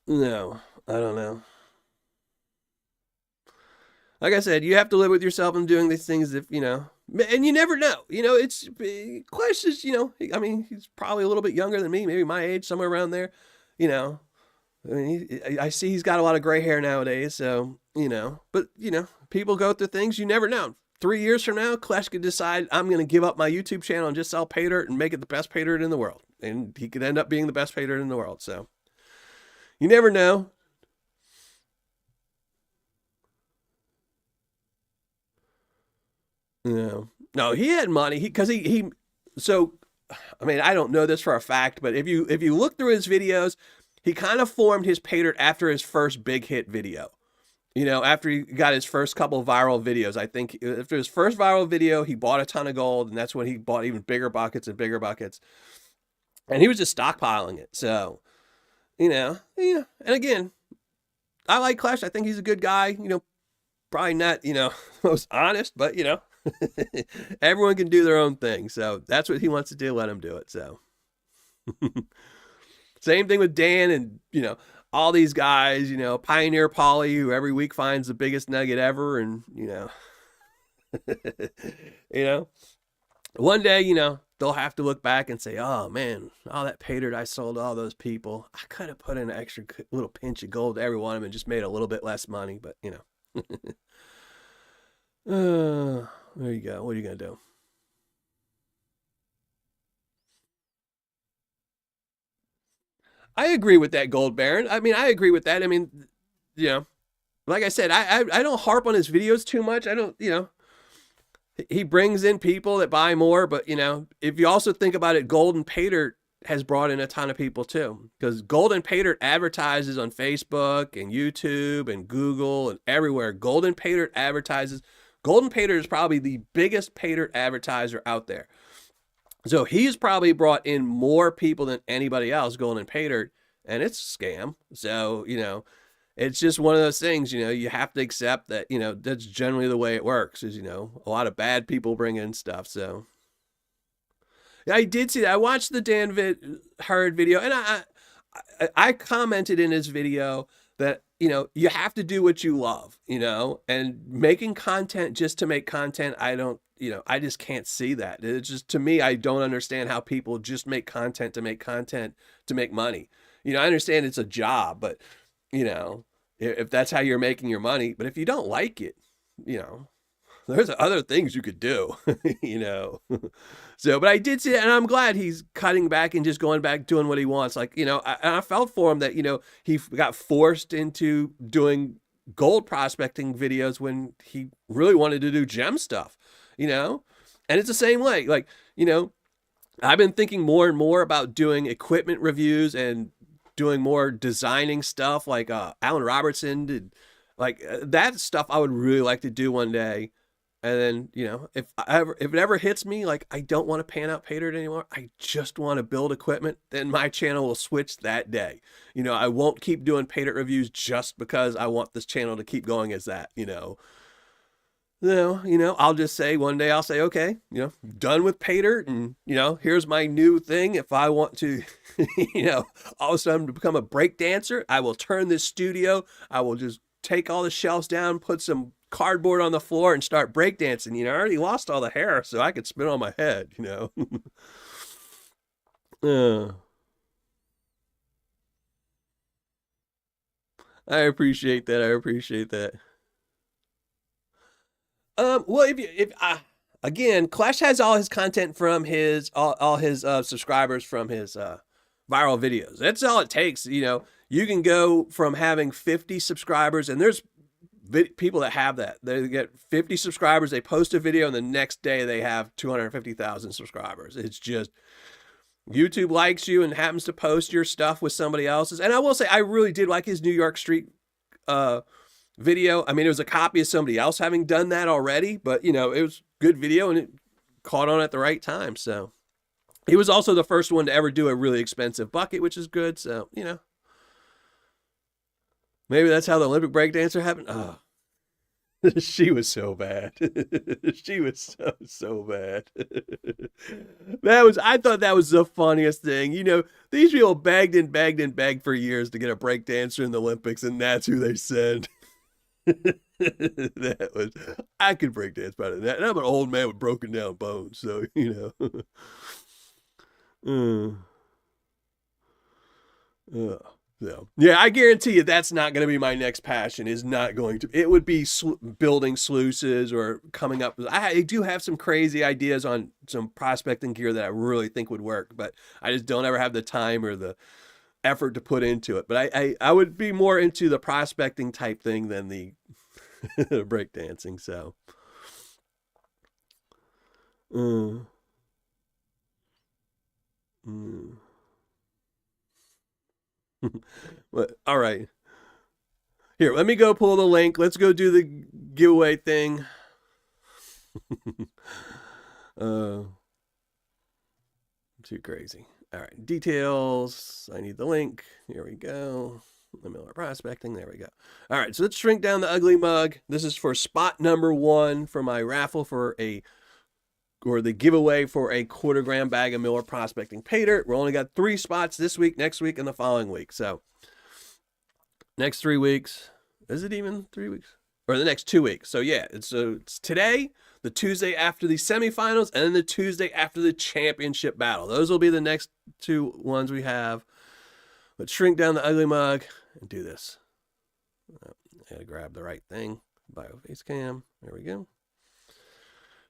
no, I don't know. Like I said, you have to live with yourself and doing these things and you never know. It's Clash is, I mean, he's probably a little bit younger than me, maybe my age, somewhere around there. You know, I mean, I see he's got a lot of gray hair nowadays, so but people go through things. You never know. 3 years from now, Clash could decide I'm going to give up my YouTube channel and just sell Paydirt and make it the best Paydirt in the world, and he could end up being the best Paydirt in the world. So you never know. No, he had money. He so I mean, I don't know this for a fact, but if you look through his videos, he kind of formed his Paydirt after his first big hit video. After he got his first couple of viral videos. I think after his first viral video, he bought a ton of gold, and that's when he bought even bigger buckets and bigger buckets. And he was just stockpiling it. So, yeah. And again, I like Clash. I think he's a good guy. Probably not, most honest, but everyone can do their own thing. So that's what he wants to do. Let him do it. So same thing with Dan and, all these guys, Pioneer Polly, who every week finds the biggest nugget ever. And, one day, they'll have to look back and say, oh man, all that Paydirt I sold to all those people, I could have put in an extra little pinch of gold to every one of them and just made a little bit less money. But, there you go. What are you going to do? I agree with that, Gold Baron. I mean, I agree with that. I mean, you know, like I said, I don't harp on his videos too much. I don't, he brings in people that buy more, but if you also think about it, Golden Paydirt has brought in a ton of people too, because Golden Paydirt advertises on Facebook and YouTube and Google and everywhere. Golden Paydirt advertises. Golden Paydirt is probably the biggest Paydirt advertiser out there. So he's probably brought in more people than anybody else, Golden Paydirt, and it's a scam. So, it's just one of those things, you have to accept that, that's generally the way it works is, a lot of bad people bring in stuff. So yeah, I did see that. I watched the Dan Hurd video, and I commented in his video that, you have to do what you love, and making content just to make content. I just can't see that. It's just, to me, I don't understand how people just make content to make money. I understand it's a job, but if that's how you're making your money, but if you don't like it, there's other things you could do, So, but I did see that, and I'm glad he's cutting back and just going back doing what he wants. Like, I felt for him that, he got forced into doing gold prospecting videos when he really wanted to do gem stuff, and it's the same way. Like, I've been thinking more and more about doing equipment reviews and doing more designing stuff like Alan Robertson did. Like that stuff I would really like to do one day. And then, if it ever hits me, like, I don't want to pan out Paydirt anymore, I just want to build equipment, then my channel will switch that day. I won't keep doing Paydirt reviews just because I want this channel to keep going as that, I'll just say one day, I'll say, okay, done with Paydirt, and, here's my new thing. If I want to, all of a sudden become a break dancer, I will turn this studio. I will just take all the shelves down, put some cardboard on the floor, and start breakdancing. I already lost all the hair, so I could spin on my head, uh, I appreciate that. I appreciate that. Well, if again, Clash has all his content from all his subscribers from his viral videos. That's all it takes. You know, you can go from having 50 subscribers, and there's people that have that. They get 50 subscribers, they post a video, and the next day they have 250,000 subscribers. It's just YouTube likes you and happens to post your stuff with somebody else's. And I will say, I really did like his New York Street video. I mean, it was a copy of somebody else having done that already, but you know, it was good video and it caught on at the right time. So he was also the first one to ever do a really expensive bucket, which is good. So, you know, maybe that's how the Olympic breakdancer happened. Oh, she was so bad. She was so bad. I thought that was the funniest thing. You know, these people begged and begged and begged for years to get a breakdancer in the Olympics, and that's who they sent. That was, I could breakdance better than that. And I'm an old man with broken down bones, so, you know. So, yeah, I guarantee you that's not going to be my next passion. Is not going to. It would be building sluices or coming up with. I do have some crazy ideas on some prospecting gear that I really think would work, but I just don't ever have the time or the effort to put into it. But I would be more into the prospecting type thing than the breakdancing. So. All right. Here, let me go pull the link. Let's go do the giveaway thing. Too crazy. All right, details. I need the link. Here we go. Miller prospecting. There we go. All right, so let's shrink down the ugly mug. This is for spot number 1 for my raffle for the giveaway for a 1/4 gram bag of Miller Prospecting Paydirt. We're only got 3 spots this week, next week, and the following week. So next 3 weeks. Is it even 3 weeks? Or the next 2 weeks. So yeah, it's today, the Tuesday after the semifinals, and then the Tuesday after the championship battle. Those will be the next 2 ones we have. Let's shrink down the ugly mug and do this. I gotta grab the right thing. Bio face cam. There we go.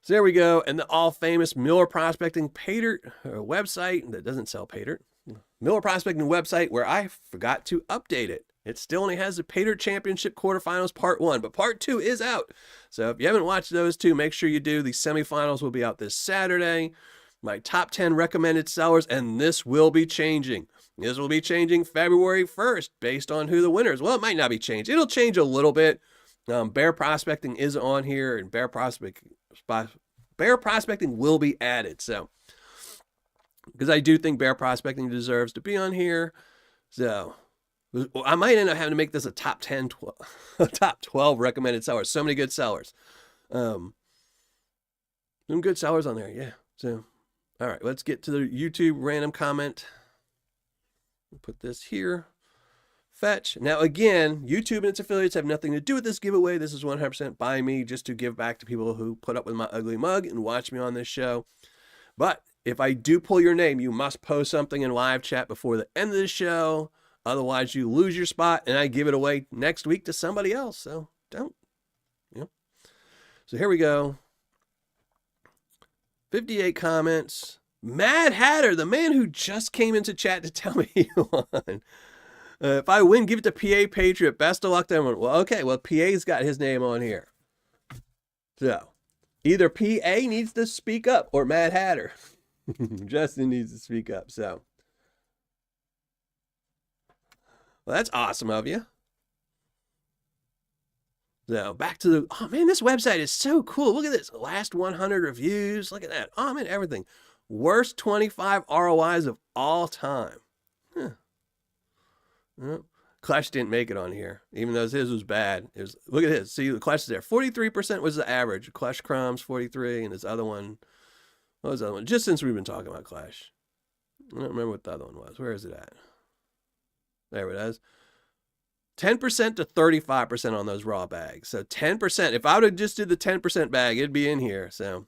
So there we go. And the all famous Miller Prospecting Paydirt website that doesn't sell Paydirt. Miller Prospecting website where I forgot to update it. It still only has the Paydirt Championship quarterfinals part 1, but part 2 is out. So if you haven't watched those 2, make sure you do. The semifinals will be out this Saturday. My top 10 recommended sellers, and this will be changing. This will be changing February 1st based on who the winner is. Well, it might not be changed. It'll change a little bit. Bear Prospecting is on here, and Bear Prospecting will be added. So, because I do think Bear Prospecting deserves to be on here. So, I might end up having to make this a top 10, top 12 recommended sellers. So many good sellers. Some good sellers on there, yeah. So, all right, let's get to the YouTube random comment. Put this here. Fetch. Now, again, YouTube and its affiliates have nothing to do with this giveaway. This is 100% by me just to give back to people who put up with my ugly mug and watch me on this show. But if I do pull your name, you must post something in live chat before the end of the show. Otherwise, you lose your spot, and I give it away next week to somebody else. So don't, you know. So here we go. 58 comments. Mad Hatter, the man who just came into chat to tell me he won. If I win, give it to PA Patriot. Best of luck to everyone. Well, okay. Well, PA's got his name on here. So, either PA needs to speak up or Mad Hatter. Justin needs to speak up. So, well, that's awesome of you. So, back to the... Oh, man, this website is so cool. Look at this. Last 100 reviews. Look at that. Oh, man, everything. Worst 25 ROIs of all time. Huh. Clash didn't make it on here, even though his was bad. It was, look at his. See, the Clash is there. 43% was the average. Clash Crumbs, 43, and this other one. What was the other one? Just since we've been talking about Clash. I don't remember what the other one was. Where is it at? There it is. 10% to 35% on those raw bags. So 10%. If I would have just did the 10% bag, it'd be in here. So,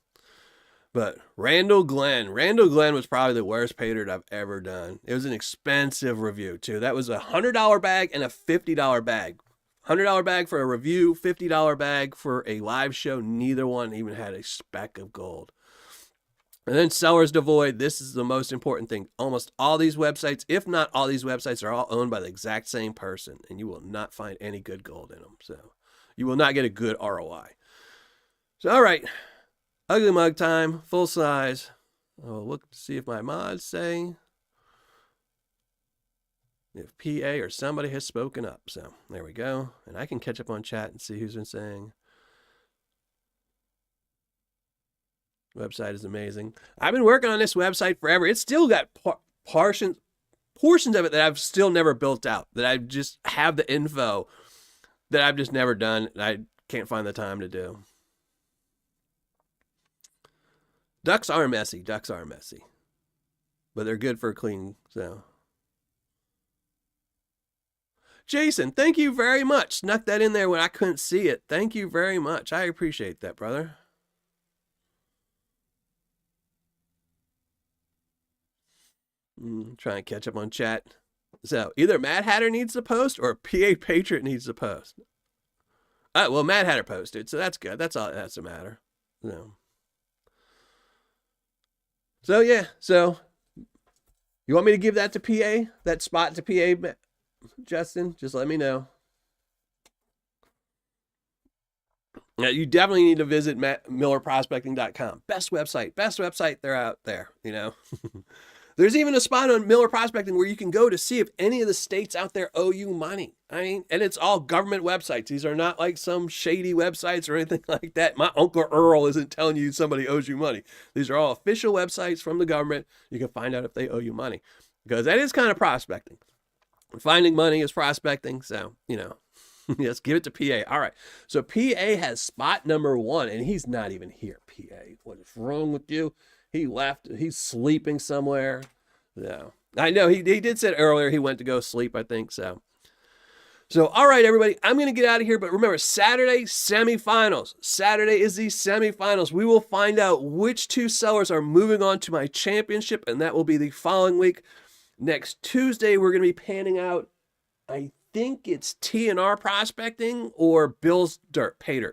but Randall Glenn was probably the worst Paydirt I've ever done. It was an expensive review too. That was a $100 bag and a $50 bag. $100 bag for a review, $50 bag for a live show. Neither one even had a speck of gold. And then sellers devoid. This is the most important thing. Almost all these websites, if not all these websites, are all owned by the exact same person, and you will not find any good gold in them. So you will not get a good ROI. So, all right. Ugly mug time, full size. I'll look to see if my mods say if PA or somebody has spoken up. So there we go. And I can catch up on chat and see who's been saying. Website is amazing. I've been working on this website forever. It's still got portions of it that I've still never built out, that I just have the info that I've just never done, and I can't find the time to do. Ducks are messy. Ducks are messy. But they're good for cleaning, so. Jason, thank you very much. Snuck that in there when I couldn't see it. Thank you very much. I appreciate that, brother. Try and catch up on chat. So either Mad Hatter needs to post or PA Patriot needs to post. Well, Mad Hatter posted, so that's good. That's all that's the matter. So yeah. So you want me to give that to PA? That spot to PA, Justin? Just let me know. Yeah, you definitely need to visit MillerProspecting.com. Best website. They're out there, you know. There's even a spot on Miller Prospecting where you can go to see if any of the states out there owe you money. I mean, and it's all government websites. These are not like some shady websites or anything like that. My Uncle Earl isn't telling you somebody owes you money. These are all official websites from the government. You can find out if they owe you money, because that is kind of prospecting. Finding money is prospecting. So, you know, yes, give it to PA. All right. So PA has spot number 1, and he's not even here. PA, what is wrong with you? He left. He's sleeping somewhere. No, I know he did say earlier he went to go sleep, I think so. So, all right, everybody, I'm going to get out of here. But remember, Saturday, semifinals. Saturday is the semifinals. We will find out which 2 sellers are moving on to my championship, and that will be the following week. Next Tuesday, we're going to be panning out, I think it's T&R Prospecting or Bill's Dirt, Paydirt.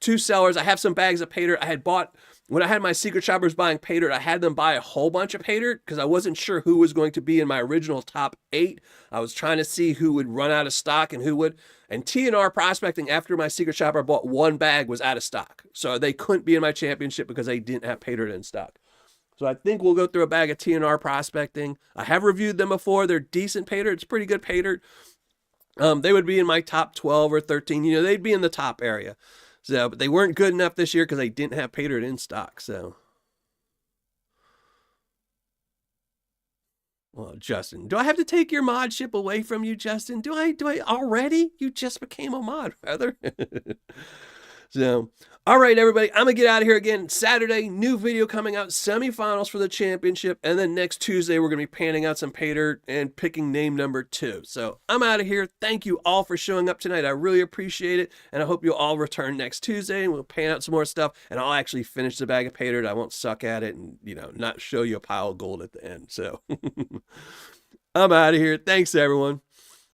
2 sellers. I have some bags of Paydirt. I had bought, when I had my secret shoppers buying Paydirt, I had them buy a whole bunch of Paydirt because I wasn't sure who was going to be in my original top 8. I was trying to see who would run out of stock and who would. And T&R Prospecting, after my secret shopper bought 1 bag, was out of stock. So they couldn't be in my championship because they didn't have Paydirt in stock. So I think we'll go through a bag of T&R Prospecting. I have reviewed them before. They're decent Paydirt. It's pretty good Paydirt. They would be in my top 12 or 13. You know, they'd be in the top area. So, but they weren't good enough this year because they didn't have Paydirt in stock. So, well, Justin, do I have to take your modship away from you, Justin? Do I already? You just became a mod, brother. So, all right, everybody, I'm going to get out of here again. Saturday, new video coming out, semifinals for the championship. And then next Tuesday, we're going to be panning out some Paydirt and picking name number 2. So I'm out of here. Thank you all for showing up tonight. I really appreciate it. And I hope you'll all return next Tuesday and we'll pan out some more stuff. And I'll actually finish the bag of Paydirt. I won't suck at it and, you know, not show you a pile of gold at the end. So I'm out of here. Thanks, everyone.